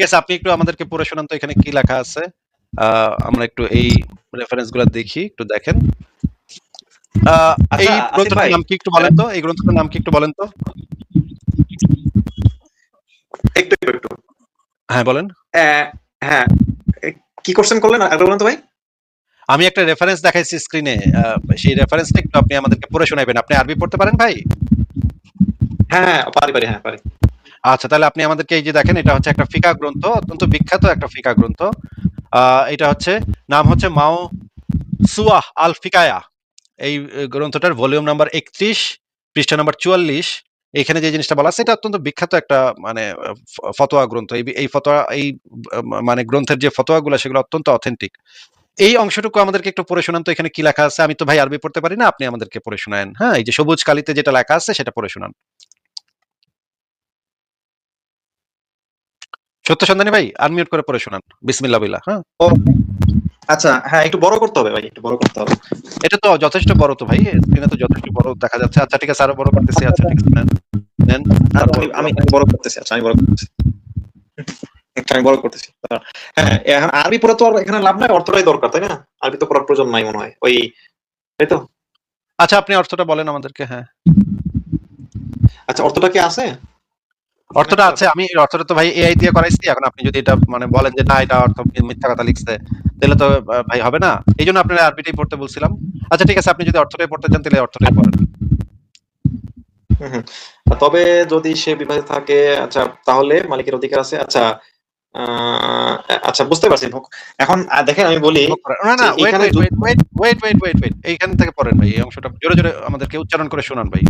ঠিক আছে, আপনি একটু আমাদেরকে পড়ে শোনান তো এখানে কি লেখা আছে। আমরা একটু এই রেফারেন্স গুলা দেখি, একটু দেখেন। আচ্ছা এই আসিফ গ্রন্থটার ভাই, নাম কি একটু বলেন তো, এই গ্রন্থটার নাম কি একটু বলেন তো। একটু হ্যাঁ বলেন। হ্যাঁ, কি কোশ্চেন করলেন আর বলুন তো ভাই। আমি একটা রেফারেন্স দেখাইছি স্ক্রিনে, সেই রেফারেন্সটা একটু আপনি আমাদেরকে পড়ে শোনাবেন। আপনি আরবি পড়তে পারেন ভাই? হ্যাঁ পারি, হ্যাঁ পারি। আচ্ছা, তাহলে আপনি আমাদেরকে এই যে দেখেন, এটা হচ্ছে একটা ফিকা গ্রন্থ, অত্যন্ত বিখ্যাত একটা ফিকা গ্রন্থ। এটা হচ্ছে, নাম হচ্ছে মাও সুয়াহ আল ফিকায়া। এই গ্রন্থটার ভলিউম নাম্বার 31, পৃষ্ঠা নাম্বার 44। এখানে যে জিনিসটা বলা আছে, এটা অত্যন্ত বিখ্যাত একটা মানে ফতোয়া গ্রন্থ। এই ফতোয়া, এই মানে গ্রন্থের যে ফতোয়াগুলো সেগুলো অত্যন্ত অথেন্টিক। এই অংশটুকু আমাদেরকে একটু পড়ে শোনান তো, এখানে কি লেখা আছে। আমি তো ভাই আরবি পড়তে পারি না, আপনি আমাদেরকে পড়ে শোনায়েন। হ্যাঁ, এই যে সবুজ কালিতে যেটা লেখা আছে সেটা পড়ে শোনান। সত্য সন্ধানী ভাই, আনমিউট করে পড়ে শোনান বিসমিল্লাহ বিল্লাহ। হ্যাঁ, ও আচ্ছা, হ্যাঁ একটু বড় করতে হবে ভাই, একটু বড় করতে হবে। এটা তো যথেষ্ট বড় তো ভাই, স্ক্রিনে তো যথেষ্ট বড় দেখা যাচ্ছে। আচ্ছা ঠিক আছে, আরো বড় করতেছি। আচ্ছা ঠিক আছে, নেন নেন। আচ্ছা তারপর আমি বড় করতেছি, আচ্ছা আমি বড় করতেছি, আমি বড় করতেছি। হ্যাঁ এখন আরবি পড়া তো আর এখানে লাভ নাই, অর্থটাই দরকার তাই না? আরবি তো পড়ার প্রয়োজন নাই মনে হয়, ওই তাই তো। আচ্ছা, আপনি অর্থটা বলেন আমাদেরকে। হ্যাঁ, আচ্ছা অর্থটা কি আছে? অর্থটা আছে। আমি অর্থটা তো ভাই এআই দিয়ে করাইছি। এখন আপনি যদি এটা মানে বলেন যে না, এটা অর্থ মিথ্যা কথা লিখছে, তাহলে তো ভাই হবে না। এই জন্য আপনারা আরবিটাই পড়তে বলছিলাম। আচ্ছা ঠিক আছে, আপনি যদি অর্থটাই পড়তে চান তাহলে অর্থটাই পড়েন। হুম, হুম। তবে যদি সে বিবাহিত থাকে, আচ্ছা তাহলে মালিকের অধিকার আছে। আচ্ছা আহ, আচ্ছা বুঝতে পারছি। এখন দেখেন আমি বলি ভোগ করা না, যে না, ওয়েট এখানে wait wait wait wait wait wait wait এইখান থেকে পড়েন ভাই। এই অংশটা জোরে জোরে আমাদেরকে উচ্চারণ করে শোনান ভাই।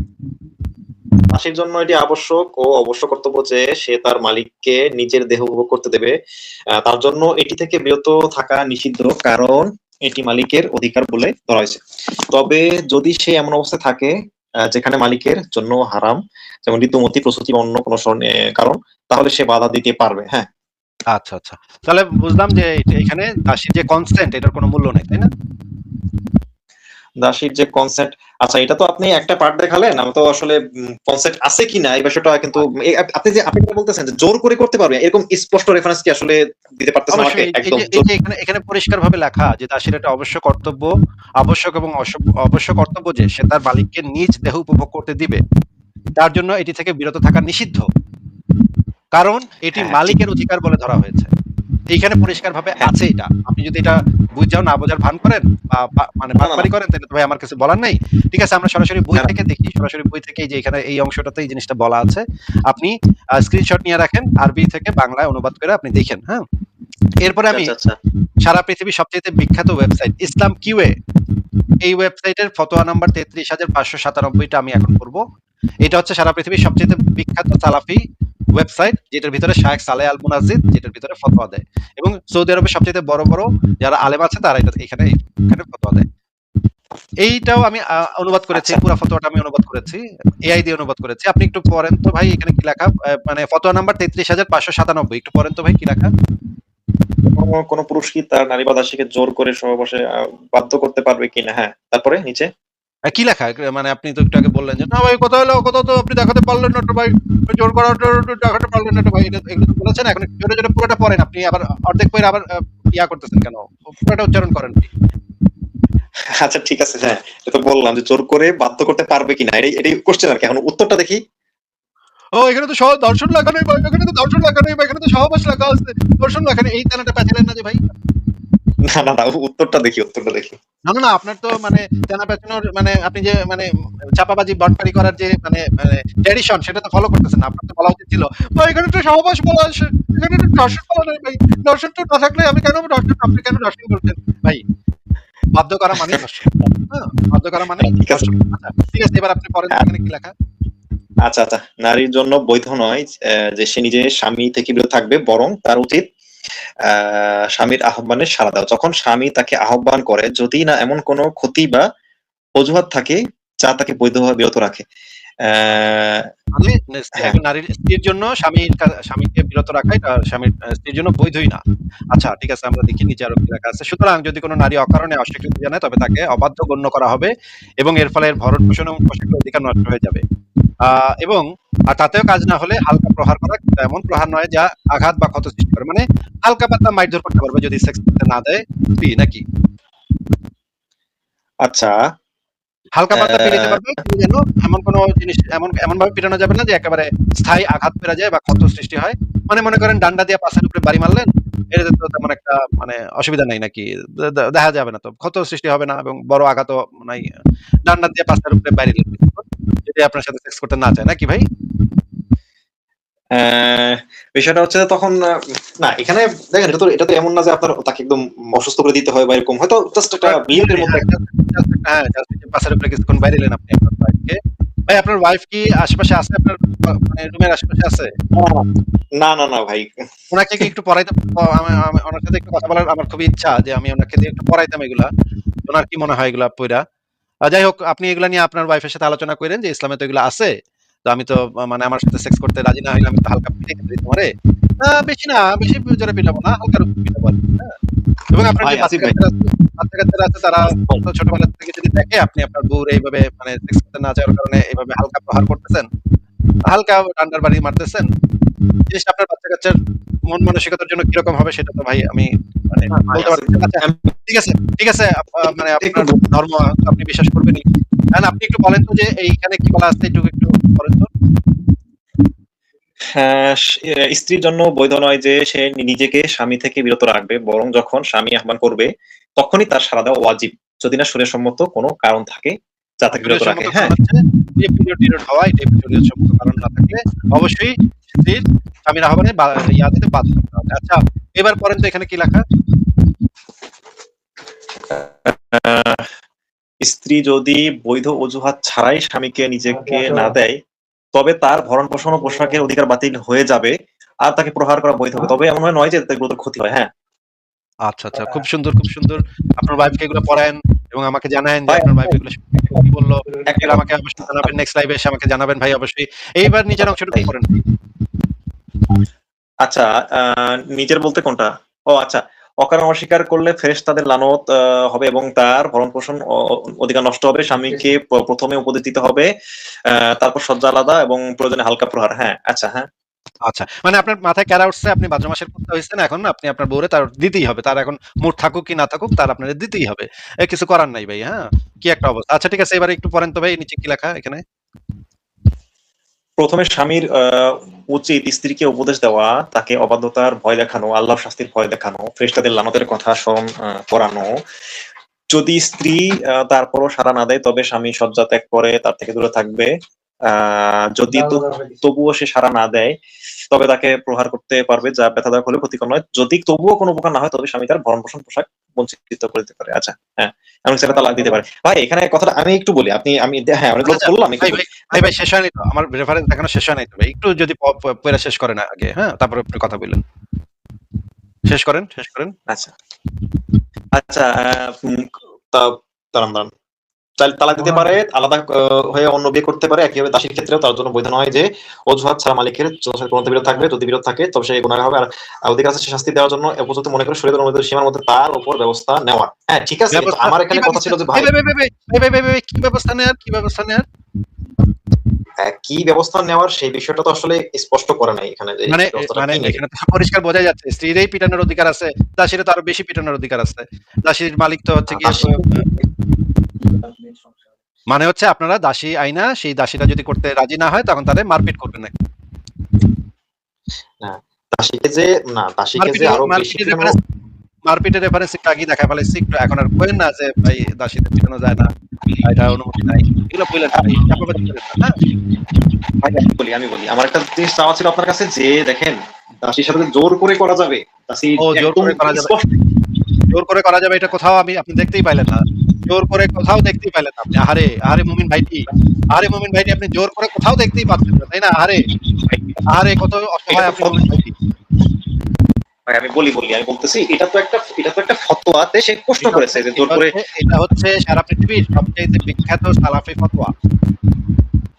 দাসীর জন্য এটি আবশ্যক ও অবশ্য কর্তব্য যে সে তার মালিককে নিজের দেহ উপভোগ করতে দেবে। তার জন্য এটি থেকে বিরত থাকা নিষিদ্ধ, কারণ এটি মালিকের অধিকার বলে ধরা হয়েছে। তবে যদি সে এমন অবস্থায় থাকে যেখানে মালিকের জন্য হারাম, যেমন ঋতুমতি, প্রসূতি বা অন্য কোনো কারণ, তাহলে সে বাধা দিতে পারবে। হ্যাঁ, আচ্ছা আচ্ছা, তাহলে বুঝলাম যে এখানে দাসীর যে কনস্ট্যান্ট, এটার কোনো মূল্য নেই, তাই না? দাসীর যে কনসেপ্ট, আচ্ছা এটা তো আপনি একটা পার্ট দেখালেন, আমি তো আসলে কনসেপ্ট আছে কিনা এই বিষয়টা কিন্তু আপনি যেটা বলতেছেন যে জোর করে করতে পারবে, এরকম স্পষ্ট রেফারেন্স কি আসলে দিতে পারতেছেন আমাকে অবশ্যই এই একদম যে এই যে এখানে এখানে পরিষ্কার ভাবে লেখা যে দাসীর একটা অবশ্য কর্তব্য, আবশ্যক এবং অবশ্য কর্তব্য যে সে তার মালিককে নিজ দেহ উপভোগ করতে দিবে। তার জন্য এটি থেকে বিরত থাকা নিষিদ্ধ, কারণ এটি হ্যাঁ ঠিক, মালিকের অধিকার বলে ধরা হয়েছে। এইখানে পরিষ্কার ভাবে হ্যাঁ আছে এটা। আপনি যদি এটা বুঝাও না বোঝার ভান করেন বা মানে না না না বাটপারি করেন, তাহলে তো ভাই আমার কিছু বলার নাই। ঠিক আছে, আমরা সরাসরি বই না, থেকে দেখি। সরাসরি বই থেকে যে এখানে এই অংশটাতে এই জিনিসটা বলা আছে। আপনি স্ক্রিনশট নিয়ে রাখেন, আরবি থেকে বাংলায় অনুবাদ করে আপনি দেখেন। হ্যাঁ, এরপরে আচ্ছা আমি আচ্ছা আচ্ছা সারা পৃথিবীর সবচেয়ে বিখ্যাত ওয়েবসাইট ইসলাম কিউএ, এই ওয়েবসাইটের ফতোয়া নাম্বার 33,597টা আমি এখন পড়ব। এটা হচ্ছে সারা পৃথিবীর সবচেয়ে বিখ্যাত সালাফি ওয়েবসাইট, যেটার ভিতরে শায়েখ সালেহ আল মুনাজ্জিদ যেটার ভিতরে ফতোয়া দেয়, এবং সৌদি আরবের সবচেয়ে বড় বড় যারা আলেম আছে তারা এটা এখানে এখানে ফতোয়া দেয়। এইটাও আমি অনুবাদ করেছি, আচ্ছা। পুরো ফতোয়াটা আমি অনুবাদ করেছি, এআই দিয়ে অনুবাদ করেছি। আপনি একটু পড়েন তো ভাই, এখানে কি লেখা। মানে ফতোয়া নাম্বার 33,597, একটু পড়েন তো ভাই কি লেখা। কোনো পুরুষ কি তার নারী বা দাসীকে জোর করে সহবাসে বাধ্য করতে পারবে কিনা? হ্যাঁ তারপরে নিচে কি লেখা, মানে আপনি তো একটু আগে বললেন যে না ভাই, কথা হলো কথা তো আপনি দেখাতে পারলেন না তো ভাই, জোর করা দেখাতে পারলেন না তো ভাই। এগুলো তো বলেছেন, এখন একটু জোরে জোরে পুরোটা পড়েন। আপনি আবার অর্ধেক পড়ে আবার ইয়া করতেছেন কেন? পুরোটা উচ্চারণ করেন ভাই। আচ্ছা ঠিক আছে, হ্যাঁ এটা তো বললাম যে জোর করে বাধ্য করতে পারবে কিনা, এটাই কোশ্চেন আর কি। এখন উত্তরটা দেখি। ও, এখানে তো দর্শন লেখা নেই ভাই, এখানে তো দর্শন লেখা নেই ভাই, এখানে তো সহবাস লেখা আছে, দর্শন লেখা নেই। এই তেনাটা পেঁচালেন না যে ভাই। না না না, উত্তরটা দেখি, উত্তরটা দেখি। না না না, আপনার তো মানে তেনা পেঁচানোর মানে আপনি যে মানে চাপাবাজি বাটপারি করার যে মানে মানে ট্র্যাডিশন, সেটা তো ফলো করতেছেন না। আপনার তো বলা উচিত ছিল ভাই এখানে তো সহবাস বলা আছে, এখানে তো দর্শন বলা নেই ভাই। দর্শন তো না থাকলে আমি কেন দর্শন, আপনি কেন দর্শন করছেন ভাই? বাধ্য করা মানেই ধর্ষণ। হ্যাঁ, বাধ্য করা মানে ঠিক আছে, ধর্ষণ। আচ্ছা ঠিক আছে, এবার আপনি পড়েন তো হ্যাঁ, এখানে কি লেখা। আচ্ছা আচ্ছা। নারীর জন্য বৈধ নয় যে সে নিজে স্বামী থেকে বিরত থাকবে, বরং তার উচিত স্বামীর আহ্বানে সাড়া দেওয়া। যখন স্বামী তাকে আহ্বান করে, যদি না এমন কোনো ক্ষতি বা অজুহাত থাকে যা তাকে বৈধভাবে বিরত রাখে। আহ, মানে হ্যাঁ, একজন নারীর স্ত্রীর জন্য স্বামীকে বিরত রাখা এটা স্বামীর স্ত্রীর জন্য বৈধই না। আচ্ছা ঠিক আছে, আমরা দেখি নিচে আরো কি লেখা আছে। সুতরাং যদি কোনো নারী অকারণে অস্বীকৃতি জানায় তবে তাকে অবাধ্য গণ্য করা হবে এবং এর ফলে এর ভরণ পোষণ এবং পোশাকের অধিকার নষ্ট হয়ে যাবে। এবং তাতেও কাজ না হলে হালকা প্রহার করা, কিন্তু এমন প্রহার নয় যা আঘাত বা ক্ষত সৃষ্টি করে। মানে হালকা পাতলা মারধর করতে পারবে যদি সেক্স করতে না দেয় স্ত্রী, নাকি আচ্ছা। হালকা পাতলা পিটাইতে আহ, পারবে, কিন্তু যেন এমন কোনো জিনিস এমন ভাবে পিটানো যাবে না যে একেবারে স্থায়ী আঘাত পেরা যায় বা ক্ষত সৃষ্টি হয়। মানে মনে করেন ডান্ডা দিয়ে পাশের উপরে বাড়ি মারলেন, এটাতে তো তেমন একটা মানে অসুবিধা নাই নাকি, দেখা যাবে না, তো ক্ষত সৃষ্টি হবে না এবং বড় আঘাতও নাই। ডান্ডা দিয়ে পাশের উপরে বাড়ি দিলেন যদি আপনার সাথে সেক্স করতে না চায়, নাকি ভাই? আহ, বিষয়টা হচ্ছে যে তখন না, এখানে দেখেন, এটা তো এমন না যে আপনার তাকে একদম অসুস্থ করে দিতে হয় বা এরকম, হয়তো জাস্ট একটা লিমিটের মধ্যে হ্যাঁ, just একটু পাশের উপরে কিছুক্ষণ বাইরে এলেন আপনি আপনার ওয়াইফকে। ভাই আপনার ওয়াইফ কি আশেপাশে আছে, আপনার মানে রুমের আশেপাশে আছে? না, না, না ভাই। ওনাকে কি একটু পড়াইতে, ওনার সাথে একটু কথা বলার আমার খুবই ইচ্ছা যে আমি ওনাকে দিয়ে একটু পড়াইতাম এগুলা। ওনার কি মনে হয় এগুলা পইরা? যাই হোক, আপনি এগুলা নিয়ে আপনার ওয়াইফের সাথে আলোচনা করেন যে ইসলামে তো এগুলা আছে। তো আমি তো মানে আমার সাথে সেক্স করতে রাজি না হইলে আমি তো হালকা পিটাইতে পারি তোমারে। বেশি না, বেশি জোরে পিটাবো না, হালকা রূপে পিটাবো আরকি, হ্যাঁ? এবং আপনার ভাই যে আসিফ ভাই, বাচ্চা-কাচ্চারা আছে তারা তো ছোটবেলা থেকে যদি দেখে আপনি আপনার বউর এইভাবে মানে সেক্স করতে না চাওয়ার কারণে এভাবে হালকা প্রহার করতেছেন, হালকা ডান্ডার বাড়ি মারতেছেন, জিনিসটা আপনার বাচ্চা-কাচ্চার মন মানসিকতার জন্য কিরকম হবে সেটা তো ভাই আমি মানে ভাই বলতে আসিফ পারতেছি না। আচ্ছা, ভাই, ঠিক আছে, ঠিক আছে। মানে একটু আপনার ধর্ম আপনি বিশ্বাস করবেনই। এখন আপনি একটু বলেন তো যে এইখানে কি বলা আছে একটু বলেন তো? স্ত্রীর জন্য বৈধ নয় যে সে নিজেকে স্বামী থেকে বিরত রাখবে, বরং যখন স্বামী আহ্বান করবে তখনই তার সাড়া দেওয়া ওয়াজিব, যদি না শরীয়সম্মত কোনো কারণ থাকে যা তাকে বিরত শরীয়ত রাখে। সম্মত কারণ হ্যাঁ, হচ্ছে যে পিরিয়ড হওয়া, এটাই শরীয়ত সম্মত কারণ না থাকলে অবশ্যই স্ত্রীর স্বামীর আহ্বানে ইয়া দিতে বাধ্য থাকতে হবে। আচ্ছা, এবার পড়েন তো এখানে কি লেখা? আহ, স্ত্রী যদি বৈধ অজুহাত ছাড়াই স্বামীকে নিজেকে না দেয় তবে তার ভরণ পোষণ ও পোশাকের অধিকার বাতিল হয়ে যাবে আর তাকে প্রহার করা বৈধ হবে, তবে এমন নয় যে তাতে গুরুতর ক্ষতি হয়। হ্যাঁ আচ্ছা, আচ্ছা। খুব সুন্দর, খুব সুন্দর। আপনার ওয়াইফকে এগুলো পড়ায়েন এবং আমাকে জানায়েন যে ভাই, আপনার ওয়াইফ এগুলো সম্পর্কে কি বলল। একটা এগুলো আমাকে অবশ্যই জানাবেন। নেক্সট লাইভে এসে আমাকে জানাবেন ভাই অবশ্যই। এইবার নিচের অংশটুকু ভাই, পড়েন ভাই। আচ্ছা, নিজের বলতে কোনটা? ও আচ্ছা, অকারণ অস্বীকার করলে ফেরেশতাদের লানত হবে এবং তার ভরণ পোষণ অধিকার নষ্ট হবে। স্বামীকে প্রথমে উপদেশ দিতে হবে, তারপর সজ্জা আলাদা এবং প্রয়োজনে হালকা প্রহার। হ্যাঁ, আচ্ছা, হ্যাঁ, আচ্ছা। মানে আপনার মাথায় ক্যারা উঠছে, আপনি ভাদ্র মাসের কুত্তা হইছেন, এখন আপনি আপনার বউরে তার দিতেই হবে। তার এখন মুড থাকুক কি না থাকুক তার আপনারে দিতেই হবে। কিছু করার নাই ভাই, হ্যাঁ? কি একটা অবস্থা। আচ্ছা ঠিক আছে, এবারে একটু পড়েন তো ভাই নিচে কি লেখা এখানে? প্রথমে স্বামীর উচিত স্ত্রীকে উপদেশ দেওয়া, তাকে অবাধ্যতার ভয় দেখানো, আল্লাহর শাস্তির ভয় দেখানো, ফেরেশতাদের লানতের কথা স্মরণ করানো। যদি স্ত্রী তারপরও সাড়া না দেয় তবে স্বামী শয্যা ত্যাগ করে তার থেকে দূরে থাকবে। যদি তবুও সে সাড়া না দেয় তবে তাকে প্রহার করতে পারবে, যা ব্যথাদায়ক হলে ক্ষতিকর নয়। যদি তবুও কোনো উপকার না হয় তবে স্বামী তার ভরণ পোষণ পোশাক বঞ্চিত করে দিতে পারে। আচ্ছা, হ্যাঁ, এমন ছেলে তালাক দিতে পারে। ভাই এখানে কথাটা আমি একটু বলি, আপনি হ্যাঁ আচ্ছা, অনেকগুলো আচ্ছা। বললাম, একটু ভাই, বলি। ভাই, ভাই, ভাই শেষ হয়নি তো। আমার রেফারেন্স এখনো শেষ হয় নাই তো ভাই। একটু যদি পইড়া শেষ করেন আগে, হ্যাঁ? তারপরে আপনি কথা বললেন। শেষ করেন, শেষ করেন। আচ্ছা, আচ্ছা, দাঁড়ান, দাঁড়ান। তালাক দিতে পারে, আলাদা হয়ে অন্য বিয়ে করতে পারে। একইভাবে দাসীর ক্ষেত্রেও তার জন্য বৈধ নয় যে অজুহাত ছাড়া মালিকের যথাযথ বিরত থাকবে। যদি বিরত থাকে তবে সে গুনাহ হবে। আর অধিকার আছে সে শাস্তি দেওয়ার জন্য উপযুক্ত মনে করে শরীয়তের অনুমোদিত সীমার মধ্যে তার উপর ব্যবস্থা নেওয়া। হ্যাঁ, ঠিক আছে, কিন্তু ব্যবস্থা আমার কি এখানে কথা ব্যবস্থা? ছিল যে ভাই, ভাই, ভাই, ভাই, ভাই, ভাই, ভাই, ভাই, ভাই, ভাই, কি ব্যবস্থা নেয়ার? কি ব্যবস্থা নেয়ার? কি ব্যবস্থা নেওয়ার সেই বিষয়টা তো আসলে স্পষ্ট করে নাই এখানে, যে মানে সেই ব্যবস্থাটা মানে কি নেবে। এখানে তো পরিষ্কার বোঝা যাচ্ছে স্ত্রীরই পিটানোর অধিকার আছে, দাসীর তো আরো বেশি পিটানোর অধিকার আছে। দাসীর মালিক তো হচ্ছে গিয়ে দাসী, মানে হচ্ছে আপনারা দাসী আইনা সেই দাসীরা যদি করতে রাজি না হয় তখন তাদের মারপিট করবেন নাকি? না, দাসীকে যে, না, দাসীকে যে মারপিটের আরো বেশি মারপিটের পিটানো। রেফারেন্স মারপিটের রেফারেন্স একটু আগেই দেখা ফেলাইছি। একটু এখন আর কইেন না যে ভাই দাসীদের পিটানো যায় না, এটা অনুমতি নাই। এগুলো বললেন না ভাই, চাপাবাজি করেন না, হ্যাঁ? ভাই আমি বলি আমার একটা জিনিস চাওয়া ছিল আপনার কাছে, যে দেখেন, দাসীর সাথে জোর করে করা যাবে? দাসী ও জোর একদম করে করা যাবে, স্পষ্ট। জোর করে করা যাবে এটা কোথাও আপনি দেখতেই পাইলেন না। জোর করে কোথাও দেখতেই পাইলেন না আপনি। আহারে, আহারে মুমিন ভাইটি, আহারে মুমিন ভাইটি আপনি জোর করে কোথাও দেখতেই পাচ্ছেন না, তাই না? আহারে, আহারে কত এটা অসহায় তো আপনি মুমিন ভাইটি। ভাই, আমি বলতেছি, এটা তো একটা ফতোয়াতে সে প্রশ্ন এটা করেছে হচ্ছে যে জোর এটা করে। হচ্ছে এটা হচ্ছে সারা পৃথিবীর সবচাইতে বিখ্যাত সালাফি ফতোয়া।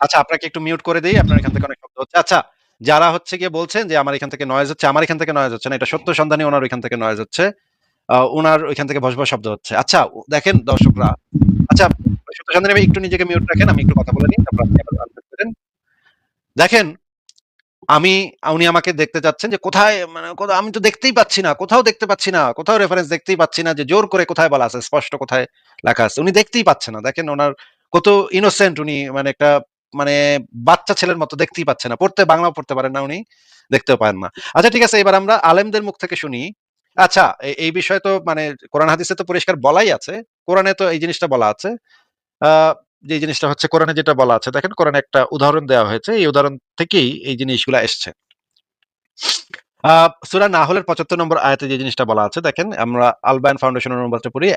আচ্ছা, আপনাকে একটু মিউট করে দেই। আপনার এখান থেকে অনেক শব্দ হচ্ছে। আচ্ছা, যারা হচ্ছে গিয়ে বলছেন যে আমার এখান থেকে নয়েজ হচ্ছে, আমার এখান থেকে নয়েজ হচ্ছে না। এটা সত্য সন্ধানী ওনার ওইখান থেকে নয়েজ হচ্ছে। উনার ওইখান থেকে ভস, ভস শব্দ হচ্ছে। আচ্ছা, দেখেন দর্শকরা। আচ্ছা, সত্য সন্ধানী ভাই একটু নিজেকে মিউট রাখেন। আমি একটু কথা বলে নিই। তারপর আপনি আবার আনমিউট করেন। দেখেন, আমি উনি আমাকে দেখতে চাচ্ছেন যে কোথায় মানে আমি তো দেখতেই পাচ্ছি না। কোথাও দেখতে পাচ্ছি না। কোথাও রেফারেন্স দেখতেই পাচ্ছি না যে জোর করে কোথায় বলা আছে, স্পষ্ট কোথায় লেখা আছে। উনি দেখতেই পাচ্ছে না। দেখেন উনার কত ইনোসেন্ট উনি, মানে একটা মানে বাচ্চা ছেলের মতো দেখতেই পাচ্ছে না। বাংলাও পড়তে পারেন না উনি, দেখতেও পারেন না। আচ্ছা ঠিক আছে, এবার আমরা আলেমদের মুখ থেকে শুনি। আচ্ছা, এই বিষয়ে তো মানে কোরআন হাদিসে তো পরিষ্কার বলাই আছে। কোরআনে তো এই জিনিসটা বলা আছে। আ যে জিনিসটা হচ্ছে কোরআনে যেটা বলা আছে, দেখেন কোরআনে একটা উদাহরণ দেওয়া হয়েছে। এই উদাহরণ থেকেই এই জিনিসগুলা এসছে। সূরা নাহলের ৭৫ নম্বর আয়াতে যে জিনিসটা বলা আছে, দেখেন আমরা আল বায়ান ফাউন্ডেশনের অনুবাদটা পড়ি।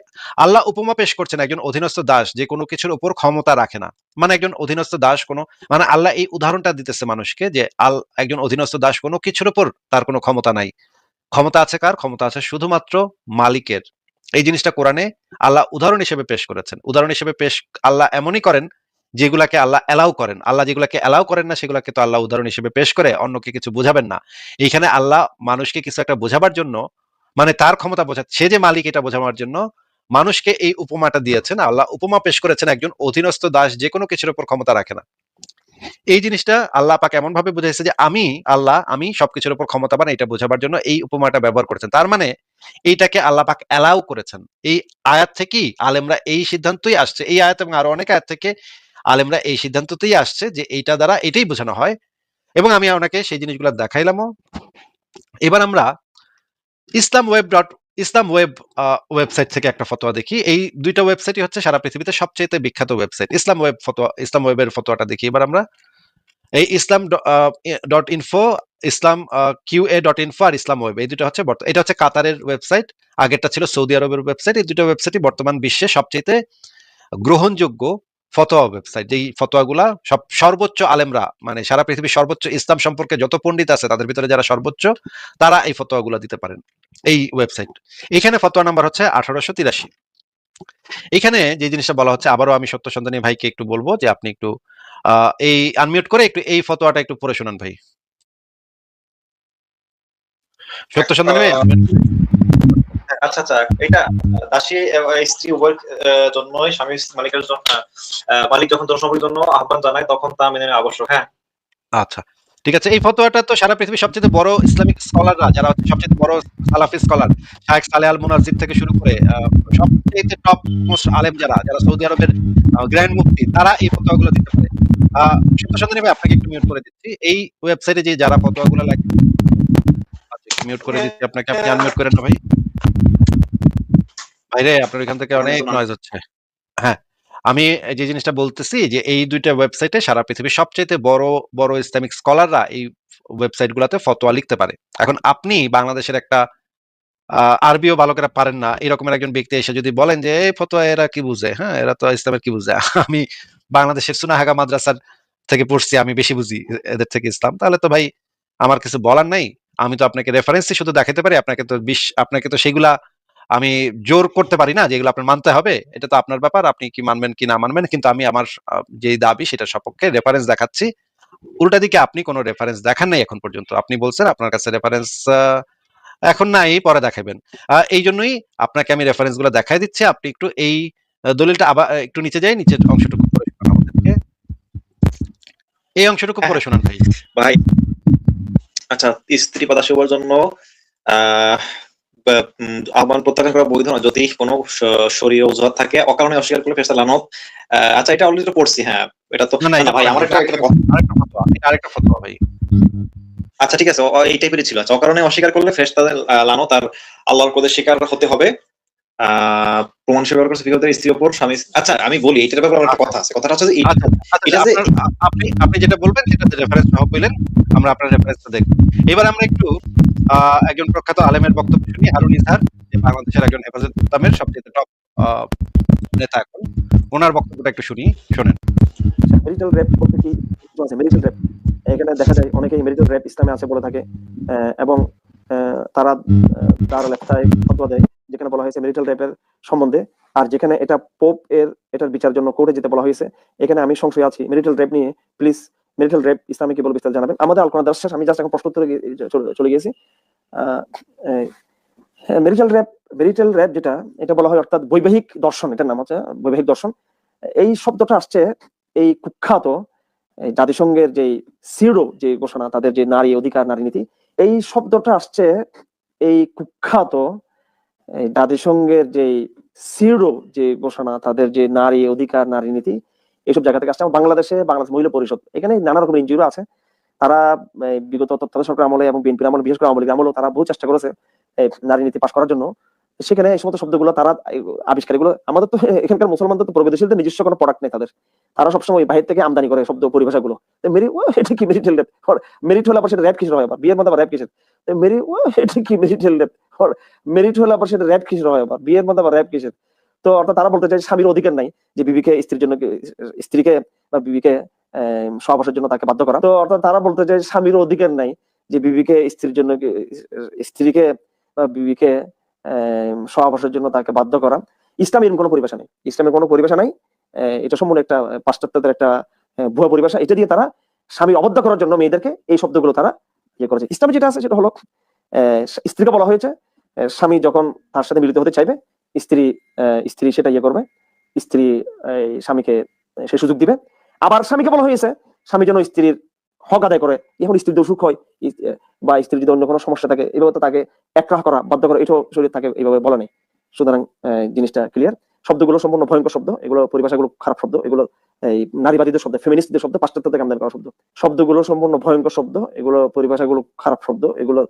আল্লাহ উপমা পেশ করছেন একজন অধীনস্থ দাস যে কোনো কিছুর উপর ক্ষমতা রাখে না। মানে একজন অধীনস্থ দাস মানে আল্লাহ এই উদাহরণটা দিতেছে মানুষকে যে একজন অধীনস্থ দাস কোনো কিছুর উপর তার কোনো ক্ষমতা নাই। ক্ষমতা আছে কার? ক্ষমতা আছে শুধুমাত্র মালিকের। এই জিনিসটা কোরআনে আল্লাহ উদাহরণ হিসেবে পেশ করেছেন। উদাহরণ হিসেবে আল্লাহ এমনই করেন যেগুলাকে আল্লাহ অ্যালাউ করেন। আল্লাহ যেগুলাকে অ্যালাউ করেন না সেগুলাকে তো আল্লাহ উদাহরণ হিসেবে পেশ করে অন্যকে কিছু বোঝাবেন না। এইখানে আল্লাহ মানুষকে কিছু একটা বোঝাবার জন্য, মানে তার ক্ষমতা সে যে মালিক এটা বোঝাবার জন্য মানুষকে এই উপমাটা দিয়েছেন। আল্লাহ উপমা পেশ করেছেন একজন অধীনস্থ দাস যে কোনো কিছুর উপর ক্ষমতা রাখে না। এই জিনিসটা আল্লাহ পাক এমন ভাবে বুঝাইছে যে আমি সবকিছুর উপর ক্ষমতাবান, এটা বোঝাবার জন্য এই উপমাটা ব্যবহার করেছেন। তার মানে এইটাকে আল্লাহ পাক অ্যালাউ করেছেন। এই আয়াত থেকেই আলেমরা এই সিদ্ধান্তই আসছে। এই আয়াত এবং আরো অনেক আয়াত থেকে আলেমরা এই সিদ্ধান্ততেই আসছে যে এইটা দ্বারা এটাই বোঝানো হয়। এবং আমি আপনাকে সেই জিনিসগুলো দেখাইলামও। এবার আমরা ইসলাম ওয়েব ডট ইসলাম ওয়েব ওয়েবসাইট থেকে একটা ফতোয়া দেখি। এই দুইটা ওয়েবসাইটই হচ্ছে সারা পৃথিবীতে সবচেয়ে বিখ্যাত ওয়েবসাইট। ইসলাম ওয়েবের ফতোয়াটা দেখি এবার আমরা। এই ইসলাম ডট ইনফো, ইসলাম কিউএ ডট ইনফো আর ইসলাম ওয়েব, এই দুটো হচ্ছে এটা হচ্ছে কাতারের ওয়েবসাইট, আগেরটা ছিল সৌদি আরবের ওয়েবসাইট। এই দুটো ওয়েবসাইটই বর্তমান বিশ্বে সবচেয়ে গ্রহণযোগ্য ফতোয়া ওয়েবসাইট। যেই ফতোয়াগুলা সর্বোচ্চ আলেমরা, মানে সারা পৃথিবীর সর্বোচ্চ ইসলাম সম্পর্কে যত পণ্ডিত আছে তাদের ভিতরে যারা সর্বোচ্চ, তারা এই ফতোয়াগুলা দিতে পারেন এই ওয়েবসাইট। এখানে ফতোয়া নাম্বার হচ্ছে 1883। এখানে যে জিনিসটা বলা হচ্ছে, আবারও আমি সত্য সন্ধানী ভাইকে একটু বলবো যে আপনি একটু এই আনমিউট করে একটু এই ফতোয়াটা একটু পড়ে শোনান ভাই। সত্য সন্ধানী ভাই আচ্ছা আচ্ছা, এটা দাসী স্ত্রী উভয়ের জন্যই স্বামী মালিকের জন্য মালিক যখন জনসম্পদের জন্য আহ্বান জানায় তখন তা মেনে নেওয়া আবশ্যক। হ্যাঁ, আচ্ছা ঠিক আছে। এই ফতোয়াটা তো সারা পৃথিবীর সবচেয়ে বড় ইসলামিক স্কলাররা, যারা হচ্ছে সবচেয়ে বড় সালাফি স্কলার, শায়েখ সালেহ আল মুনাজ্জির থেকে শুরু করে সবচেয়ে টপ মোস্ট আলেম যারা যারা সৌদি আরবের গ্র্যান্ড মুফতি, তারা এই ফতোয়াগুলো দিতে পারে। সত্য সন্ধানী ভাই আপনাকে একটু মিউট করে দিচ্ছি। এই ওয়েবসাইটে যে যারা ফতোয়াগুলো লাগে, আচ্ছা একটু মিউট করে দিচ্ছি আপনাকে, আপনি আনমিউট করেন না ভাই। ভাইরে আপনার এখান থেকে অনেক নয়েজ হচ্ছে। হ্যাঁ, আমি যে জিনিসটা বলতেছি যে এই দুইটা ওয়েবসাইটে সারা পৃথিবীর সবচেয়ে বড় বড় ইসলামিক স্কলাররা এই ওয়েবসাইট গুলাতে ফতোয়া লিখতে পারে। এখন আপনি বাংলাদেশের একটা আরবিও ভালো করে পারেন না এরকমের একজন ব্যক্তি এসে যদি বলেন যে এই ফতোয়া এরা কি বুঝে, হ্যাঁ এরা তো ইসলামের কি বুঝে, আমি বাংলাদেশের সুনাহাগা মাদ্রাসার থেকে পড়ছি, আমি বেশি বুঝি এদের থেকে ইসলাম, তাহলে তো ভাই আমার কিছু বলার নাই। আমি তো আপনাকে রেফারেন্সই শুধু দেখাতে পারি, আপনাকে তো সেগুলা আমি জোর করতে পারি না যেগুলো আপনার মানতে হবে। এটা তো আপনার ব্যাপার, আপনি কি মানবেন কি না মানবেন। কিন্তু আমি আমার যে দাবি সেটা সপক্ষে রেফারেন্স দেখাচ্ছি। উল্টা দিকে আপনি কোনো রেফারেন্স দেখান নাই এখন পর্যন্ত। আপনি বলছেন আপনার কাছে রেফারেন্স এখন নাই, পরে দেখাবেন। এই জন্যই আপনাকে আমি রেফারেন্স গুলো দেখাই দিচ্ছি। আপনি একটু এই দলিলটা আবার একটু নিচে যাই, নিচের অংশটুকু পড়ে শোনান আমাদেরকে। এই অংশটুকু পড়ে শোনান ভাই। ভাই আচ্ছা, স্ত্রী প্রদাসী হওয়ার জন্য আহ আহ্বান প্রত্যাখ্যান করা বৈধ না যদি কোনো শরীয় অজুহাত থাকে। অকারণে অস্বীকার করলে ফেরেশতা লানত। আচ্ছা, এটা অলরেডি পড়ছি। হ্যাঁ, এটা তো না, না ভাই, আমার আরেকটা ফতোয়া ভাই। আচ্ছা ঠিক আছে, এই টাইপেরই ছিল। আচ্ছা, অকারণে অস্বীকার করলে ফেরেশতাদের লানত আর আল্লাহর ক্রোধের শিকার হতে হবে। প্রমাণ হিসেবে ব্যবহার করছে ফিকাহদের স্ত্রীর উপর স্বামী। আচ্ছা, আমি বলি এটার ব্যাপারে আমার একটা কথা আছে। কথাটা হচ্ছে যে এটা যে আপনি যেটা বলবেন সেটাতে রেফারেন্স সহ বললেন, আমরা আপনার রেফারেন্সটা দেখব। এবার আমরা একটু একজন প্রখ্যাত আলেমের বক্তব্য শুনি, হারুন ইজহার, যে বাংলাদেশের একজন হেফাজত ইসলামের সবচেয়ে টপ নেতা এখন। ওনার বক্তব্যটা একটু শোনেন। মেরিটাল রেপ বলতে কি আছে? মেরিটাল রেপ, এখানে দেখা যায় অনেকেই মেরিটাল রেপ ইসলামে আছে বলে থাকে, এবং তারা দারুল ইফতায় ফতোয়া দেয় যেখানে এখানে বলা হয়েছে মেরিটাল রেপের সম্বন্ধে, আর যেখানে এটা পোপ এটার বিচার জন্য কোর্টে যেতে বলা হয়েছে, এখানে আমি সংশয় আছি মেরিটাল রেপ নিয়ে। প্লিজ মেরিটাল রেপ ইসলামে কি বলে বিস্তারিত জানাবেন। আমাদের আলোচনা দর্শক, আমি জাস্ট এখন প্রশ্ন উত্তরে চলে গেছি। মেরিটাল রেপ যেটা, এটা বলা হয় অর্থাৎ বৈবাহিক দর্শন, এটার নাম হচ্ছে বৈবাহিক দর্শন। এই শব্দটা আসছে এই কুখ্যাত জাতিসংঘের যে সিডো যে ঘোষণা, তাদের যে নারী অধিকার নারী নীতি, এই শব্দটা আসছে এই কুখ্যাত জাতিসংঘের যে সিডো যে ঘোষণা, তাদের যে নারী অধিকার নারী নীতি, এইসব জায়গা থেকে আসছে। বাংলাদেশ মহিলা পরিষদ, এখানে নানা রকমের এনজিও আছে। তারা বিগত তত্ত্বাবধায়ক সরকার আমলে এবং বিএনপির আমলে, বিশেষ করে আওয়ামী লীগ আমলেও তারা বহু চেষ্টা করেছে নারী নীতি পাশ করার জন্য। সেখানে এই সমস্ত শব্দগুলো তারা আবিষ্কারগুলো, আমাদের তো এখানকার মুসলমানদের তো প্রগতিশীলদের নিজস্ব কোনো প্রোডাক্ট নেই তাদের, তারা সবসময় বাহির থেকে আমদানি করে শব্দ পরিভাষাগুলো। এটা কি মেরিটাল রেপ? মেরিট হলে আবার সেটা র্যাপ কিসের হয়? আবার বিয়ের মধ্যে আবার র্যাপ কিসের? এটা কি মেরিটাল রেপ? মেরিট হলে আবার সেটা র্যাপ কিসের হয়? আবার বিয়ের মধ্যে আবার র্যাপ কিসের? তো অর্থাৎ তারা বলতে চায় স্বামীর অধিকার নাই যে বিবিকে স্ত্রীকে বা বিবিকে সহবাসের জন্য তাকে বাধ্য করা। তো অর্থাৎ তারা বলতে চায় স্বামীর অধিকার নাই যে বিবিকে স্ত্রীকে বা বিবিকে সহবাসের জন্য তাকে বাধ্য করা। ইসলামের কোনো পরিভাষা নেই, ইসলামের কোনো পরিভাষা নাই। এটা সম্পূর্ণ একটা পাশ্চাত্যদের একটা ভুয়া পরিভাষা। এটা দিয়ে তারা স্বামী অবদ্ধ করার জন্য মেয়েদেরকে এই শব্দগুলো তারা ইয়ে করেছে। ইসলামে যেটা আছে সেটা হলো স্ত্রীকে বলা হয়েছে স্বামী যখন তার সাথে মিলিত হতে চাইবে, স্ত্রী সেটা ইয়ে করবে, স্ত্রী স্বামীকে সে সুযোগ দিবে। আবার স্বামীকে বলা হয়েছে স্বামী যেন স্ত্রীর হক আদায় করে। এখন স্ত্রীর অসুখ হয় বা স্ত্রীর যদি অন্য কোনো সমস্যা থাকে, এভাবে তো তাকে একরাহ করা, বাধ্য করা, এটাও শরীর তাকে এইভাবে বলা নেই। সুতরাং জিনিসটা ক্লিয়ার। শব্দগুলো সম্পূর্ণ ভয়ঙ্কর শব্দ, এগুলো পরিভাষাগুলো খারাপ শব্দ, এগুলো এই নারীবাদীদের শব্দ, ফেমিনিস্টদের শব্দ, পাশ্চাত্য থেকে আমদানি করা শব্দ। শব্দগুলো সম্পূর্ণ ভয়ঙ্কর শব্দ, এগুলো পরিভাষাগুলো খারাপ শব্দ, এগুলো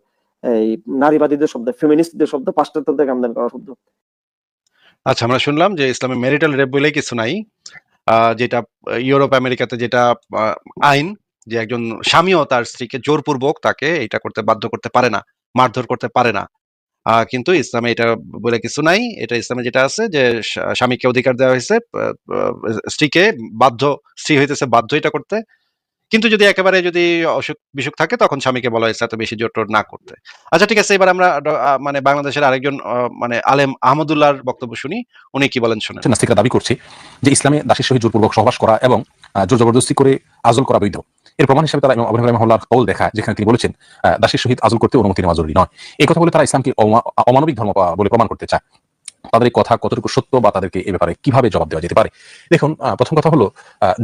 এই নারীবাদীদের শব্দ, ফেমিনিস্টদের শব্দ, পাশ্চাত্য থেকে আমদানি করা শব্দ। আচ্ছা, আমরা শুনলাম যে ইসলামে মেরিটাল রেপ বলে কিছু নাই, যেটা ইউরোপ আমেরিকাতে যেটা আইন, যে একজন স্বামীও তার স্ত্রীকে জোরপূর্বক তাকে এটা করতে বাধ্য করতে পারে না, মারধর করতে পারে না। কিন্তু ইসলামে এটা বলে কিছু নাই। এটা ইসলামে যেটা আছে যে স্বামীকে অধিকার দেওয়া হয়েছে স্ত্রীকে স্ত্রী হইতেছে বাধ্য এটা করতে। কিন্তু যদি একেবারে যদি অসুখ বিসুখ থাকে তখন স্বামীকে বলা হয়েছে এত বেশি জোর টোর না করতে। আচ্ছা, ঠিক আছে, এবার আমরা মানে বাংলাদেশের আরেকজন মানে আলেম আহমদুল্লাহর বক্তব্য শুনি, উনি কি বলেন শুনেন। নাস্তিকরা দাবি করছে যে ইসলামে দাসীর সহিত জোরপূর্বক সহবাস করা এবং জোর জবরদস্তি করে আজল করা বৈধ। এর প্রমাণ হিসেবে তারা ইমাম আবু হানিফা রাহিমাহুল্লাহর কওল দেখায়, যেখানে তিনি বলেছেন দাসীর সহিত আজল করতে অনুমতি নেওয়া জরুরি নয়। এই কথা বলে তারা ইসলামকে অমানবিক ধর্ম বলে প্রমাণ করতে চায়। তাদের এই কথা কতটুকু সত্য বা তাদেরকে এ ব্যাপারে কিভাবে জবাব দেওয়া যেতে পারে? দেখুন, প্রথম কথা হলো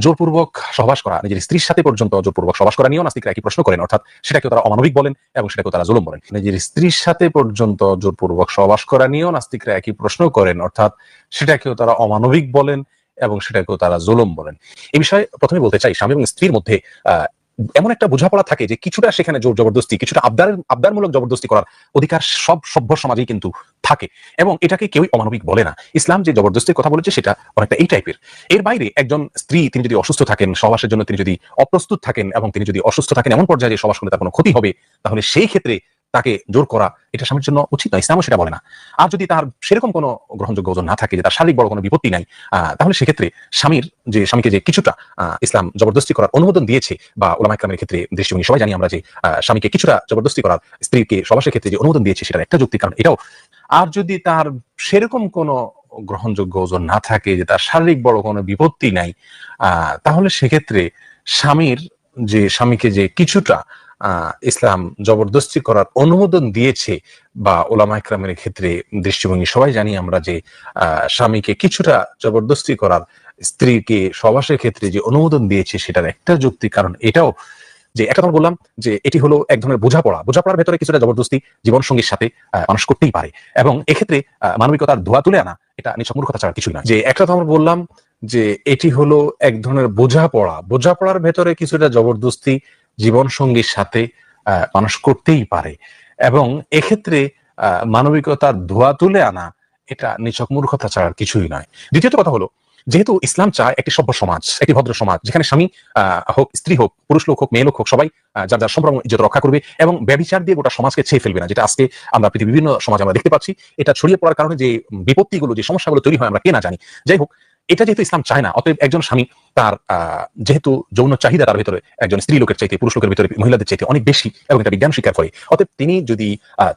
জোরপূর্বক সহবাস করা, নিজের স্ত্রীর সাথে পর্যন্ত জোরপূর্বক সহবাস করা নিয়েও নাস্তিকরা একই প্রশ্ন করেন, অর্থাৎ সেটাকেও তারা অমানবিক বলেন এবং সেটাকেও তারা জুলুম বলেন। নিজের স্ত্রীর সাথে পর্যন্ত জোরপূর্বক সহবাস করা নিয়েও নাস্তিকরা একই প্রশ্ন করেন, অর্থাৎ সেটাকেও তারা অমানবিক বলেন এবং সেটাকেও তারা জুলুম বলেন। এই বিষয়ে প্রথমে বলতে চাই, স্বামী এবং স্ত্রীর মধ্যে এমন একটা বোঝাপড়া থাকে যে কিছুটা সেখানে জোর জবরদস্তি, কিছুটা আবদারমূলক জবরদস্তি করার অধিকার সব সভ্য সমাজেই কিন্তু থাকে এবং এটাকে কেউই অমানবিক বলে না। ইসলাম যে জবরদস্তির কথা বলেছে সেটা অনেকটা এই টাইপের। এর বাইরে একজন স্ত্রী তিনি যদি অসুস্থ থাকেন, সহবাসের জন্য তিনি যদি অপ্রস্তুত থাকেন এবং তিনি যদি অসুস্থ থাকেন এমন পর্যায়ে যে সহবাস করলে তার কোনো ক্ষতি হবে, তাহলে সেই ক্ষেত্রে তাকে জোর করা এটা স্বামীর জন্য উচিত নয়, ইসলামও সেটা বলে না। আর যদি তার সেরকম কোনো গ্রহণযোগ্য ওজন না থাকে, যে তার শারীরিক বড় কোনো বিপত্তি নাই, তাহলে সেক্ষেত্রে স্বামীকে যে কিছুটা ইসলাম জবরদস্তি করার অনুমোদন দিয়েছে, বা উলামা ইকরামের ক্ষেত্রে দৃষ্টিভঙ্গি সবাই জানি আমরা যে স্বামীকে কিছুটা জবরদস্তি করার স্ত্রীকে সহবাসের ক্ষেত্রে যে অনুমোদন দিয়েছে সেটার একটা যুক্তি কারণ এটাও। আর যদি তার সেরকম কোনো গ্রহণযোগ্য ওজন না থাকে, যে তার শারীরিক বড় কোনো বিপত্তি নাই, তাহলে সেক্ষেত্রে স্বামীকে যে কিছুটা ইসলাম জবরদস্তি করার অনুমোদন দিয়েছে, বা উলামা ইকরামের ক্ষেত্রে দৃষ্টিভঙ্গি সবাই জানি আমরা যে স্বামীকে কিছুটা জবরদস্তি করার স্ত্রীকে সহবাসের ক্ষেত্রে যে অনুমোদন দিয়েছে সেটার একটা যুক্তি কারণ এটাও। যে একটা কথা বললাম যে এটি হলো এক ধরনের বোঝাপড়ার ভেতরে কিছুটা জবরদস্তি জীবন সঙ্গীর সাথে মানুষ করতেই পারে এবং এক্ষেত্রে মানবিকতার ধোয়া তুলে আনা এটা নিছক মূর্খতা ছাড়া কিছুই নয়। যে একটা কথা আমরা বললাম যে এটি হলো এক ধরনের বোঝাপড়ার ভেতরে কিছুটা জবরদস্তি জীবন সঙ্গীর সাথে মানুষ করতেই পারে এবং এক্ষেত্রে মানবিকতার ধোয়া তুলে আনা এটা নিছক মূর্খতা ছাড়া কিছুই নয়। দ্বিতীয়ত কথা হলো, যেহেতু ইসলাম চায় একটি সভ্য সমাজ, একটি ভদ্র সমাজ, যেখানে স্বামী হোক, স্ত্রী হোক, পুরুষ লোক হোক, মেয়ে লোক হোক, সবাই যার যার সম্ভ্রম ইজ্জত রক্ষা করবে এবং ব্যভিচার দিয়ে গোটা সমাজকে ছেয়ে ফেলবে না, যেটা আজকে আমরা পৃথিবীর বিভিন্ন সমাজে আমরা দেখতে পাচ্ছি। এটা ছড়িয়ে পড়ার কারণে যে বিপত্তিগুলো, যে সমস্যাগুলো তৈরি হয় আমরা কে না জানি। যাই হোক, এটা যেহেতু ইসলাম চায় না, অতএব একজন স্বামী তার যেহেতু যৌন চাহিদা তার ভিতরে একজন স্ত্রী লোকের চাইতে, পুরুষ লোকের ভিতরে মহিলাদের চাইতে অনেক বেশি এবং এটা বিজ্ঞান স্বীকার করে, অতএব তিনি যদি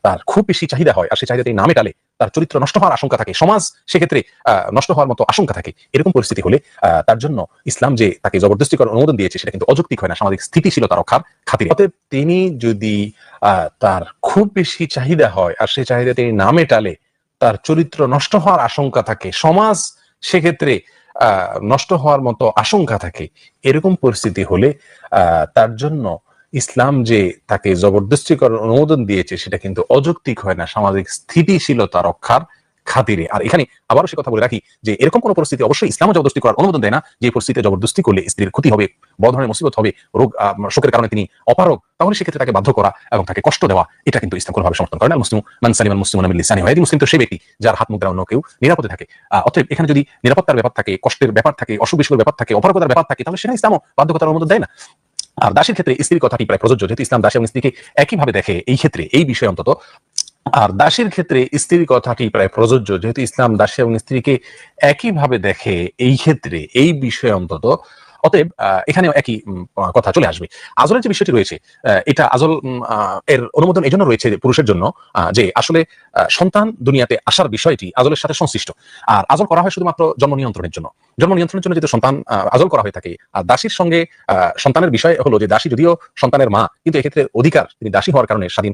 তার খুব বেশি চাহিদা হয় আর সেই চাহিদা তিনি না মেটালে তার চরিত্র নষ্ট হওয়ার আশঙ্কা থাকে, সমাজ সেক্ষেত্রে নষ্ট হওয়ার মতো আশঙ্কা থাকে। এরকম পরিস্থিতি হলে তার জন্য ইসলাম যে তাকে জবরদস্তি করার অনুমোদন দিয়েছে সেটা কিন্তু অযৌক্তিক হয় না সামাজিক স্থিতিশীলতা রক্ষার খাতিরে। অতএব তিনি যদি তার খুব বেশি চাহিদা হয় আর সেই চাহিদা তিনি না মেটালে তার চরিত্র নষ্ট হওয়ার আশঙ্কা থাকে, সমাজ সেক্ষেত্রে নষ্ট হওয়ার মতো আশঙ্কা থাকে, এরকম পরিস্থিতি হলে তার জন্য ইসলাম যে তাকে জবরদস্তি করার অনুমোদন দিয়েছে সেটা কিন্তু অযৌক্তিক হয় না সামাজিক স্থিতিশীলতা রক্ষার খাতিরে। আর এখানে আবারও সে কথা বলে রাখি যে এরকম কোন পরিস্থিতি অবশ্যই ইসলামও জবরদস্তি করার অনুমোদন দেয় না, যে পরিস্থিতিতে জবরদস্তি করলে স্ত্রীর ক্ষতি হবে, বড় ধরনের মুসিবত হবে, রোগ শোকের কারণে তিনি অপারগ, তাহলে সেক্ষেত্রে তাকে বাধ্য করা এবং তাকে কষ্ট দেওয়া, এটা কিন্তু ইসলাম কোনোভাবে সমর্থন করে না। মুসলিম মান সালিমাল মুসলিমুনা মিন লিসানিহি ওয়া ইয়াদিহি, মুসলিম তো সেই ব্যক্তি যার হাত মুখ দ্বারা অন্য কেউ নিরাপদে থাকে। অতএব এখানে যদি নিরাপত্তার ব্যাপার থাকে, কষ্টের ব্যাপার থাকে, অসুখ বিসুখের ব্যাপার থাকে, অপারগতার ব্যাপার থাকে, তাহলে সেটা ইসলামও বাধ্যকতার অনুমোদন দেয় না। আর দাসের ক্ষেত্রে স্ত্রীর কথাটি প্রায় প্রযোজ্য, যেহেতু ইসলাম দাসী এবং স্ত্রীকে একইভাবে দেখে এই ক্ষেত্রে, এই বিষয়ে অন্তত। আর দাসের ক্ষেত্রে স্ত্রীর কথাটি প্রায় প্রযোজ্য, যেহেতু ইসলাম দাসী এবং স্ত্রীকে একইভাবে দেখে এই ক্ষেত্রে, এই বিষয়ে অন্তত। অতএব এখানেও একই কথা চলে আসবে। আজলের যে বিষয়টি রয়েছে, এটা আজল এর অনুমোদন এই জন্য রয়েছে পুরুষের জন্য যে আসলে সন্তান দুনিয়াতে আসার বিষয়টি আজলের সাথে সংশ্লিষ্ট। আর আজল করা হয় শুধুমাত্র জন্ম নিয়ন্ত্রণের জন্য। জন্ম নিয়ন্ত্রণের জন্য যেহেতু সন্তান আজল করা হয়ে থাকে, আর দাসীর সঙ্গে সন্তানের বিষয় হলো যে দাসী যদিও সন্তানের মা, কিন্তু এক্ষেত্রে অধিকার তিনি দাসী হওয়ার কারণে স্বাধীন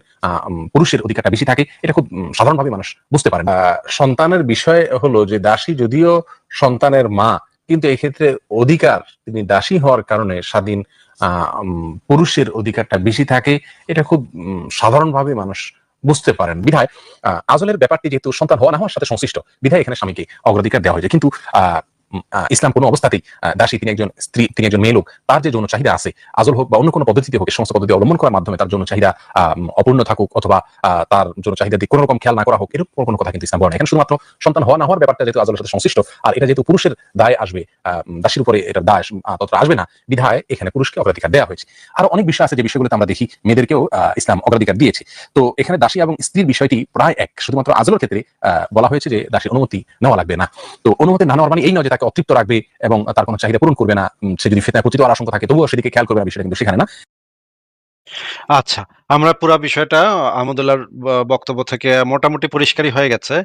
পুরুষের অধিকারটা বেশি থাকে। এটা খুব সাধারণভাবে মানুষ বুঝতে পারেন। সন্তানের বিষয় হলো যে দাসী যদিও সন্তানের মা, কিন্তু এক্ষেত্রে অধিকার তিনি দাসী হওয়ার কারণে স্বাধীন পুরুষের অধিকারটা বেশি থাকে। এটা খুব সাধারণভাবে মানুষ বুঝতে পারেন। বিধায় আজলের ব্যাপারটি যেহেতু সন্তান হওয়া না হওয়ার সাথে সংশ্লিষ্ট, বিধায় এখানে স্বামীকে অগ্রাধিকার দেওয়া হয়েছে। কিন্তু ইসলাম কোনো অবস্থাতেই দাসী তিনি একজন স্ত্রী, তিনি একজন মেয়ে লোক, তার যে যৌন চাহিদা আছে, আজল হোক বা অন্য কোনো পদ্ধতিতে হোক, সমস্ত পদ্ধতি অবলম্বন করার মাধ্যমে তার যৌন চাহিদা অপূর্ণ থাকুক অথবা তার যৌন চাহিদা দিয়ে কোনো রকম খেয়াল না করা হোক, এরকম কোনো কথা কিন্তু ইসলাম বলে না। এখানে শুধুমাত্র সন্তান হওয়া না হওয়ার ব্যাপারটা যেহেতু আজলের সাথে সংশ্লিষ্ট, আর এটা যেহেতু পুরুষের দায় আসবে, দাসীর উপরে এটার দায় ততটা আসবে না, বিধায় এখানে পুরুষকে অগ্রাধিকার দেওয়া হয়েছে। আরো অনেক বিষয় আছে যে বিষয়গুলোতে আমরা দেখি মেয়েদেরকেও ইসলাম অগ্রাধিকার দিয়েছে। তো এখানে দাসী এবং স্ত্রীর বিষয়টি প্রায় এক, শুধুমাত্র আজলের ক্ষেত্রে বলা হয়েছে যে দাসীর অনুমতি নেওয়া লাগবে না। তো অনুমতি না নেওয়ার মানে এই নয় যে তাকে অতৃপ্ত রাখবে এবং তার কোনো চাহিদা পূরণ করবে না, সে যদি ফিতনায় পতিত হওয়ার আশঙ্কা থাকে তবুও সেদিকে খেয়াল করবে না, বিষয়টা কিন্তু সেখানে না। আচ্ছা, আমরা পুরা বিষয়টা আহমদুল্লাহর বক্তব্য থেকে মোটামুটি পরিষ্কারই হয়ে গেছে।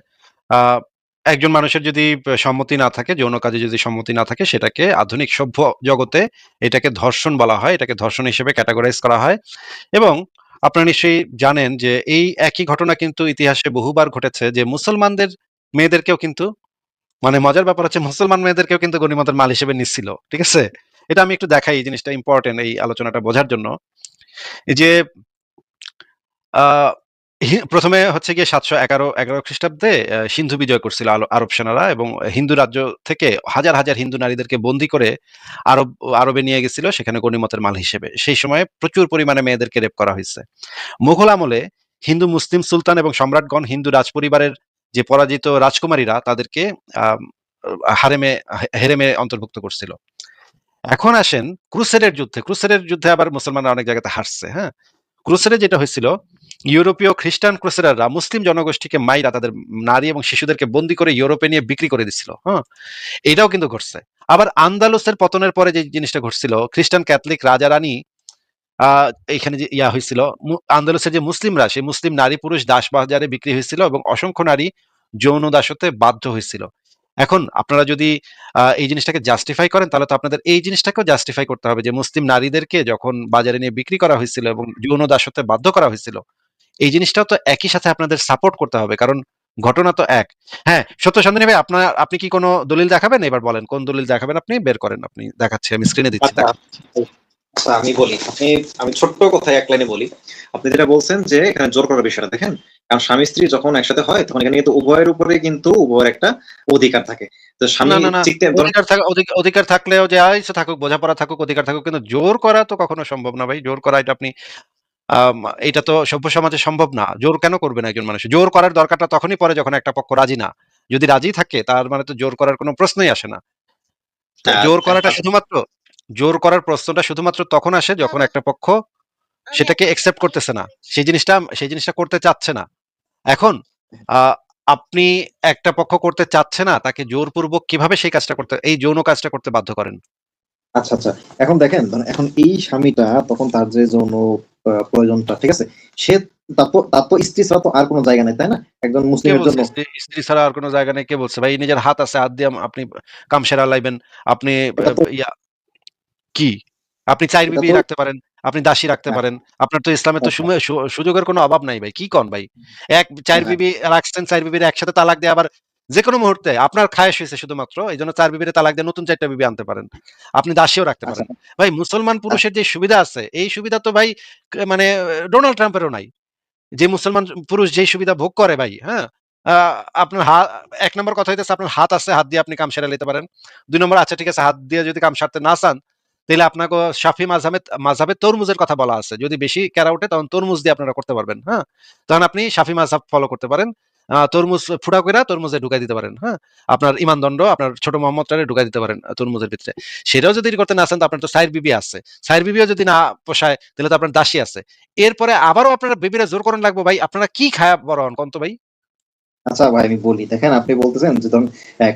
একজন মানুষের যদি সম্মতি না থাকে, যৌন কাজে যদি সম্মতি না থাকে, সেটাকে আধুনিক সভ্য জগতে এটাকে ধর্ষণ বলা হয়, এটাকে ধর্ষণ হিসেবে ক্যাটাগরাইজ করা হয়। এবং আপনারা নিশ্চয়ই জানেন যে এই একই ঘটনা কিন্তু ইতিহাসে বহুবার ঘটেছে, যে মুসলমানদের মেয়েদেরকেও কিন্তু, মানে মজার ব্যাপার হচ্ছে মুসলমান মেয়েদেরকেও কিন্তু গনিমতের মাল হিসেবে নিচ্ছিল। ঠিক আছে, এটা আমি একটু দেখাই, এই জিনিসটা ইম্পর্টেন্ট এই আলোচনাটা বোঝার জন্য। এই যে প্রথমে হচ্ছে গিয়ে 711 খ্রিস্টাব্দে সিন্ধু বিজয় করছিল আরব সেনারা, এবং হিন্দু রাজ্য থেকে হাজার হাজার হিন্দু নারীদেরকে বন্দী করে আরবে নিয়ে গেছিল, সেখানে গনিমতের মাল হিসেবে। সেই সময় প্রচুর পরিমাণে মেয়েদেরকে রেপ করা হয়েছে। মুঘল আমলে হিন্দু মুসলিম সুলতান এবং সম্রাটগণ হিন্দু রাজপরিবারের যে পরাজিত রাজকুমারীরা তাদেরকে হেরেমে অন্তর্ভুক্ত করছিল। এখন আসেন ক্রুসেডের যুদ্ধে আবার মুসলমানরা অনেক জায়গাতে হারছে। হ্যাঁ, ক্রুসেডে যেটা হয়েছিল, ইউরোপীয় খ্রিস্টান ক্রুসেডাররা মুসলিম জনগোষ্ঠীকে মাইরা তাদের নারী এবং শিশুদেরকে বন্দী করে ইউরোপে নিয়ে বিক্রি করে দিচ্ছিল। হ্যাঁ, এটাও কিন্তু ঘটছে। আবার আন্দালুসের পতনের পরে যে জিনিসটা ঘটছিল, খ্রিস্টান ক্যাথলিক রাজা রানী এখানে যে হয়েছিল, আন্দালুসের যে মুসলিমরা, সেই মুসলিম নারী পুরুষ দাস বাজারে বিক্রি হয়েছিল এবং অসংখ্য নারী যৌন দাসত্বে বাধ্য হয়েছিল। এখন আপনারা যদি এই জিনিসটাকে জাস্টিফাই করেন, তাহলে তো আপনাদের এই জিনিসটাকেও জাস্টিফাই করতে হবে যে মুসলিম নারীদেরকে যখন বাজারে নিয়ে বিক্রি করা হয়েছিল এবং যৌন দাসত্বে বাধ্য করা হয়েছিল, এই জিনিসটাও তো একই সাথে আপনাদের সাপোর্ট করতে হবে, কারণ ঘটনা তো এক। হ্যাঁ, সত্য সন্ধানী ভাই, আপনি কি কোনো দলিল দেখাবেন? এবার বলেন কোন দলিল দেখাবেন, আপনি বের করেন, আপনি দেখাচ্ছি, আমি স্ক্রিনে দিচ্ছি। আচ্ছা, আমি বলি, আমি ছোট্ট কথায় এক লাইনে বলি। আপনি যেটা বলছেন যে এখানে জোর করার বিষয়টা দেখেন, কারণ স্বামী স্ত্রী যখন একসাথে হয় তখন এখানে কিন্তু উভয়ের উপরে কিন্তু উভয়ের একটা অধিকার থাকে। তো স্বামী অধিকার থাকলেও যে আইসে থাকুক, বোঝাপড়া থাকুক, অধিকার থাকুক, কিন্তু জোর করা তো কখনো সম্ভব না ভাই। জোর করা এটা আপনি এটা তো সভ্য সমাজে সম্ভব না। জোর কেন করবেন একজন মানুষ? জোর করার দরকারটা তখনই পড়ে যখন একটা পক্ষ রাজি না। যদি রাজি থাকে তার মানে তো জোর করার কোনো প্রশ্নই আসে না। জোর করার প্রশ্নটা শুধুমাত্র তখন আসে যখন একটা পক্ষ সেটাকে একসেপ্ট করতেছে না, সেই জিনিসটা করতে চাচ্ছে না। এখন আপনি একটা পক্ষ করতে চাচ্ছে না, তাকে জোরপূর্বক কিভাবে সেই কাজটা করতে, এই যৌন কাজটা করতে বাধ্য করেন? আচ্ছা আচ্ছা, এখন দেখেন এখন এই স্বামীটা তখন তার যে যৌন প্রয়োজনটা, ঠিক আছে, সে তার তো স্ত্রী ছাড়া তো আর কোনো জায়গা নেই, তাই না, একজন কে মুসলিমের বলছে জন্য? স্ত্রী ছাড়া আর কোনো জায়গা নেই? কে বলছে ভাই? নিজের হাত আছে, হাত দিয়ে আপনি কাম সেরা লাইবেন। আপনি এটা তো ইয়া কি? আপনি চাইর এটা বিবি তো রাখতে পারেন, আপনি দাসী রাখতে হ্যাঁ, পারেন। আপনার তো ইসলামে তো আচ্ছা, সুযোগের কোনো অভাব নাই ভাই। কি কন ভাই? চাইর হ্যাঁ, বিবি রাখছেন, চাইর বিবির একসাথে তালাক দিয়ে আবার যেকোনো মুহূর্তে আপনার খায়েশ হইছে শুধুমাত্র। এইজন্য ৪ বিবিরে তালাক দিয়ে নতুন ৪ টা বিবি আনতে পারেন। আপনি দাসীও রাখতে আচ্ছা, পারেন। ভাই মুসলমান আচ্ছা, পুরুষের যে সুবিধা আছে, এই সুবিধা তো ভাই মানে ডোনাল্ড ট্রাম্পেরও নাই। যে মুসলমান পুরুষ যেই সুবিধা ভোগ করে ভাই, হ্যাঁ? আ আপনার ১ নাম্বার কথা হইতেছে আপনার হাত আছে, হাত দিয়ে আপনি কাম সেরে লইতে পারেন। ২ নম্বর আচ্ছা ঠিক আছে, হাত দিয়ে যদি কাম সারতে না চান, তাইলে আপনাকে শাফি মাযহাবে তরমুজের কথা বলা আছে। যদি বেশি ক্যারা ওঠে তখন তরমুজ দিয়ে আপনারা করতে পারবেন, হ্যাঁ? তখন আপনি শাফি মাযহাব ফলো করতে পারেন। তরমুজ ফুটা কইরা তরমুজে ঢুকাই দিতে পারেন, হ্যাঁ? আপনার ঈমানদণ্ড আপনার ছোট মোহাম্মদটারে ঢুকাই দিতে পারেন তরমুজের ভিতরে। সেটাও যদি করতে না চান তো আপনার তো সাইর বিবি আছে। সাইর বিবিও যদি না পোষায় তাহলে তো আপনার দাসী আছে। এরপরে আবারও আপনারা বিবিরে জোর করেন লাগবো ভাই। আপনারা কি খায়া বড় হন কন তো ভাই? আচ্ছা ভাই, আমি বলি, দেখেন আপনি বলতেছেন যে ধরেন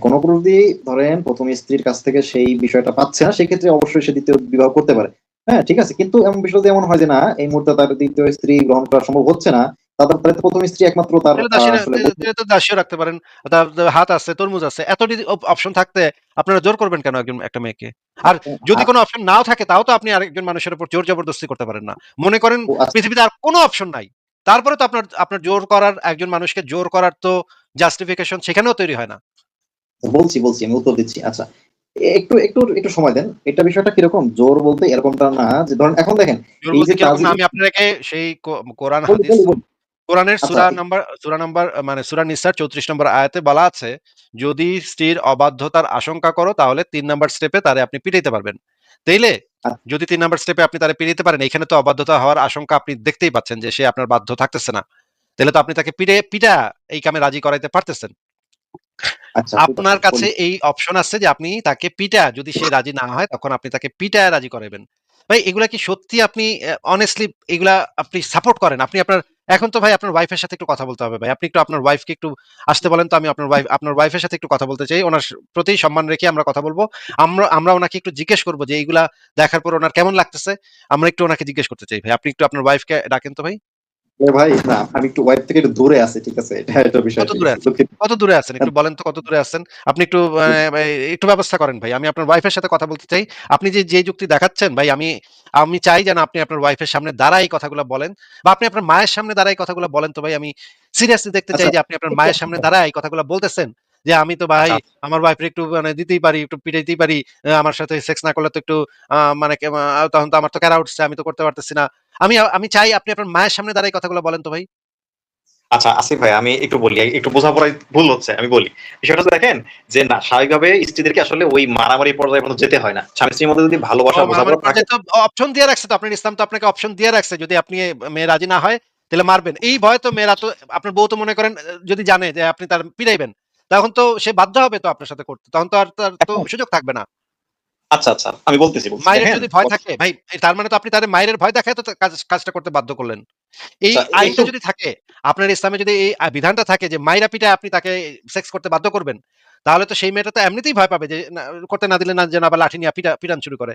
কোনো পুরুষ দিয়ে ধরেন প্রথম স্ত্রীর কাছ থেকে সেই বিষয়টা পাচ্ছে না, সেক্ষেত্রে অবশ্যই সে দ্বিতীয় বিবাহ করতে পারে। হ্যাঁ, ঠিক আছে, কিন্তু এমন বিষয় যদি এমন হয় যে না, এই মুহূর্তে তার দ্বিতীয় স্ত্রী গ্রহণ করা সম্ভব হচ্ছে না, তাহলে তো প্রথম স্ত্রী একমাত্র তার তাহলে দাসী আসলে বন্ধু। তাহলে তো দাসীও রাখতে পারেন। তার হাত আছে, তরমুজ আছে। এত যদি অপশন থাকতে আপনারা জোর করবেন কেন একটা মেয়েকে? আর যদি আ- কোন অপশন নাও থাকে তাও তো আপনি আরেকজন মানুষের উপর জোর জবরদস্তি করতে পারেন না। মনে করেন ও আচ্ছা, পৃথিবীতে আর কোন অপশন নাই। তারপরে তো আপনার আপনার জোর করার, একজন মানুষকে জোর করার তো জাস্টিফিকেশন সেখানেও তৈরি হয় না। বলছি আমি উত্তর দিচ্ছি। আচ্ছা, একটু একটু একটু সময় দেন। এটা বিষয়টা কিরকম, জোর বলতে এরকমটা না যে ধরেন এখন দেখেন জোর এই বলতে যে কিরকম না, আমি আপনাকে সেই কোরআন বলি হাদিস, বলি বলি কোরআনের আচ্ছা, সূরা নাম্বার মানে সূরা নিসার ৩৪ নম্বর আয়াতে বলা আছে, যদি স্ত্রীর অবাধ্যতার আশঙ্কা করো তাহলে ৩ নাম্বার স্টেপে তারে আপনি পিটাইতে পারবেন। তাইলে আচ্ছা, যদি ৩ নাম্বার স্টেপে আপনি তারে পিটাইতে পারেন, এখানে তো অবাধ্যতা হওয়ার আশঙ্কা আপনি দেখতেই পাচ্ছেন যে সে আপনার বাধ্য থাকতেছে না। তাইলে তো আপনি তাকে পিটা এই কামে রাজি করাইতে পারতেছেন। আচ্ছা, ঠিক আছে, আপনার কাছে বলি। এই অপশন আছে যে আপনি তাকে যদি সে রাজি না হয় তখন আপনি তাকে পিটায় রাজি করাবেন। ভাই এগুলা কি সত্যি আপনি অনেস্টলি এগুলা আপনি সাপোর্ট করেন? আপনি আপনার এখন তো ভাই আপনার ওয়াইফের সাথে একটু কথা বলতে হবে ভাই। আপনি একটু আপনার ওয়াইফকে একটু আসতে বলেন তো, আমি আপনার ওয়াইফের সাথে একটু কথা বলতে চাই। উনার প্রতি সম্মান রেখে আমরা কথা বলব। আমরা উনাকে একটু জিজ্ঞেস করব যে এইগুলা দেখার পর উনার কেমন লাগতেছে? আমরা একটু উনাকে জিজ্ঞেস করতে চাই ভাই। আপনি একটু আপনার ওয়াইফকে ডাকেন তো ভাই। ভাই না, আমি একটু ওয়াইফ থেকে একটু দূরে আছি, ঠিক আছে, এটা বিষয়, কত ঠিক দূরে আছে, আছেন? দুঃখিত। কত দূরে আছেন? একটু বলেন তো কত দূরে আছেন? আপনি একটু একটু ব্যবস্থা করেন ভাই। আমি আপনার ওয়াইফের সাথে কথা বলতে চাই। আপনি যে যুক্তি দেখাচ্ছেন ভাই, আমি আমি চাই যেন আপনি আপনার ওয়াইফের সামনে দাঁড়ায় এই কথাগুলা বলেন, বা আপনি আপনার মায়ের সামনে দাঁড়ায় এই কথাগুলা বলেন তো ভাই। আমি সিরিয়াসলি দেখতে আচ্ছা, চাই যে আপনি আপনার মায়ের সামনে দাঁড়ায় এই কথাগুলা বলতেছেন যে, "আমি তো ভাই আচ্ছা, আমার ওয়াইফরে একটু দিতেই পারি, একটু পিটাইতেই পারি। আমার সাথে সেক্স না করলে তো একটু মানে তখন তো আমার তো ক্যারা উঠছে। আমি তো করতে পারতেছি না।" আমি চাই আপনি আপনার মায়ের সামনে দাঁড়ায় এই কথাগুলা বলেন তো ভাই। আচ্ছা, আসিফ ভাই, আমি একটু বলি, একটু বোঝাপড়ায় ভুল হচ্ছে, আমি বলি। বিষয়টা হচ্ছে দেখেন যে না, স্বাভাবিকভাবে স্ত্রীদেরকে আসলে ওই মারামারি পর্যায়ে পর্যন্ত যেতে হয় না। স্বামী স্ত্রীর মধ্যে যদি ও ভালোবাসা মারামারি বোঝাপড়া থাকে। পর্যায়ে তো অপশন দিয়ে রাখছে তো, আপনার ইসলাম তো আপনাকে অপশন দিয়ে রাখছে, যদি আপনি মেয়ে রাজি না হয় তাহলে মারবেন। এই ভয়ে তো মেয়েরা তো, আপনার বউ তো মনে করেন যদি জানে যে আপনি তার পিটাইবেন, তখন তো সে বাধ্য হবে তো আপনার সাথে করতে। তখন তো আর তার তো এখন সুযোগ থাকবে না। আচ্ছা আচ্ছা, আমি বলতেছি মায়ের দেখেন। যদি ভয় থাকে ভাই, তার মানে তো আপনি তার মায়ের ভয় দেখায় তো কাজটা করতে বাধ্য করলেন। এই আচ্ছা, একটু আইনটা যদি থাকে, আপনার ইসলামে যদি এই বিধানটা থাকে যে মাইরা পিটায় আপনি তাকে সেক্স করতে বাধ্য করবেন, তাহলে তো সেই মেয়েটা তো এমনিতেই ভয় পাবে যে করতে না দিলে না যেন আবার লাঠি নিয়ে পিটান শুরু করে।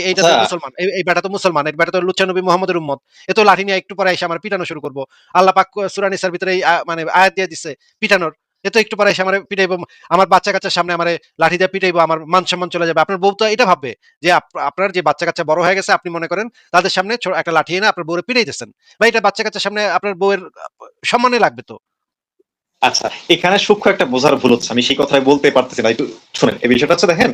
এইটা আচ্ছা, তো মুসলমান। এই বেটা তো মুসলমান। এই বেটা তো লুচ্চা নবী মুহাম্মদের উম্মত। এ তো লাঠি নিয়ে একটু পরে এসে আমার পিটানো শুরু করব। আল্লাহ পাক সূরা নিসার ভিতরে এই মানে আয়াত দিয়ে দিছে পিটানোর। এ তো একটু পরে এসে আমারে পিটাইবো। আমার বাচ্চা-কাচ্চার সামনে আমারে লাঠি দিয়ে পিটাইবো। আমার মান-সম্মান চলে যাবে। আপনার বউ তো এটা ভাববে যে আপনার যে বাচ্চা-কাচ্চা বড় হয়ে গেছে, আপনি মনে করেন তাদের সামনে একটা লাঠি এনে আপনার বউরে পিটাইতেছেন। ভাই এটা বাচ্চা-কাচ্চার সামনে আপনার বউয়ের সম্মানে লাগবে তো। আচ্ছা, এখানে সূক্ষ্ম একটা বোঝার ভুল হচ্ছে, আমি সেই কথাই বলতে পারতেছি না, একটু শুনেন। এই বিষয়টা হচ্ছে দেখেন,